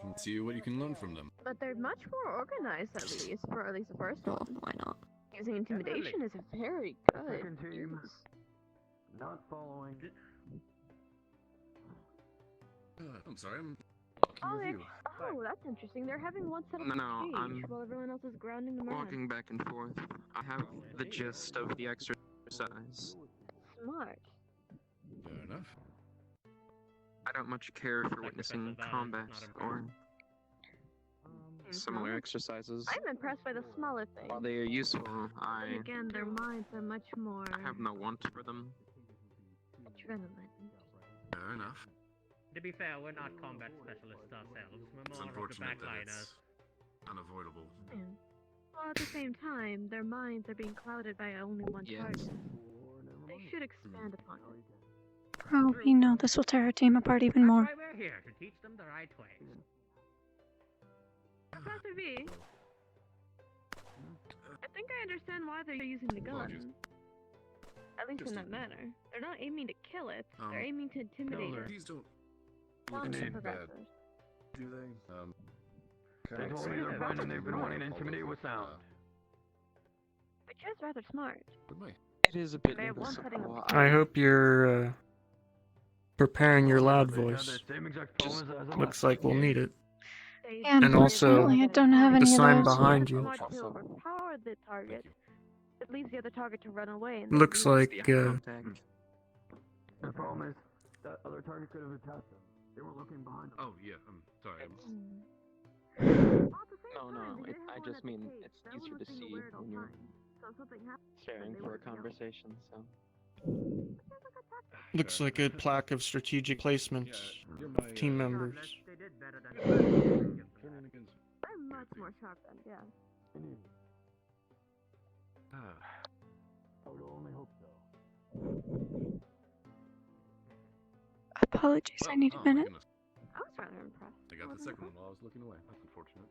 and see what you can learn from them. But they're much more organized, at least the first one. Why not? Using intimidation is very good. Second team, not following. I'm sorry, I'm Oh, that's interesting. They're having one set up No, exchange I'm while everyone else is grounding them around. Walking back and forth. I have the gist of the exercise. Smart. Fair enough. I don't much care for witnessing combat or similar exercises. I'm impressed by the smaller things. While they are useful, Then again, their minds are much more I have no want for them. adrenaline. Fair enough. To be fair, we're not combat specialists ourselves. We're It's more of the unfortunate that backliners. it's unavoidable. Well, at the same time, their minds are being clouded by only one Yes. target. They should expand upon it. Oh, we know this will tear our team apart even more. That's why we're here, to teach them the right ways. Professor V, I think I understand why they're using the gun. At least in that manner. They're not aiming to kill it, they're aiming to intimidate it. These don't Some look too bad, professors. do they? They told me they're finding they've been wanting to intimidate with sound. Which is rather smart. It is a bit They have one setting of noticeable. I hope you're preparing your loud voice. Looks like we'll need it. Yeah, And also, unfortunately, I don't have any the of sign those. behind you. To overpower the target, it leaves the other target to run away. And Looks like, The problem is, that other target could have attacked them. They were looking behind them. Oh, yeah, I'm sorry. No, I just mean it's easier to see when you're sharing for a conversation, so. Looks like a plaque of strategic placement of team members. I'm much more sharp than, yeah. I would only hope so. Apologies, I need a minute. I was rather impressed. I got the second one while I was looking away. That's unfortunate.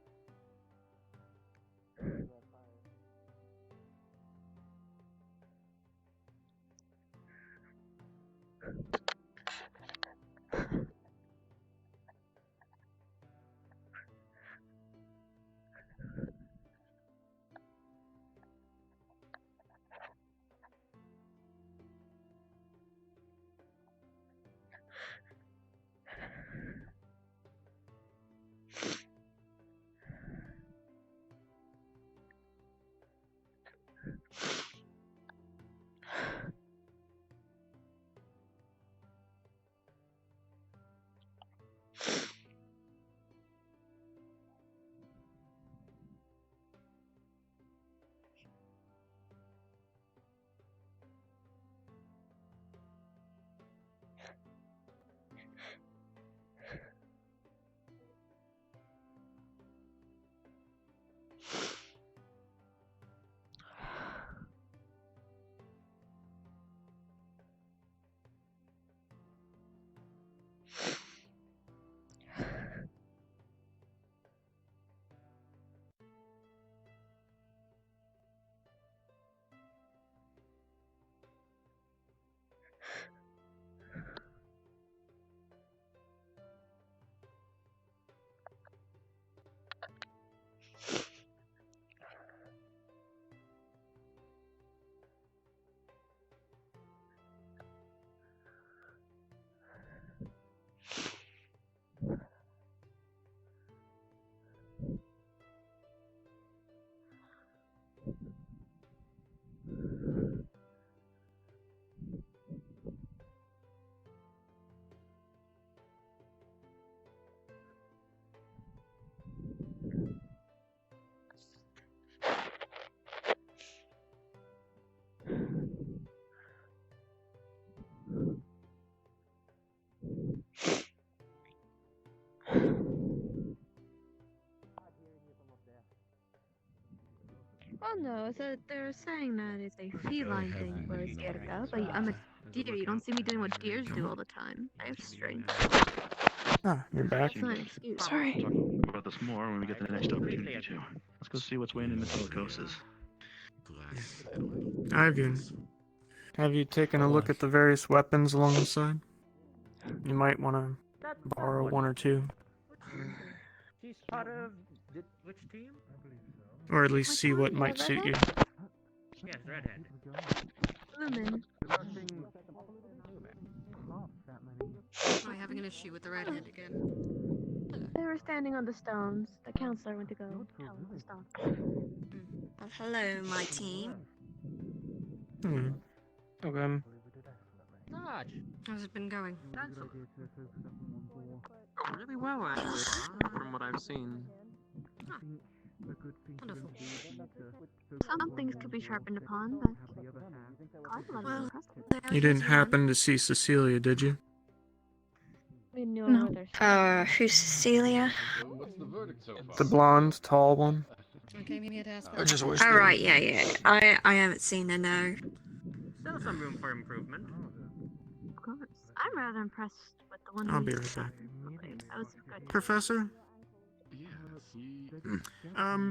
Well, no, so they're saying that it's a feline thing for a cerca, but I'm a deer. You don't see me doing what deers do all the time. I have strength. Ah, you're back. That's not an excuse. Sorry. Talk about this more when we get the next opportunity to. Let's go see what's weighing in the bellicoses. Ivan, have you taken a look at the various weapons along the side? You might want to borrow one or two, She's part of which team? or at least see what might suit you. Yes, redhead. Lumen. Am I having an issue with the redhead again? They were standing on the stones. The counselor went to go tell them to stop. Well, hello, my team. Okay. Sarge. How's it been going? Really well, actually, from what I've seen. Wonderful. Some things could be sharpened upon, but quite a lot of impressive. You didn't happen to see Cecilia, did you? We knew No. where their Who's Cecilia? What's the verdict so far? The blonde, tall one. I came here to ask I just wish. Oh, right, yeah. I haven't seen her, no. Still some room for improvement. Of course. I'm rather impressed with the one I'll who be right back. That was good. Professor?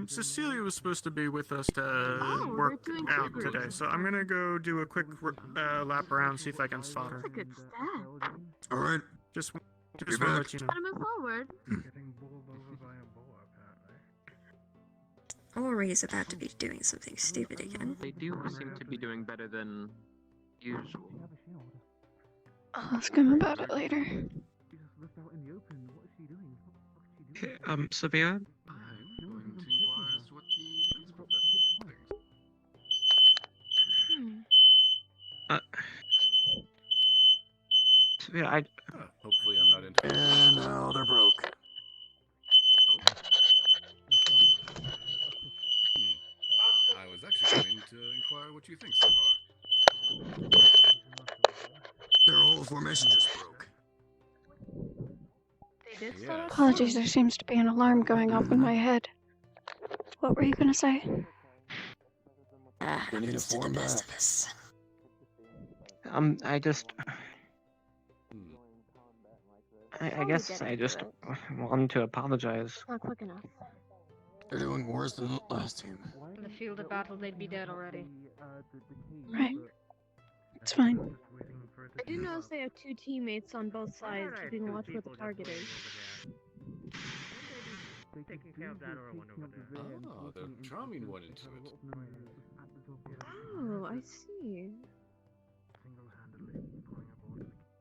Cecilia was supposed to be with us to work they're doing out trickery. today, so I'm gonna go do a quick lap around, see if I can spot her. That's a good step. All right. Just Be want to back. let you know. Gotta move forward. Getting bowled over by a boa, apparently. Ori is about to be doing something stupid again. They do seem to be doing better than usual. I'll ask him about it later. Sarvyra? I'm going to inquire as to what the defense professor thinks. Sarvyra, Hopefully I'm not into. And now they're broke. I was actually going to inquire what you think so far. Their whole formation just broke. They did start off Apologies, strong. there seems to be an alarm going off in my head. What were you gonna say? We need to form back. I just. I guess I just wanted to apologize. Not quick enough. They're doing worse than the last team. In the field of battle, they'd be dead already. Right. It's fine. I do notice they have two teammates on both sides keeping watch where the target is. Taking care of that or one over there. Oh, the charming one into it. Oh, I see.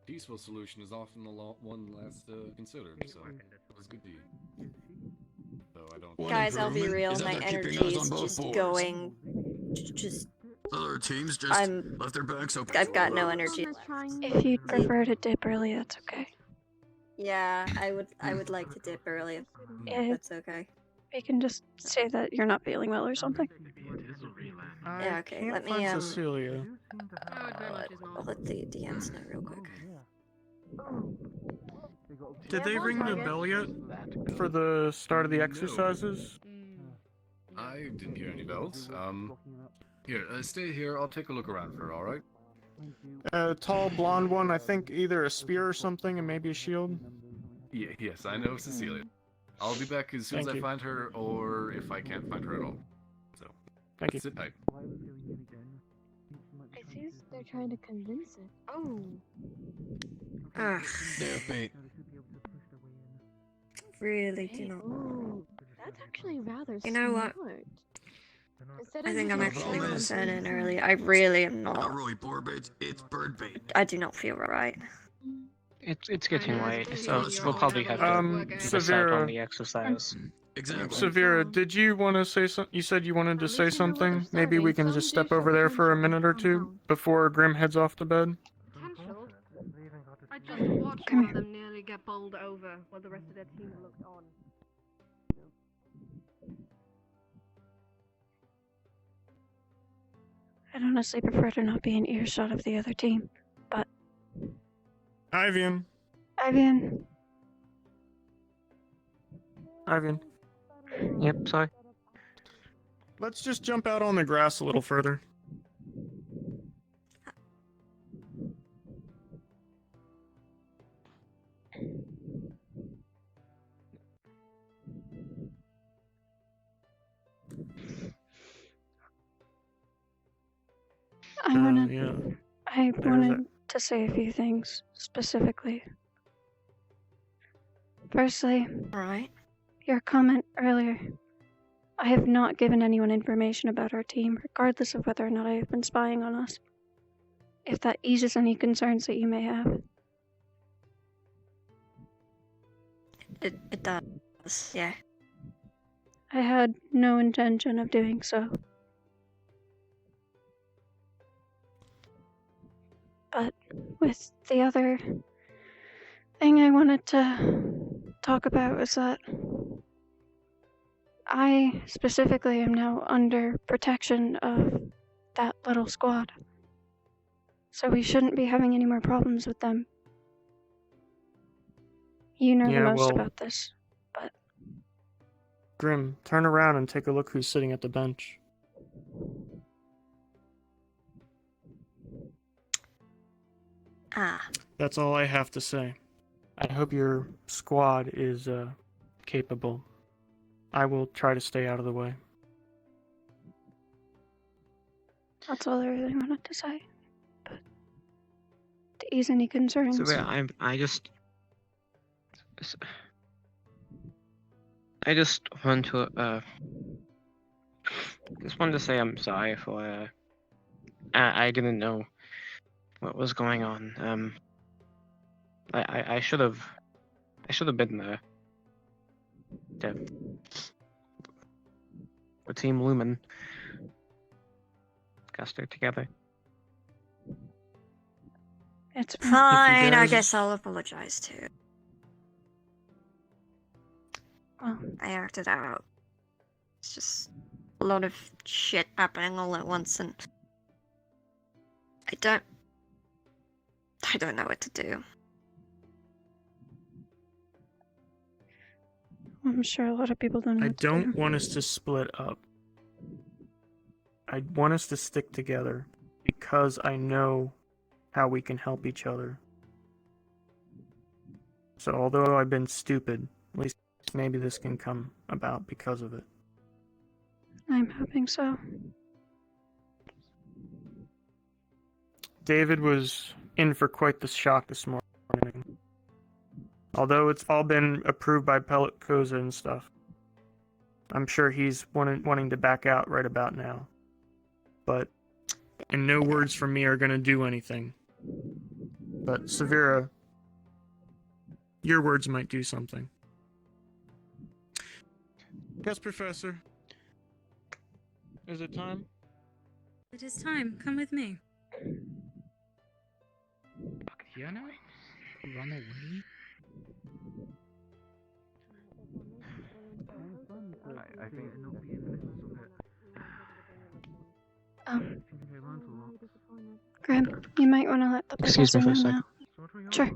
Peaceful solution is often the one last considered, so it's good to you. So I don't. Guys, I'll be real, is that my they're keeping energy us on is both just boards. going. Just. Other teams just left their backs open. I've got no energy. If you'd prefer to dip early, that's okay. Yeah, I would like to dip early. Yeah. That's okay. You can just say that you're not feeling well or something. Yeah, okay. Can't Let me find Cecilia. I'll let the DMs know real quick. Did they ring the bell yet for the start of the exercises? I didn't hear any bells. Here, stay here. I'll take a look around for her. All right. Tall blonde one, I think either a spear or something and maybe a shield. Yeah, yes, I know Cecilia. I'll be back as soon as Thank I you. find her, or if I can't find her at all. So, Thank you. sit tight. I see they're trying to convince it. Oh. Ugh. Damn bait. Really do not. Ooh, that's actually rather You know what? smart. Instead I of think I'm using actually gonna arrows set and in early. I really am Not not. really boar bait, it's bird bait. I do not feel right. It's getting I late, know, so you're we'll all probably having have a to workout. decide on Sarvyra. the exercise. Exactly. Severa, did you want to say something? You said you wanted to At say least you know where something. they're Maybe we starting. can just Some step do over show there for a potential. minute or two Compound. before Grim heads off to bed. Potential? I just watched Come one here. of them nearly get bowled over while the rest of their team looked on. I'd honestly prefer to not be in earshot of the other team, but Ivan. Ivan, Yep, sorry. Let's just jump out on the grass a little further. I wanted to say a few things specifically. Firstly, your comment earlier. I have not given anyone information about our team, regardless of whether or not I have been spying on us. If that eases any concerns that you may have. It does, yeah. I had no intention of doing so. But with the other thing I wanted to talk about was that I specifically am now under protection of that little squad. So we shouldn't be having any more problems with them. You know the most about this, but... Grim, turn around and take a look who's sitting at the bench. That's all I have to say. I hope your squad is capable. I will try to stay out of the way. That's all I really wanted to say. But to ease any concerns. So yeah, I just want to wanted to say I'm sorry for I didn't know what was going on. I should have been there. The Team Lumen got stuck together. It's fine. I guess I'll apologize too. Well, I acted out. It's just a lot of shit happening all at once, and I don't know what to do. I'm sure a lot of people don't know I what to don't do. want us to split up. I want us to stick together because I know how we can help each other. So although I've been stupid, at least maybe this can come about because of it. I'm hoping so. David was in for quite the shock this morning. Although it's all been approved by Pellet Koza and stuff. I'm sure he's wanting to back out right about now. But, and no words from me are going to do anything. But, Sarvyra, your words might do something. Yes, Professor. Is it time? It is time. Come with me. Fiona? Run away? I think Grim, you might want to let the Excuse me professor for a know second. now. Sure.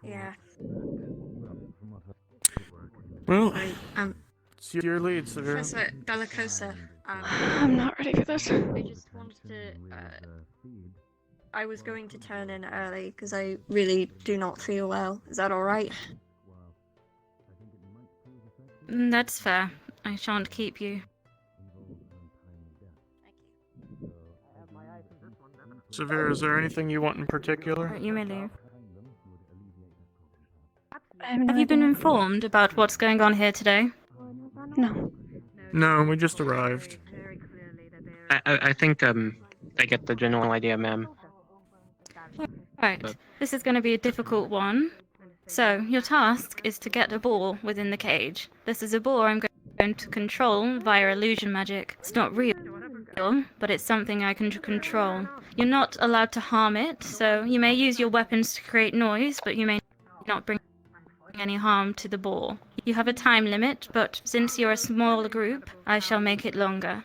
Yeah. Well, it's your lead, Sarvyra. Professor Bellicosa, I'm not ready for this. I just wanted to, I was going to turn in early because I really do not feel well. Is that alright? That's fair. I shan't keep you. Sarvyra, is there anything you want in particular? You may leave. Have you been informed about what's going on here today? No. No, we just arrived. I think I get the general idea, ma'am. Right. This is going to be a difficult one. So, your task is to get a ball within the cage. This is a ball I'm going to control via illusion magic. It's not real, but it's something I can control. You're not allowed to harm it, so you may use your weapons to create noise, but you may not bring any harm to the ball. You have a time limit, but since you're a smaller group, I shall make it longer.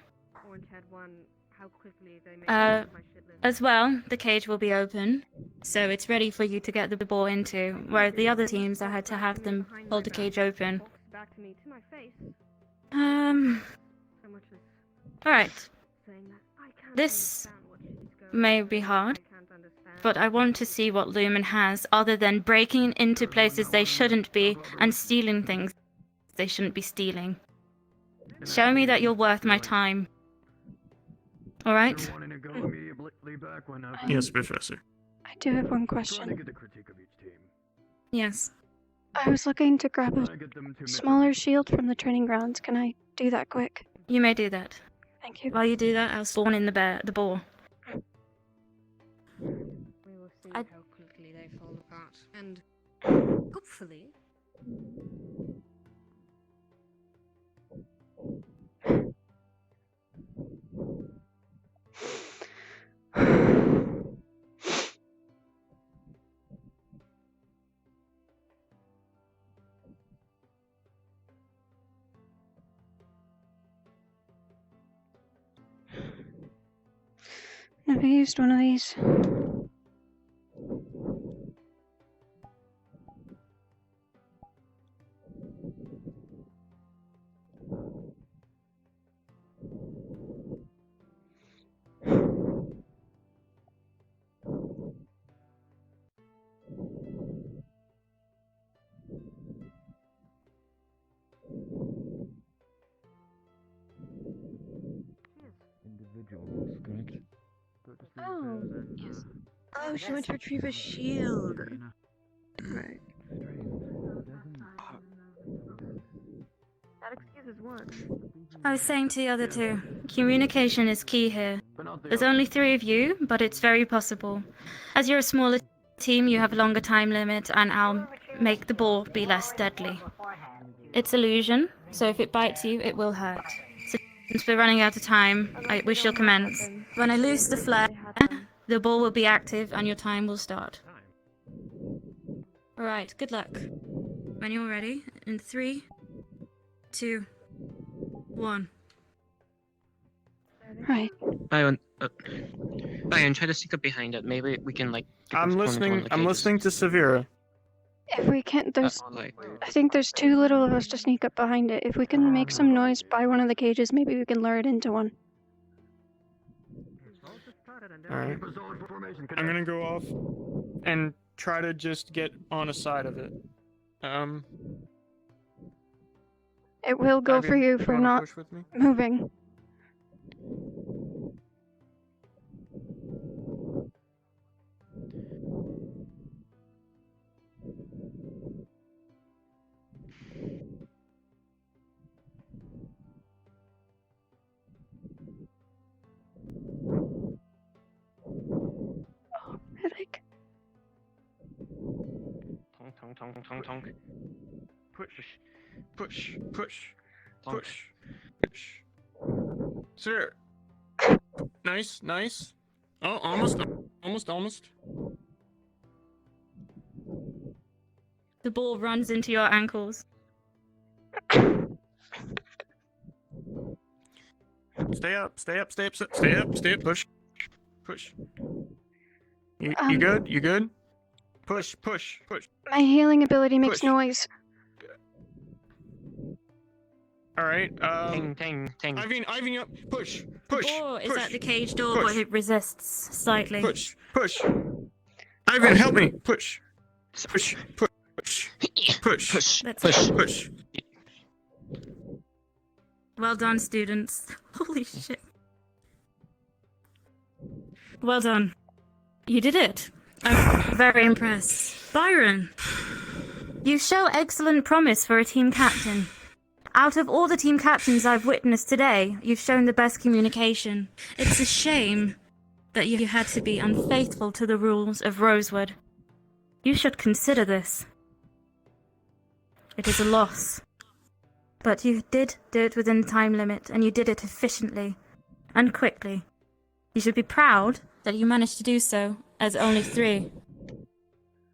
As well, the cage will be open, so it's ready for you to get the ball into, whereas the other teams I had to have them hold the cage open. Alright. This may be hard, but I want to see what Lumen has other than breaking into places they shouldn't be and stealing things they shouldn't be stealing. Show me that you're worth my time. Alright? Yes, Professor. I do have one question. Yes. I was looking to grab a smaller shield from the training grounds. Can I do that quick? You may do that. Thank you. While you do that, I'll spawn in the ball. We will see how quickly they fall apart. And hopefully. Never used one of these. Individuals, correct? Oh, yes. Oh, she went to retrieve a shield. Right. That excuses one. I was saying to the other two, communication is key here. There's only 3 of you, but it's very possible. As you're a smaller team, you have a longer time limit, and I'll make the ball be less deadly. It's illusion, so if it bites you, it will hurt. So since we're running out of time, we shall commence. When I loose the flare, the ball will be active and your time will start. Alright, good luck. When you're ready, in 3, 2, 1. Right. Byron, try to sneak up behind it. Maybe we can like. I'm listening to Sarvyra. If we can't, I think there's too little of us to sneak up behind it. If we can make some noise by one of the cages, maybe we can lure it into one. Alright. I'm gonna go off and try to just get on a side of it. It will go Ivy, for you you for wanna not push with me? moving. Oh, headache. Tonk. Push. Sir. Nice. Oh, almost. The ball runs into your ankles. Stay up, push. You good? You good? Push. My healing ability makes noise. Alright, Ting. Ivy, up. Push. The ball is at the cage door, but it resists slightly. Push. Ivan, help me. Push. Push. Well done, students. Holy shit. Well done. You did it. I'm very impressed. Byron, you show excellent promise for a team captain. Out of all the team captains I've witnessed today, you've shown the best communication. It's a shame that you had to be unfaithful to the rules of Rosewood. You should consider this. It is a loss. But you did do it within the time limit, and you did it efficiently and quickly. You should be proud that you managed to do so as only 3.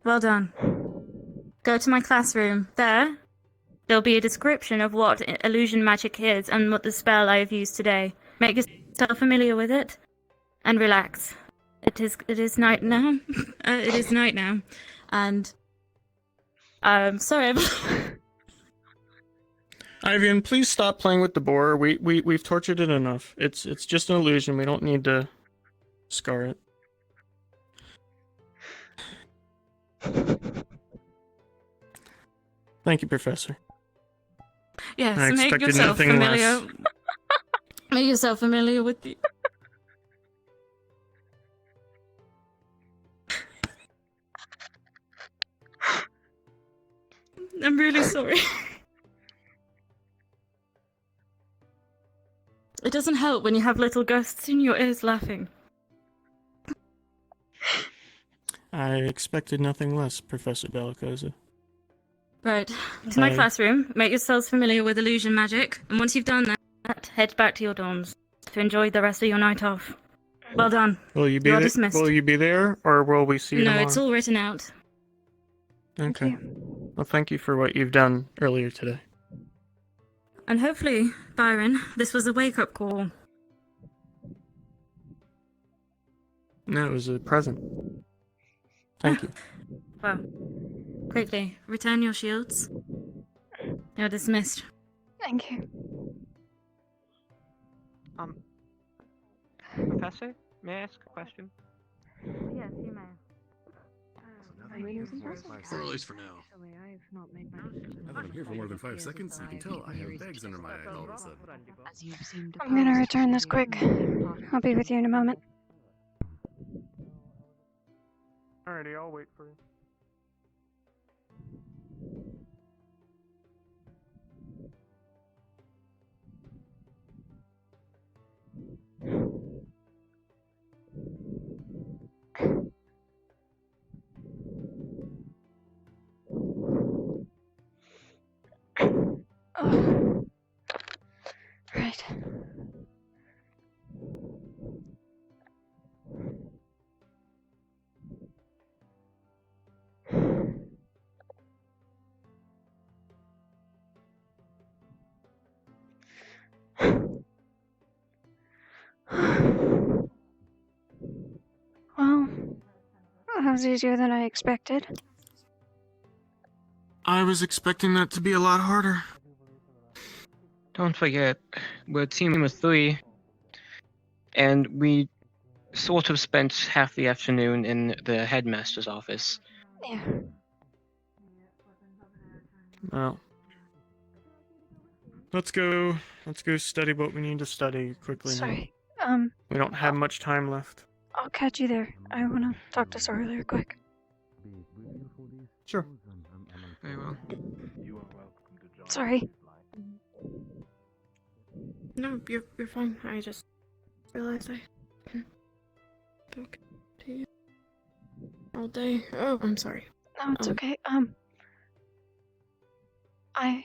Well done. Go to my classroom. There'll be a description of what illusion magic is and what the spell I have used today. Make yourself familiar with it and relax. It is night now. It is night now. And sorry. Ivan, please stop playing with the boar. We've tortured it enough. It's just an illusion. We don't need to scar it. Thank you, Professor. Yes, I make expected yourself nothing familiar. less. Make yourself familiar with the. I'm really sorry. It doesn't help when you have little ghosts in your ears laughing. I expected nothing less, Professor Bellicosa. Right, to my Hi. classroom, make yourselves familiar with illusion magic, and once you've done that, head back to your dorms to enjoy the rest of your night off. Well done. Will you be You're there? dismissed. Will you be there, or will we see you No, tomorrow? it's all written out. Okay. Well, thank you for what you've done earlier today. And hopefully, Byron, this was a wake-up call. No, it was a present. Thank you. Well, quickly, return your shields. You're dismissed. Thank you. Professor, may I ask a question? Yes, you may. Or at least for now. Now that I'm here for more than 5 seconds, you can tell I have bags under my eyes all of a sudden. I'm gonna return this quick. I'll be with you in a moment. Alrighty, I'll wait for you. Oh. Right. Well, that was easier than I expected. I was expecting that to be a lot harder. Don't forget, we're a team of 3, and we sort of spent half the afternoon in the headmaster's office. Yeah. Well, let's go study what we need to study quickly now. Sorry. We don't have much time left. I'll catch you there. I wanna talk to Sarvyra quick. Sure. Very well. Sorry. No, you're fine. I just realized I can talk to you all day. Oh, I'm sorry. No, it's okay. I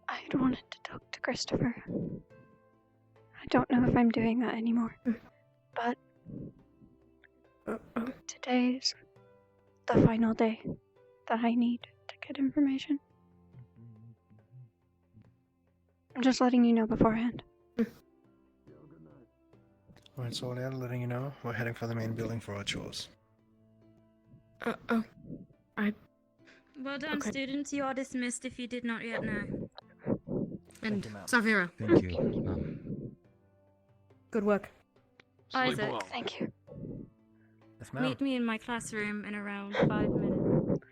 had wanted to talk to Christopher. I don't know if I'm doing that anymore. But today's the final day that I need to get information. I'm just letting you know beforehand. Alright, so I'm letting you know we're heading for the main building for our chores. Well done, students. You are dismissed if you did not yet know. And Sarvyra. Thank you. Good work. Isaac, Thank you. Yes, meet me in my classroom in around 5 minutes.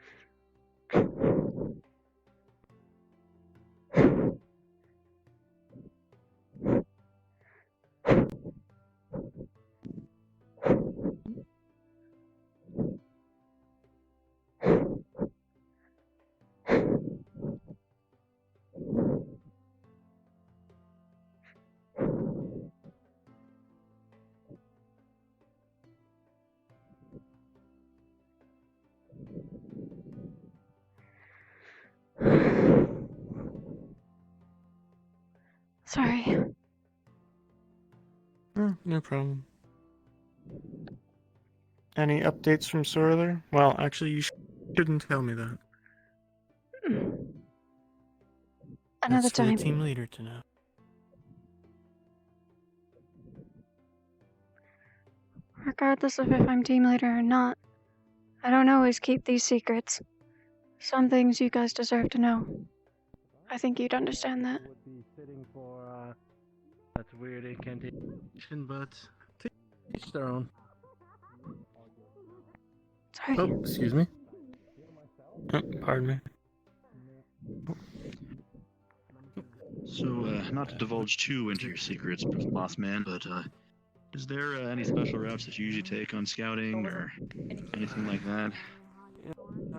Sorry. No problem. Any updates from Sorler? Well, actually, you shouldn't tell me that. Another That's for time. the team leader to know. Regardless of if I'm team leader or not, I don't always keep these secrets. Some things you guys deserve to know. I think you'd understand that. Would be sitting for that's weird incantation, but to each their own. Sorry. Oh, excuse me. Oh, pardon me. So, not to divulge too into your secrets, boss man, but is there any special routes that you usually take on scouting or anything like that?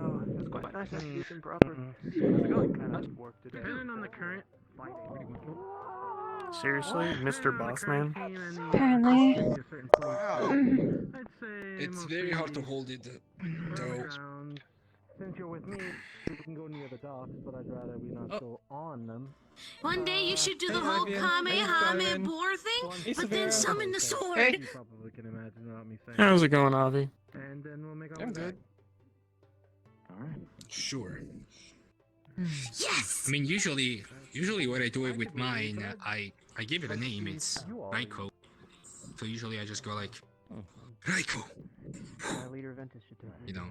Oh, it's quite nice execution, proper. How's it going? Kind of work today. Depending on the current fight, pretty much. Seriously, Mr. Bossman? Apparently. I'd say It's very hard to hold it, though. Since you're with me, we can go near the docks, but I'd rather we not go on them. One day you should do the Hey, whole Ivan. Kamehameha Ivan. boar thing, Hey, but then Sarvyra. summon the sword. You probably can imagine without me saying. How's it going, Avi? And then we'll make our I'm way good. back. Alright. Sure. Yes! I mean, usually what I do it with mine, I give it a name. It's Raiko. So usually I just go like, Raiko. My leader Ventus should take You know.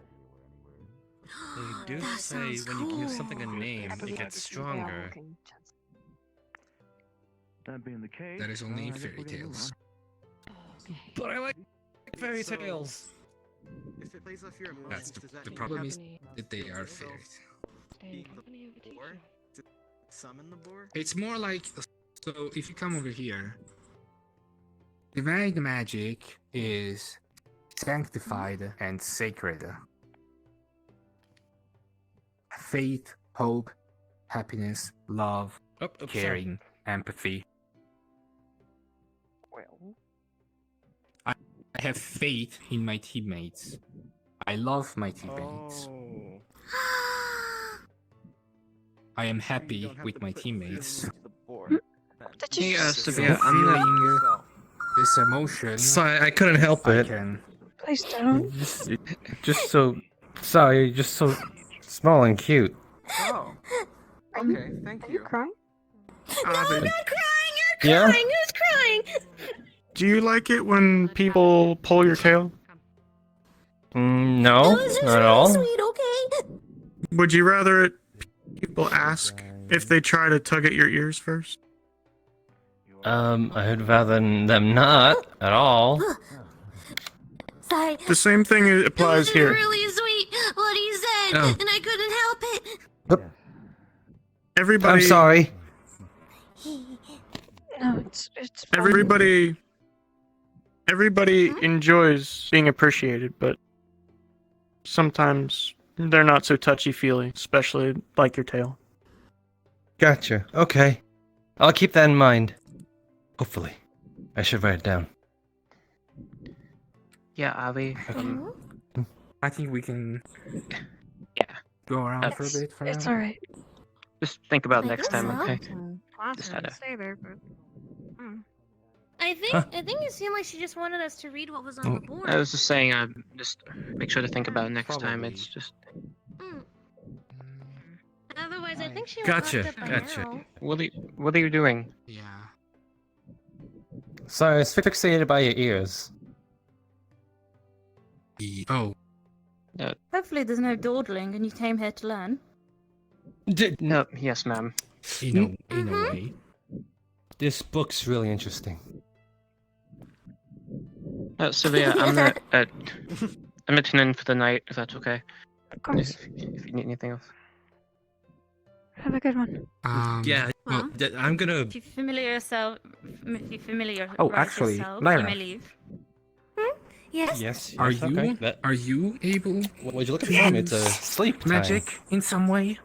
They do That say sounds when you give cool. something a name, it gets stronger. That being the case, That is only in I guess fairy we're gonna move tales. But I like fairy tales. If it plays off your emotions, That's does that the mean problem you is have that they are fairy tales. summon the boar? It's more like, so if you come over here, divine magic is sanctified and sacred. Faith, hope, happiness, love, caring, empathy. Well. I have faith in my teammates. I love my teammates. I am happy with my teammates. Hey, Sarvyra, I'm feeling this emotion. Sorry, I couldn't help I it. can. Please don't. Just so sorry, just so small and cute. Oh. Okay, thank you. Crying? No, I'm not crying! You're Yeah? crying! Who's crying? Do you like it when people pull your tail? No, This is not at really all. sweet, okay? Would you rather people ask if they try to tug at your ears first? I'd rather them not at all. Sorry. The same thing applies This is here. really sweet what he said, Oh. and I couldn't help it. Everybody. I'm sorry. No, it's fine. Everybody enjoys being appreciated, but sometimes they're not so touchy-feely, especially like your tail. Gotcha. Okay. I'll keep that in mind. Hopefully. I should write it down. Yeah, Avi. I think we can go around for a bit for It's now. alright. Just think about I next guess time, so. okay? Awesome. Just had to. Stay there, but. I think it seemed like she just wanted us to read what was on the board. I was just saying, just make sure to think about it next time. It's just. Otherwise, I think she Gotcha, would have left gotcha. it by now. What are you doing? Yeah. Sorry, I was fixated by your ears. Oh. Hopefully there's no dawdling and you came here to learn. No, yes, ma'am. In a way. This book's really interesting. Sarvyra, I'm gonna tune in for the night, if that's okay. Of course. If you need anything else. Have a good one. Yeah, well, I'm gonna. If you familiar yourself, if you familiar Oh, actually, yourself, Lyra. you may leave. Yes. Yes. Are yes, you okay. That- are you able Would you look at the phone? It's a sleep time. magic in some way?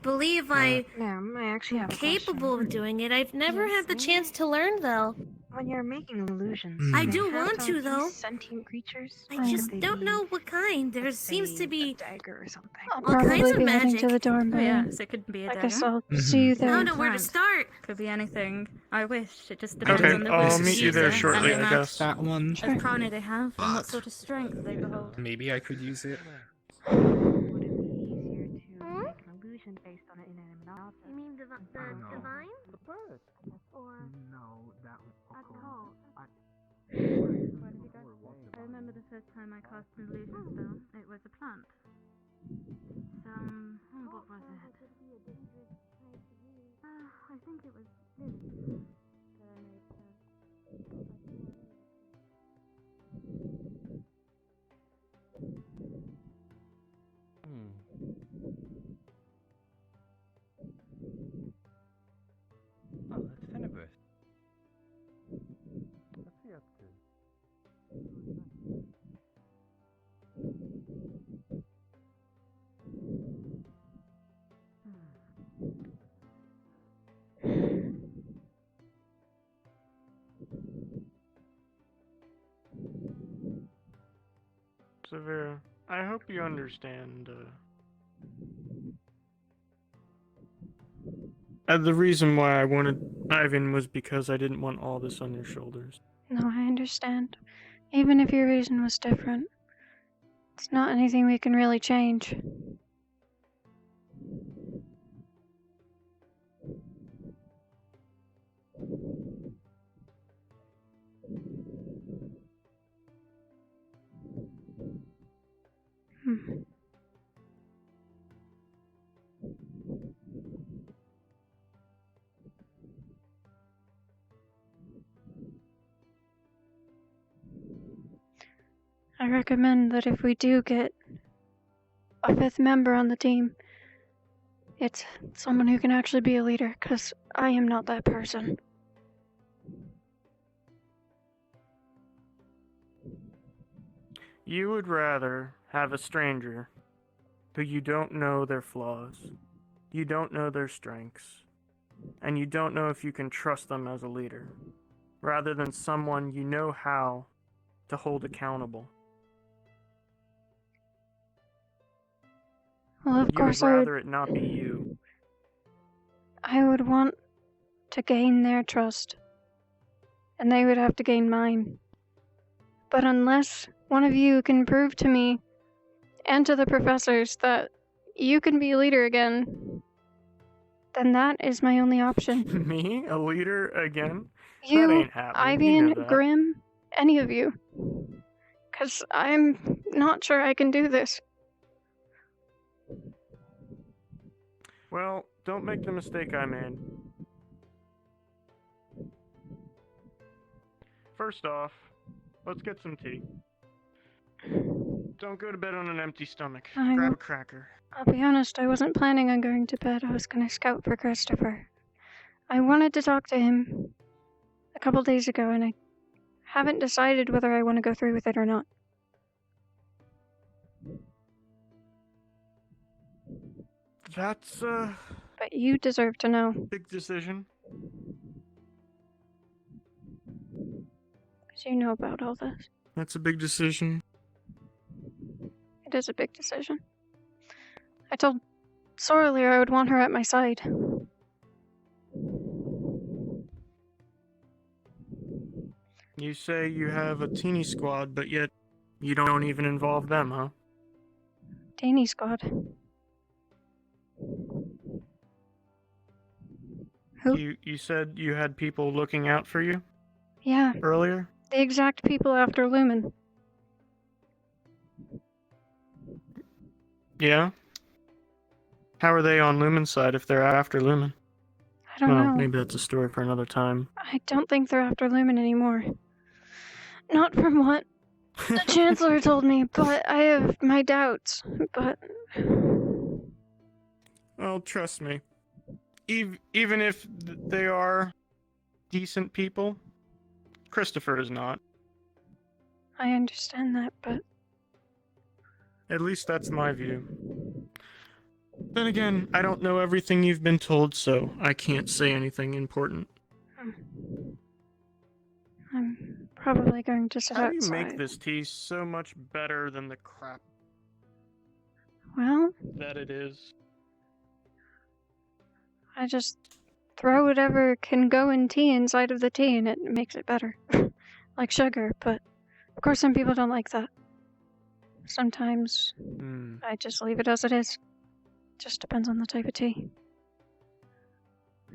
Believe I Ma'am, I actually have a capable of doing it. I've never had the chance to learn though. When you're making illusions, I they do have want to be though. Sentient creatures. I just don't know what kind. There seems to be dagger or something. all I'll kinds probably of be heading magic. to the dorm. Oh but yeah, so it could be a I dagger. guess I'll see you there. I don't in know where to class. start. Could be anything. I wish. It just depends Okay, on the I'll wishes meet you there user shortly, and the I amount guess. That one. of prana they have and what sort of strength they behold. Maybe I could use it. Illusion based on an inanimate object. You mean the divine? The bird. Or No, that was cult? I remember the first time I cast an illusion spell. It was a plant. Some what was it? I think it was Lily. Oh, that's Tenebrous. What's he up to? Sarvyra, I hope you understand, the reason why I wanted Ivan was because I didn't want all this on your shoulders. No, I understand. Even if your reason was different, it's not anything we can really change. I recommend that if we do get a 5th member on the team, it's someone who can actually be a leader, because I am not that person. You would rather have a stranger who you don't know their flaws, you don't know their strengths, and you don't know if you can trust them as a leader, rather than someone you know how to hold accountable. Well, of course You would rather it not be you. I would want to gain their trust, and they would have to gain mine. But unless one of you can prove to me and to the professors that you can be a leader again, then that is my only option. Me? A leader again? You, That ain't happening. Ivy, You know and that. Grim, any of you. Because I'm not sure I can do this. Well, don't make the mistake I made. First off, let's get some tea. Don't go to bed on an empty stomach. Grab a cracker. I'll be honest, I wasn't planning on going to bed. I was going to scout for Christopher. I wanted to talk to him a couple days ago, and I haven't decided whether I want to go through with it or not. That's But you deserve to know. big decision. Because you know about all this. That's a big decision. It is a big decision. I told Sarvyra I would want her at my side. You say you have a teeny squad, but yet you don't even involve them, huh? Teeny squad. Who? You said you had people looking out for you Yeah, earlier? the exact people after Lumen. Yeah? How are they on Lumen's side if they're after Lumen? I don't know. Maybe that's a story for another time. I don't think they're after Lumen anymore. Not from what the Chancellor told me, but I have my doubts. But Well, trust me. Even if they are decent people, Christopher is not. I understand that, but At least that's my view. Then again, I don't know everything you've been told, so I can't say anything important. I'm probably going to sit How do outside. you make this tea so much better than the crap Well, that it is? I just throw whatever can go in tea inside of the tea and it makes it better. Like sugar, but of course some people don't like that. Sometimes I just leave it as it is. Just depends on the type of tea.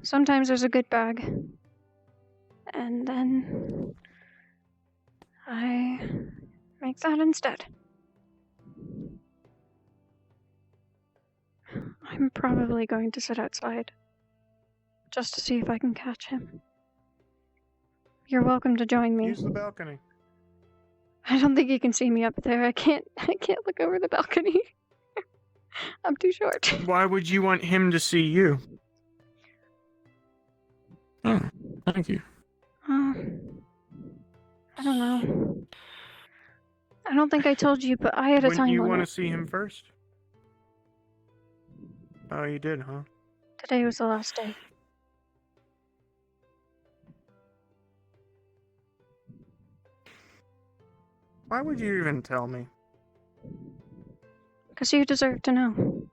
Sometimes there's a good bag. And then I make that instead. I'm probably going to sit outside. Just to see if I can catch him. You're welcome to join me. Use the balcony. I don't think you can see me up there. I can't look over the balcony. I'm too short. Why would you want him to see you? Oh, thank you. I don't know. I don't think I told you, but I had a Wouldn't time you limit. want to see him first? Oh, you did, huh? Today was the last day. Why would you even tell me? Because you deserve to know.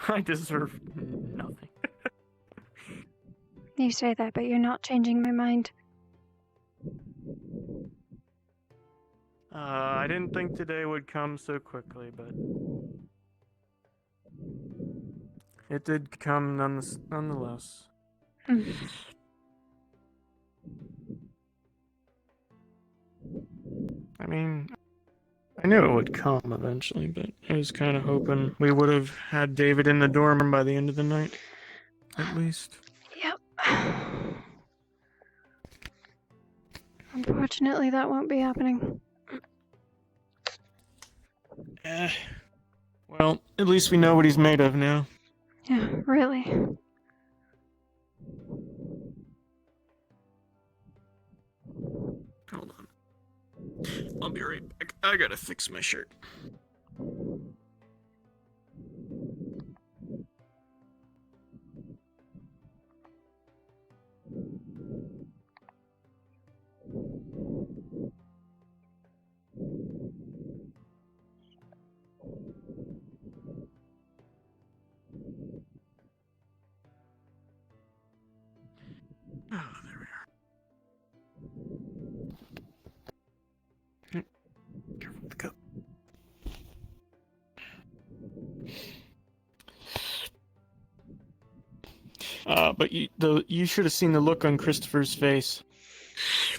I deserve nothing. You say that, but you're not changing my mind. I didn't think today would come so quickly, but it did come nonetheless. I mean, I knew it would come eventually, but I was kind of hoping we would have had David in the dorm by the end of the night, at least. Yep. Unfortunately, that won't be happening. Well, at least we know what he's made of now. Yeah, really. Hold on. I'll be right back. I gotta fix my shirt. Oh, there we are. Careful with the cup. But you should have seen the look on Christopher's face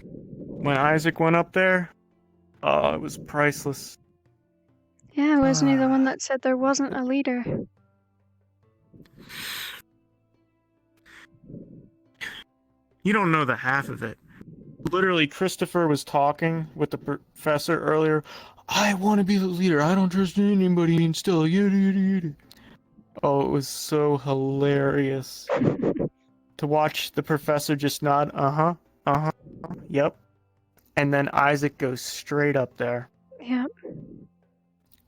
when Isaac went up there. Oh, it was priceless. Yeah, wasn't he the one that said there wasn't a leader? You don't know the half of it. Literally, Christopher was talking with the professor earlier. I want to be the leader. I don't trust anybody and still yada yada yada. Oh, it was so hilarious to watch the professor just nod, yep. And then Isaac goes straight up there. Yep.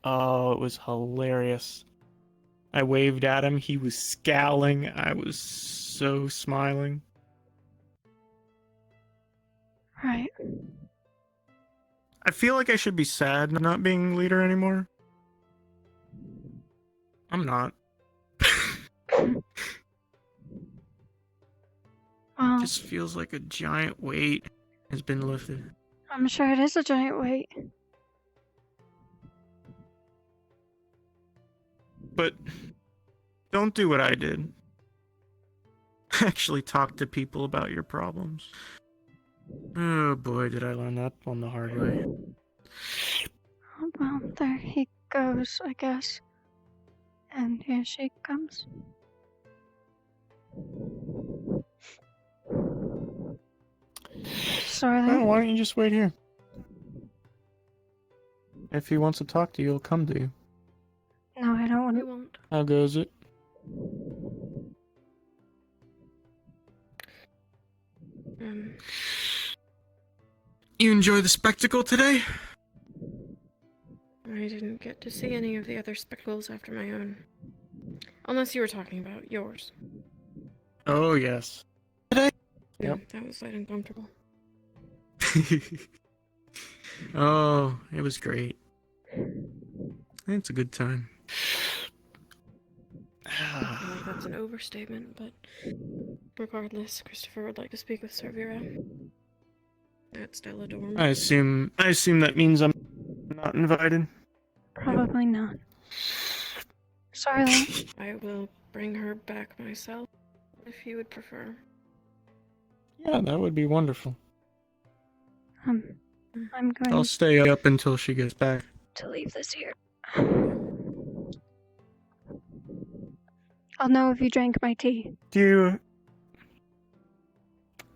Oh, it was hilarious. I waved at him. He was scowling. I was so smiling. Right. I feel like I should be sad not being leader anymore. I'm not. Well, Just feels like a giant weight has been lifted. I'm sure it is a giant weight. But don't do what I did. Actually talk to people about your problems. Oh boy, did I learn that on the hard way. Oh, well, there he goes, I guess. And here she comes. Sorry. Oh, why don't you just wait here? If he wants to talk to you, he'll come to you. No, I don't want to. Won't. How goes it? You enjoy the spectacle today? I didn't get to see any of the other spectacles after my own. Unless you were talking about yours. Oh, yes. Today? Yeah, Yep. that was quite uncomfortable. Oh, it was great. It's a good time. I feel like that's an overstatement, but regardless, Christopher would like to speak with Sarvyra. At Stella Dorm. I assume that means I'm not invited. Probably not. Sorry. I will bring her back myself, if you would prefer. Yeah, that would be wonderful. I'm going I'll stay up until she gets back. to leave this here. I'll know if you drank my tea. Do you...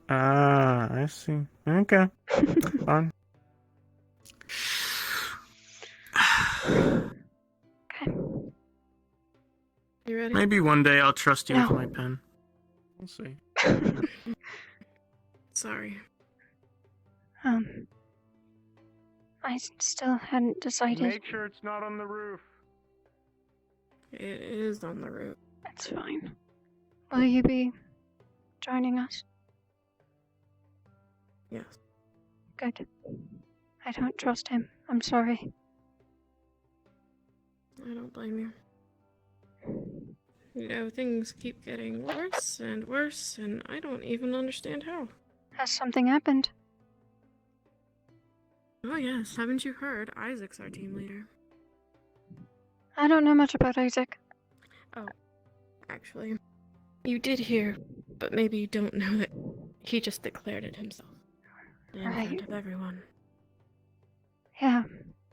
Ah, I see. Okay. Fine. You ready? Maybe one day I'll trust you with No. my pen. We'll see. Sorry. I still hadn't decided. Make sure it's not on the roof. It is on the roof. It's fine. Will you be joining us? Yes. Good. I don't trust him. I'm sorry. I don't blame you. You know, things keep getting worse and worse, and I don't even understand how. Has something happened? Oh yes, haven't you heard? Isaac's our team leader. I don't know much about Isaac. Oh, actually, you did hear, but maybe you don't know that he just declared it himself. In front of everyone. Yeah,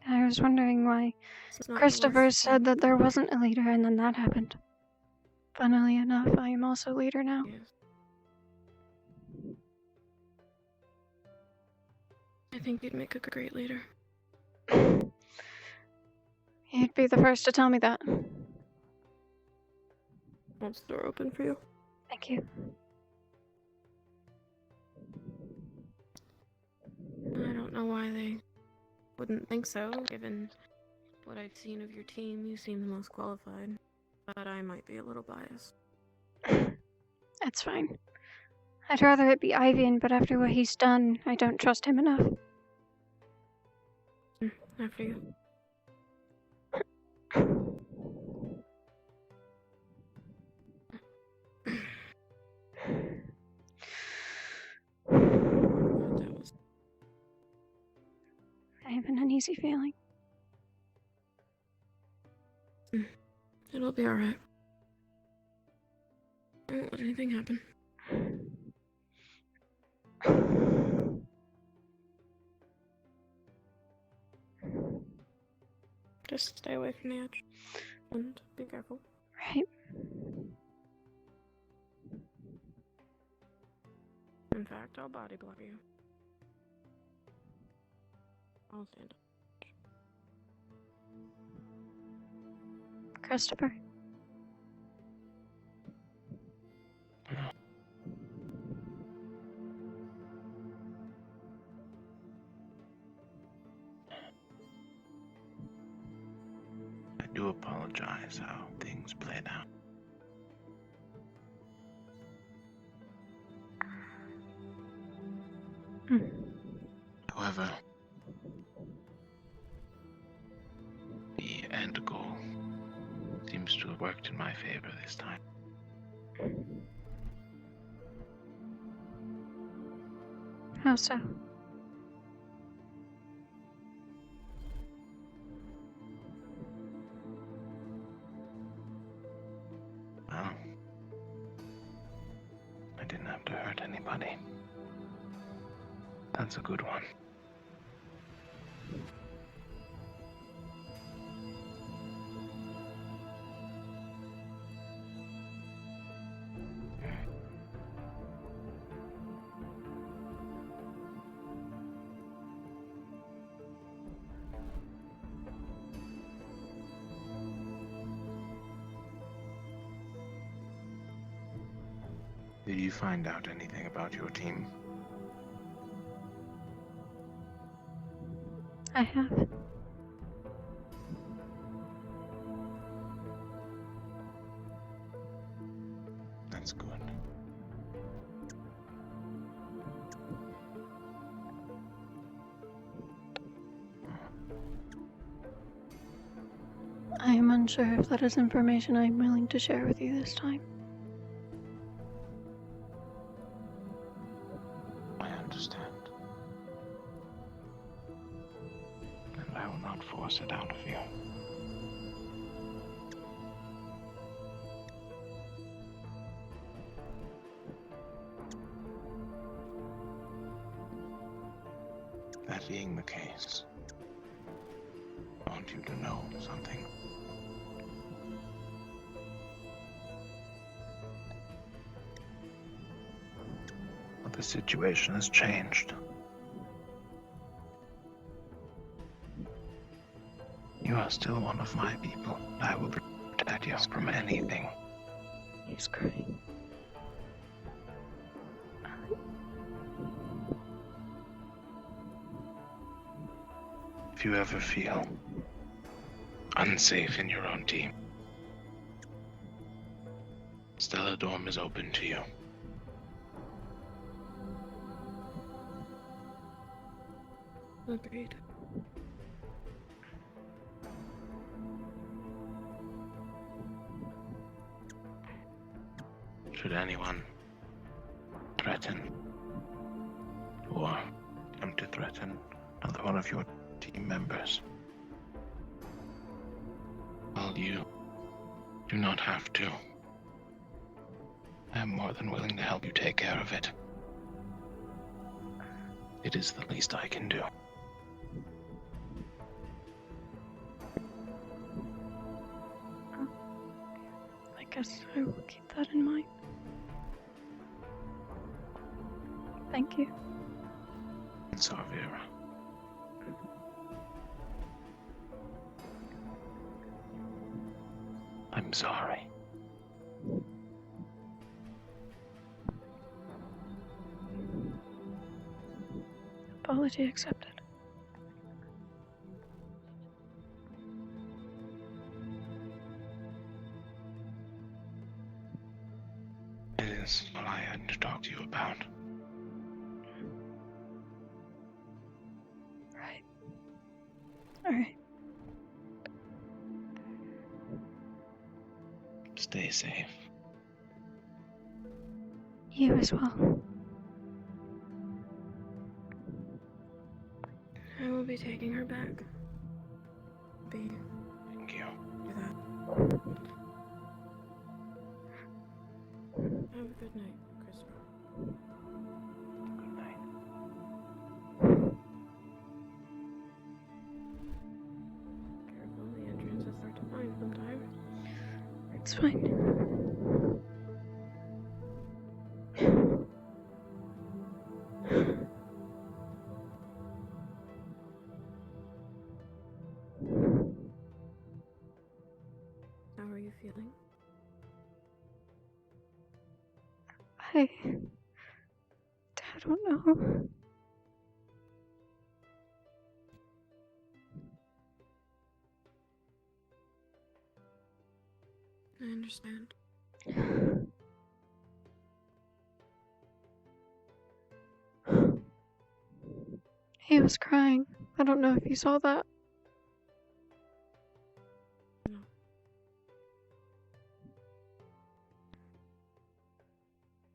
I was wondering why It's not the Christopher worst said that there wasn't a leader and then that happened. Funnily enough, I am also leader now. Yes. I think you'd make a great leader. You'd be the first to tell me that. What's the door open for you? Thank you. I don't know why they wouldn't think so, given what I've seen of your team. You seem the most qualified, but I might be a little biased. It's fine. I'd rather it be Ivian, but after what he's done, I don't trust him enough. After you. I have an uneasy feeling. It'll be alright. Don't let anything happen. Just stay away from the edge. And be careful. Right. In fact, I'll body block you. I'll stand up. Christopher? I do apologize how things played out. However, the end goal seems to have worked in my favor this time. How so? Well, I didn't have to hurt anybody. That's a good one. Did you find out anything about your team? I have. That's good. I am unsure if that is information I'm willing to share with you this time. I understand. And I will not force it out of you. That being the case, I want you to know something. The situation has changed. You are still one of my people. I will protect you from anything. He's crying. If you ever feel unsafe in your own team, Stella Dorm is open to you. Agreed. Should anyone threaten or attempt to threaten another one of your team members, well, you do not have to. I am more than willing to help you take care of it. It is the least I can do. I guess I will keep that in mind. Thank you. Sarvyra. I'm sorry. Apology accepted. It is all I had to talk to you about. Right. Alright. Stay safe. You as well. I will be taking her back. Thank you. Do that. Have a good night, Christopher. Good night. Careful, the entrances are to find sometimes. It's fine. How are you feeling? I don't know. I understand. He was crying. I don't know if you saw that. No.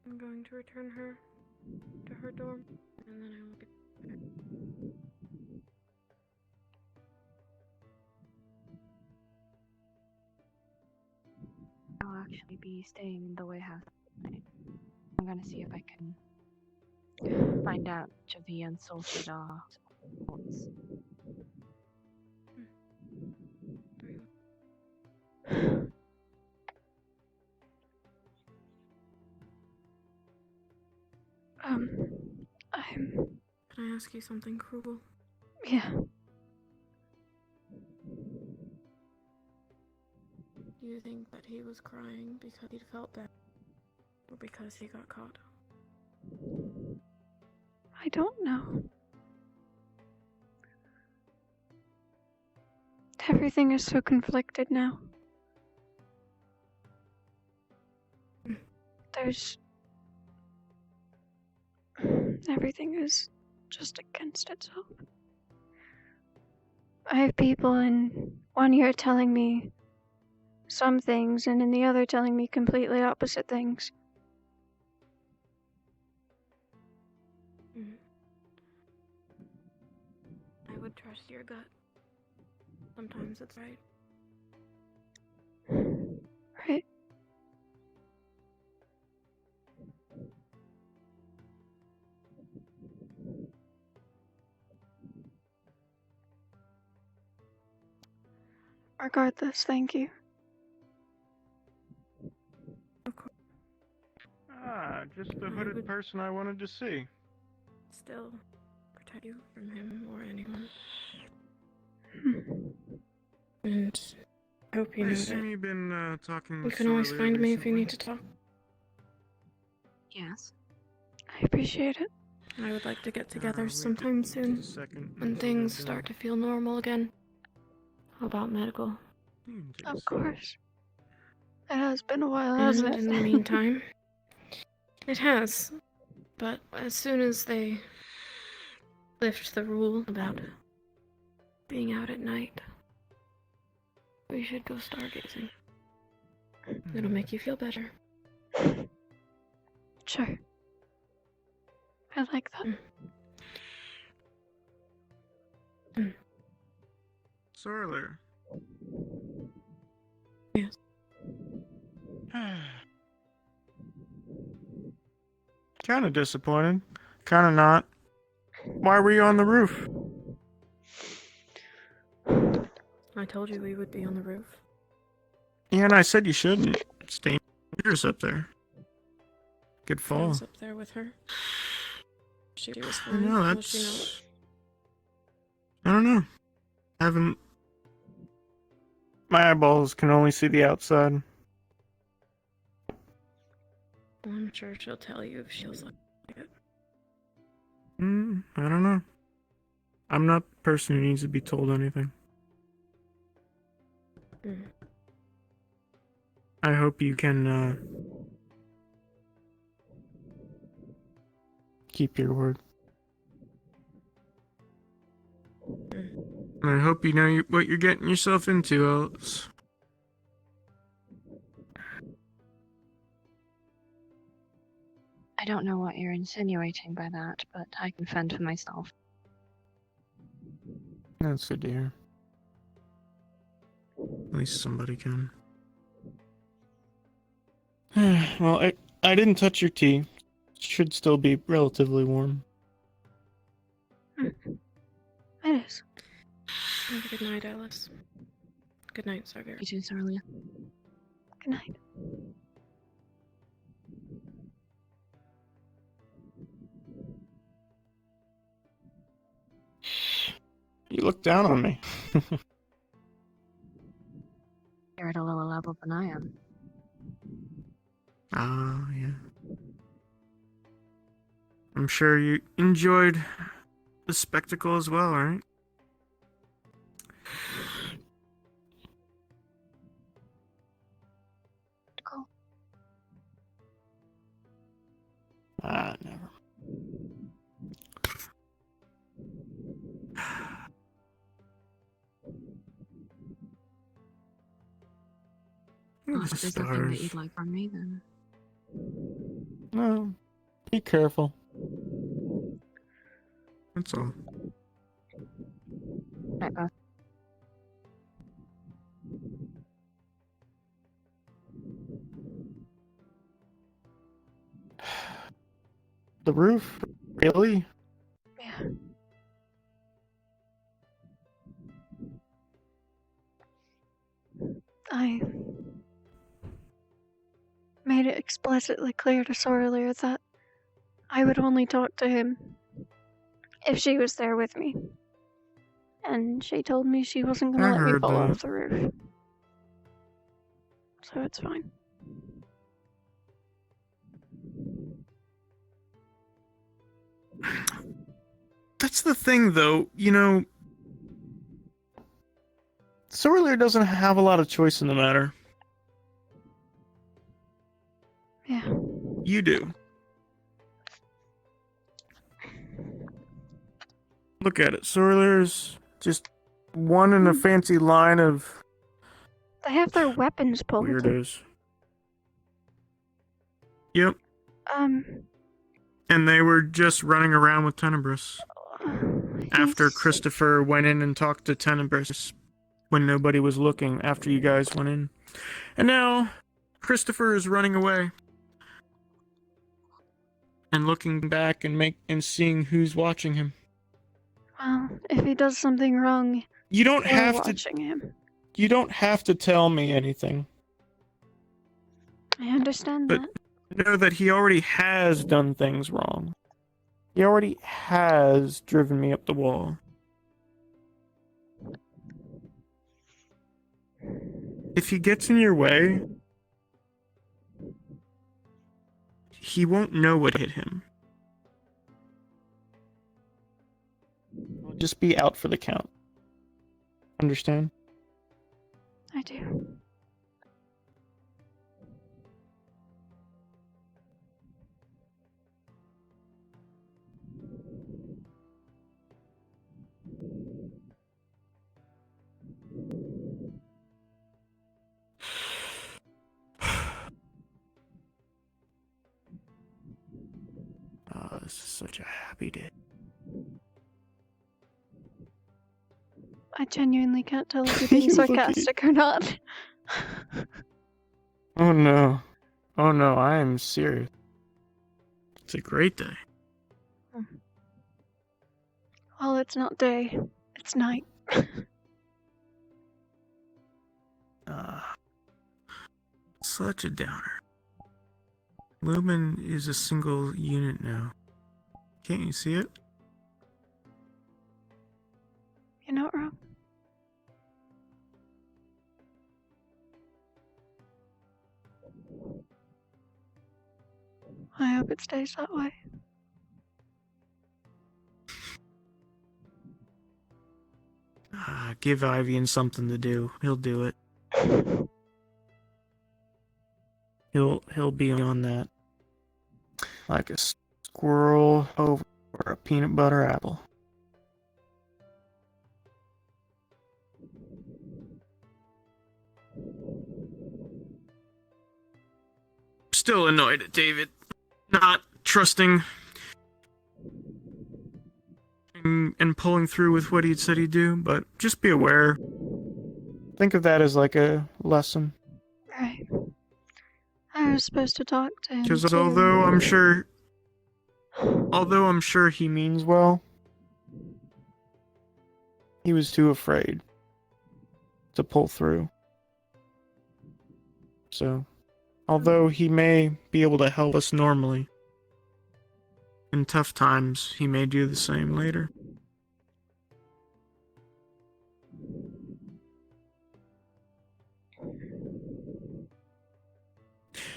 I'm going to return her to her dorm, and then I will get back. I'll actually be staying in the Way House tonight. I'm gonna see if I can find out which of the unsalted are ones. Can I ask you something cruel? Yeah. Do you think that he was crying because he felt bad, or because he got caught? I don't know. Everything is so conflicted now. Everything is just against itself. I have people in one year telling me some things, and in the other telling me completely opposite things. I would trust your gut. Sometimes it's right. Right. Regardless, thank you. just the hooded person I wanted to see. Still protect you from him or anyone. And I hope you I know assume that you've been talking you with can always Sarvyra find me if you recently? need to talk. Yes. I appreciate it. I would like to get together wait sometime soon second when until things they're start done. to feel normal again. How about medical? Of course. It has been a while, And hasn't it? in the meantime, it has. But as soon as they lift the rule about being out at night, we should go stargazing. It'll make you feel better. Sure. I like that. Sarvyra. Yes. Kinda disappointed. Kinda not. Why were you on the roof? I told you we would be on the roof. Yeah, and I said you shouldn't. It's dangerous up there. Good I fall. was up there with her. She was I fine. know, Was she not? I don't know. Haven't. My eyeballs can only see the outside. Well, I'm sure she'll tell you if she feels like it. I don't know. I'm not the person who needs to be told anything. I hope you can, keep your word. And I hope you know what you're getting yourself into, else. I don't know what you're insinuating by that, but I can fend for myself. That's good to hear. At least somebody can. Well, I didn't touch your tea. Should still be relatively warm. It is. Have a good night, Alice. Good night, Sarvyra. You too, Sarlia. Good night. You look down on me. You're at a lower level than I am. Ah, yeah. I'm sure you enjoyed the spectacle as well, right? Cool. Never. Well, if there's nothing that you'd like from me, then... No. Be careful. That's all. Night, boss. The roof? Really? Yeah. I made it explicitly clear to Sarvyra that I would only talk to him if she was there with me. And she told me she wasn't gonna let me fall off the roof. So it's fine. That's the thing, though. You know, Sarvyra doesn't have a lot of choice in the matter. Yeah. You do. Look at it. Sarvyra's just one in a fancy line of They have their weapons pulled. weirdos. Yep. And they were just running around with Tenebris. After Christopher went in and talked to Tenebris when nobody was looking, after you guys went in. And now, Christopher is running away. And looking back and seeing who's watching him. Well, if he does something wrong, You don't we're have watching him. You don't have to tell me anything. I understand But that. know that he already has done things wrong. He already has driven me up the wall. If he gets in your way, he won't know what hit him. He'll just be out for the count. Understand? I do. Oh, this is such a happy day. I genuinely can't tell if you're being You look sarcastic or not. Oh no. Oh no, I am serious. It's a great day. Well, it's not day. It's night. Such a downer. Lumen is a single unit now. Can't you see it? You're not wrong. I hope it stays that way. Give Ivian something to do. He'll do it. He'll be on that. Like a squirrel over a peanut butter apple. Still annoyed at David not trusting and pulling through with what he'd said he'd do, but just be aware. Think of that as like a lesson. Right. I was supposed to talk to him Because too. although I'm sure he means well, he was too afraid to pull through. So, although he may be able to help us normally, in tough times, he may do the same later.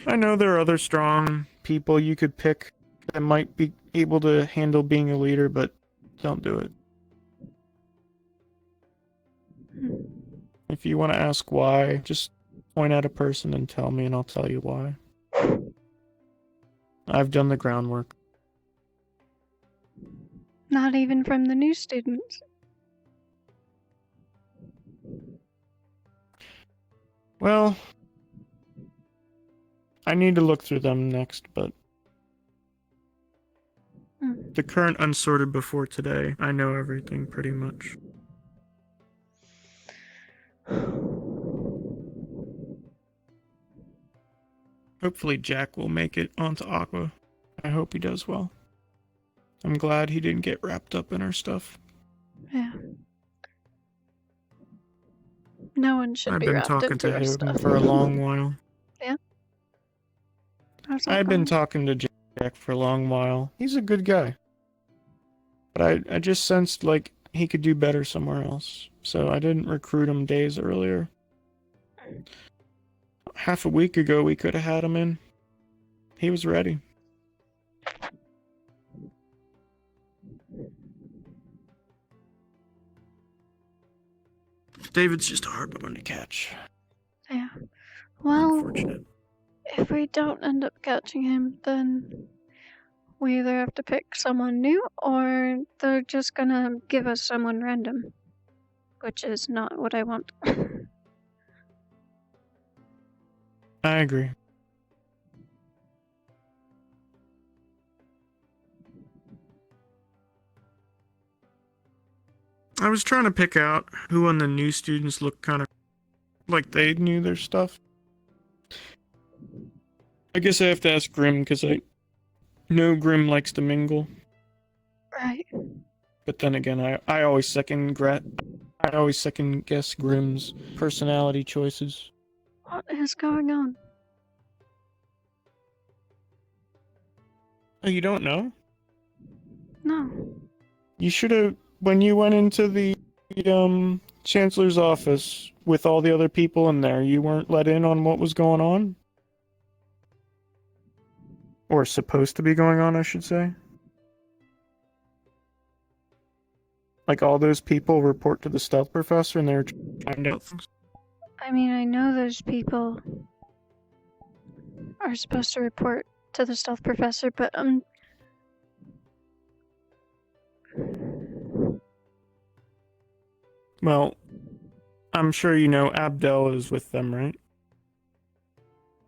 I know there are other strong people you could pick that might be able to handle being a leader, but don't do it. If you want to ask why, just point at a person and tell me, and I'll tell you why. I've done the groundwork. Not even from the new students. Well, I need to look through them next, but the current unsorted before today, I know everything pretty much. Hopefully Jack will make it onto Aqua. I hope he does well. I'm glad he didn't get wrapped up in our stuff. Yeah. No one should I've be been wrapped talking into to our him stuff. for a long while. Yeah. How's that I've been going? talking to Jack for a long while. He's a good guy. But I just sensed like he could do better somewhere else. So I didn't recruit him days earlier. Half a week ago we could have had him in. He was ready. David's just a hard one to catch. Yeah. Well, Unfortunate. if we don't end up catching him, then we either have to pick someone new or they're just gonna give us someone random. Which is not what I want. I agree. I was trying to pick out who on the new students looked kind of like they knew their stuff. I guess I have to ask Grim because I know Grim likes to mingle. Right. But then again, I always second guess Grim's personality choices. What is going on? Oh, you don't know? No. You should have, when you went into the Chancellor's office with all the other people in there, you weren't let in on what was going on? Or supposed to be going on, I should say. Like, all those people report to the stealth professor and they're trying to... I mean, I know those people are supposed to report to the stealth professor, but Well, I'm sure you know Abdel is with them, right?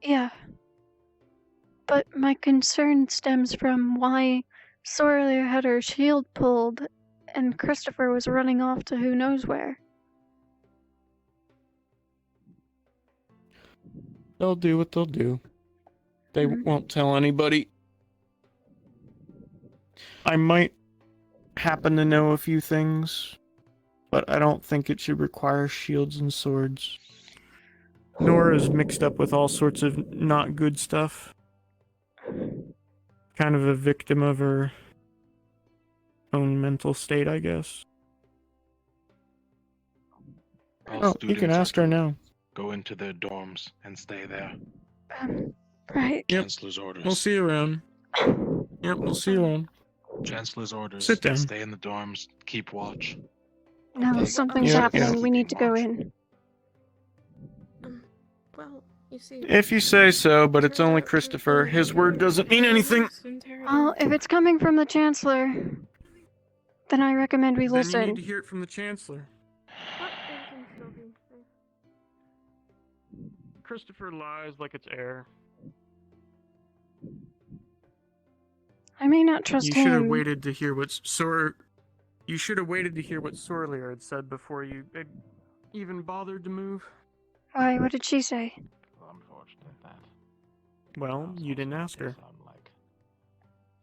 yeah. But my concern stems from why Sarvyra had her shield pulled and Christopher was running off to who knows where. They'll do what they'll do. They won't tell anybody. I might happen to know a few things, but I don't think it should require shields and swords. Nora is mixed up with all sorts of not good stuff. Kind of a victim of her own mental state, I guess. All You can students ask her now. go into their dorms and stay there. Right. Yep. Chancellor's orders. We'll see you around. Yep, we'll see you around. Chancellor's orders. Sit down. Stay in the dorms. Keep watch. No, something's happening. We need to go in. Well, you see. If you say so, but it's only Christopher. His word doesn't mean anything. Well, if it's coming from the Chancellor, then I recommend we Then you listen. need to hear it from the Chancellor. Christopher lies like it's air. I may not trust You him. should have waited to hear what You should have waited to hear what Sarvyra had said before you had even bothered to move. Why? What did she say? Unfortunate that. Well, you didn't ask her. Sound like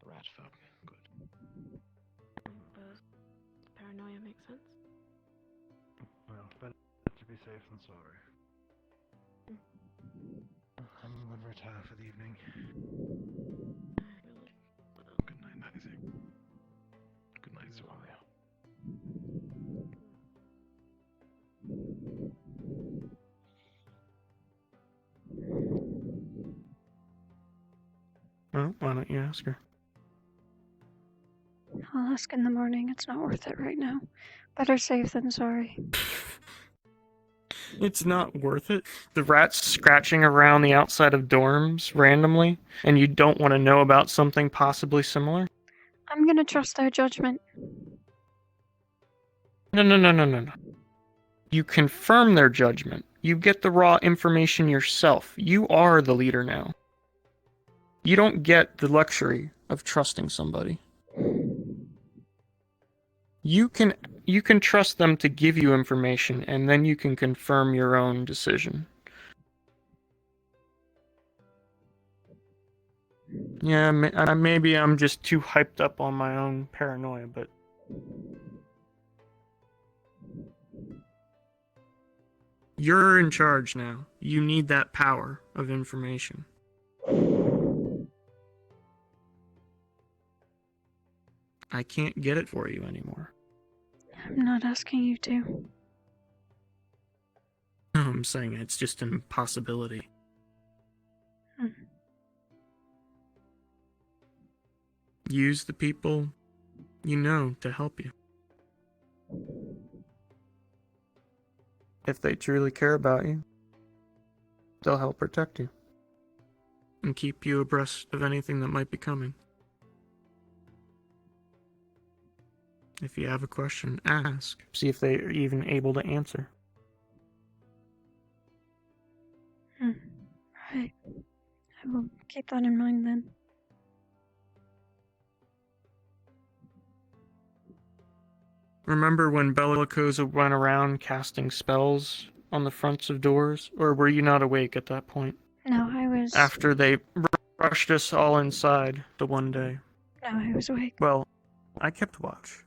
rat fuck. Good. Does paranoia make sense? Well, better to be safe than sorry. I'm going to retire for the evening. Good night, Nancy. Good night, Sarvyra. Well, why don't you ask her? I'll ask in the morning. It's not worth it right now. Better safe than sorry. It's not worth it. The rat's scratching around the outside of dorms randomly, and you don't want to know about something possibly similar? I'm gonna trust their judgment. No. You confirm their judgment. You get the raw information yourself. You are the leader now. You don't get the luxury of trusting somebody. You can trust them to give you information, and then you can confirm your own decision. Yeah, maybe I'm just too hyped up on my own paranoia, but... You're in charge now. You need that power of information. I can't get it for you anymore. I'm not asking you to. No, I'm saying it's just an impossibility. Use the people you know to help you. If they truly care about you, they'll help protect you. And keep you abreast of anything that might be coming. If you have a question, ask. See if they are even able to answer. Right. I will keep that in mind then. Remember when Bellicosa went around casting spells on the fronts of doors? Or were you not awake at that point? No, I was... After they rushed us all inside the one day. No, I was awake. Well, I kept watch.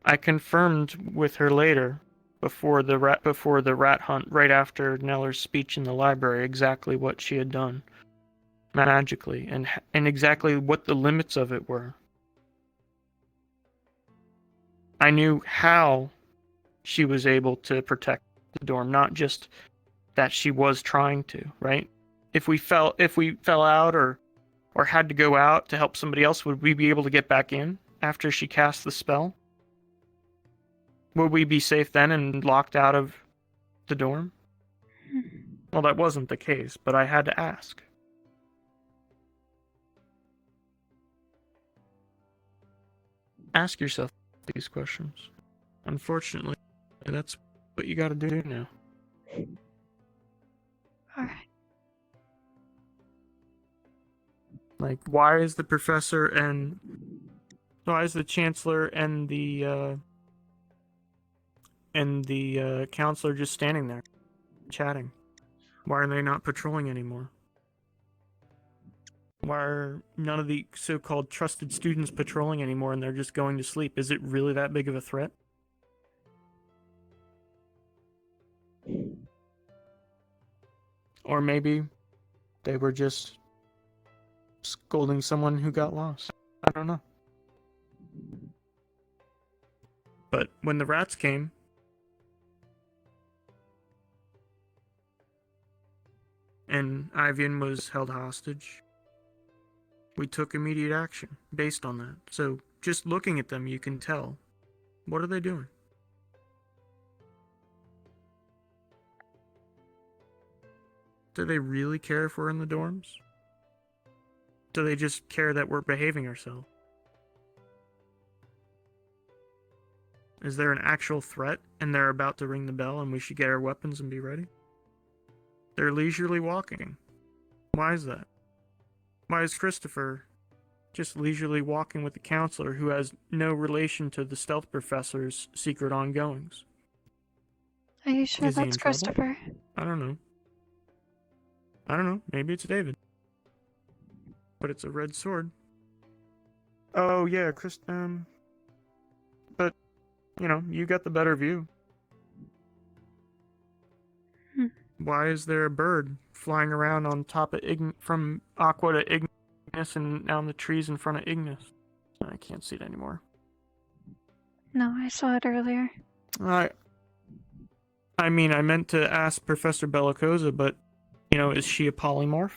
I confirmed with her later, before the rat hunt, right after Neller's speech in the library, exactly what she had done. magically, and exactly what the limits of it were. I knew how she was able to protect the dorm, not just that she was trying to, right? If we fell out or had to go out to help somebody else, would we be able to get back in after she cast the spell? Would we be safe then and locked out of the dorm? Well, that wasn't the case, but I had to ask. Ask yourself these questions. Unfortunately, that's what you gotta do now. Alright. Like, why is the professor and... Why is the chancellor and the counselor just standing there, chatting? Why are they not patrolling anymore? Why are none of the so-called trusted students patrolling anymore and they're just going to sleep? Is it really that big of a threat? Or maybe they were just scolding someone who got lost. I don't know. But when the rats came, and Ivian was held hostage, we took immediate action based on that. So just looking at them, you can tell. What are they doing? Do they really care if we're in the dorms? Do they just care that we're behaving ourselves? Is there an actual threat and they're about to ring the bell and we should get our weapons and be ready? They're leisurely walking. Why is that? Why is Christopher just leisurely walking with the counselor who has no relation to the stealth professor's secret ongoings? Are you sure Is he in that's trouble? Christopher? I don't know. I don't know. Maybe it's David. But it's a red sword. Oh yeah, but you know, you got the better view. Why is there a bird flying around on top of from Aqua to Ignis and down the trees in front of Ignis? I can't see it anymore. No, I saw it earlier. I mean, I meant to ask Professor Bellicosa, but, you know, is she a polymorph?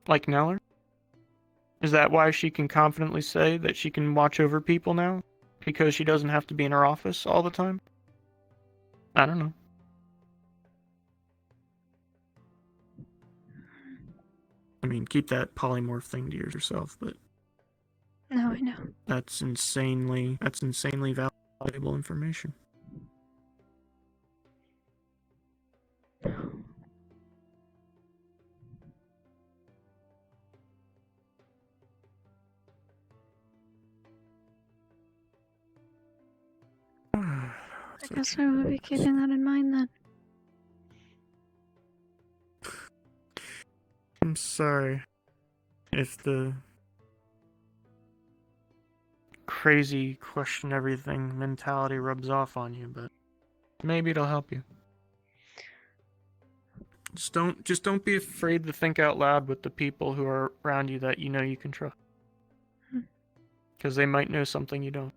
Like Neller? Is that why she can confidently say that she can watch over people now? Because she doesn't have to be in her office all the time? I don't know. I mean, keep that polymorph thing to yourself, but... No, I know. That's insanely valuable information. I guess I will be keeping that in mind then. I'm sorry if the crazy question everything mentality rubs off on you, but maybe it'll help you. Just don't be afraid to think out loud with the people who are around you that you know you can trust. Because they might know something you don't.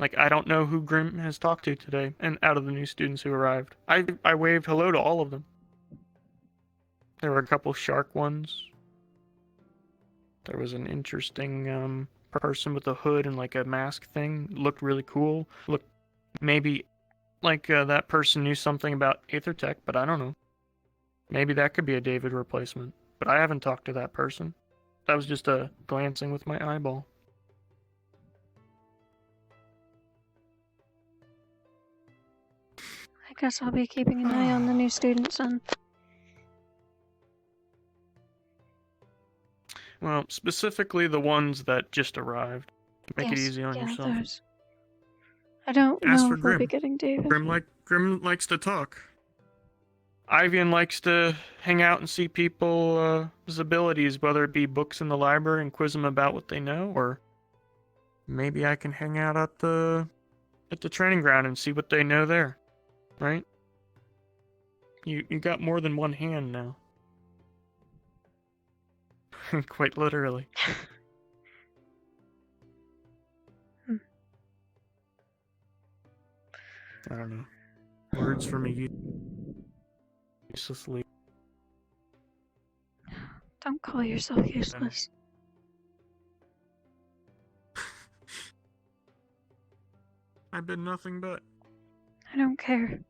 Like, I don't know who Grim has talked to today, and out of the new students who arrived. I waved hello to all of them. There were a couple shark ones. There was an interesting person with a hood and like a mask thing. Looked really cool. Looked maybe like that person knew something about Aethertech, but I don't know. Maybe that could be a David replacement. But I haven't talked to that person. That was just a glancing with my eyeball. I guess I'll be keeping an eye on the new students then. Well, specifically the ones that just arrived. Make it easy on yourself. Those. I don't Ask know for if we'll be Grim. getting David. Grim likes to talk. Ivian likes to hang out and see people's abilities, whether it be books in the library and quiz them about what they know, or maybe I can hang out at the training ground and see what they know there. Right? You got more than one hand now. Quite literally. I don't know. Words from a useless leader. Don't call yourself useless. I've been nothing but. I don't care.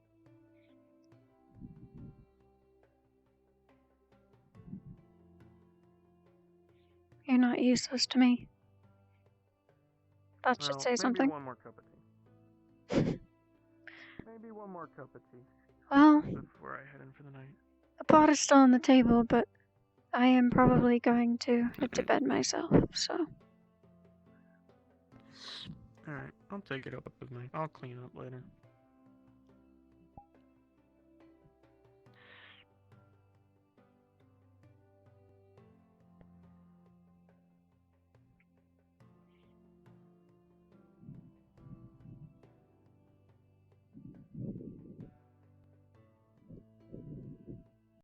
You're not useless to me. That should Well, say maybe something. one more cup of tea. Maybe one more cup of tea. Well, Before I head in for the night. the pot is still on the table, but I am probably going to head to bed myself, so. Alright, I'll take it up with me. I'll clean up later.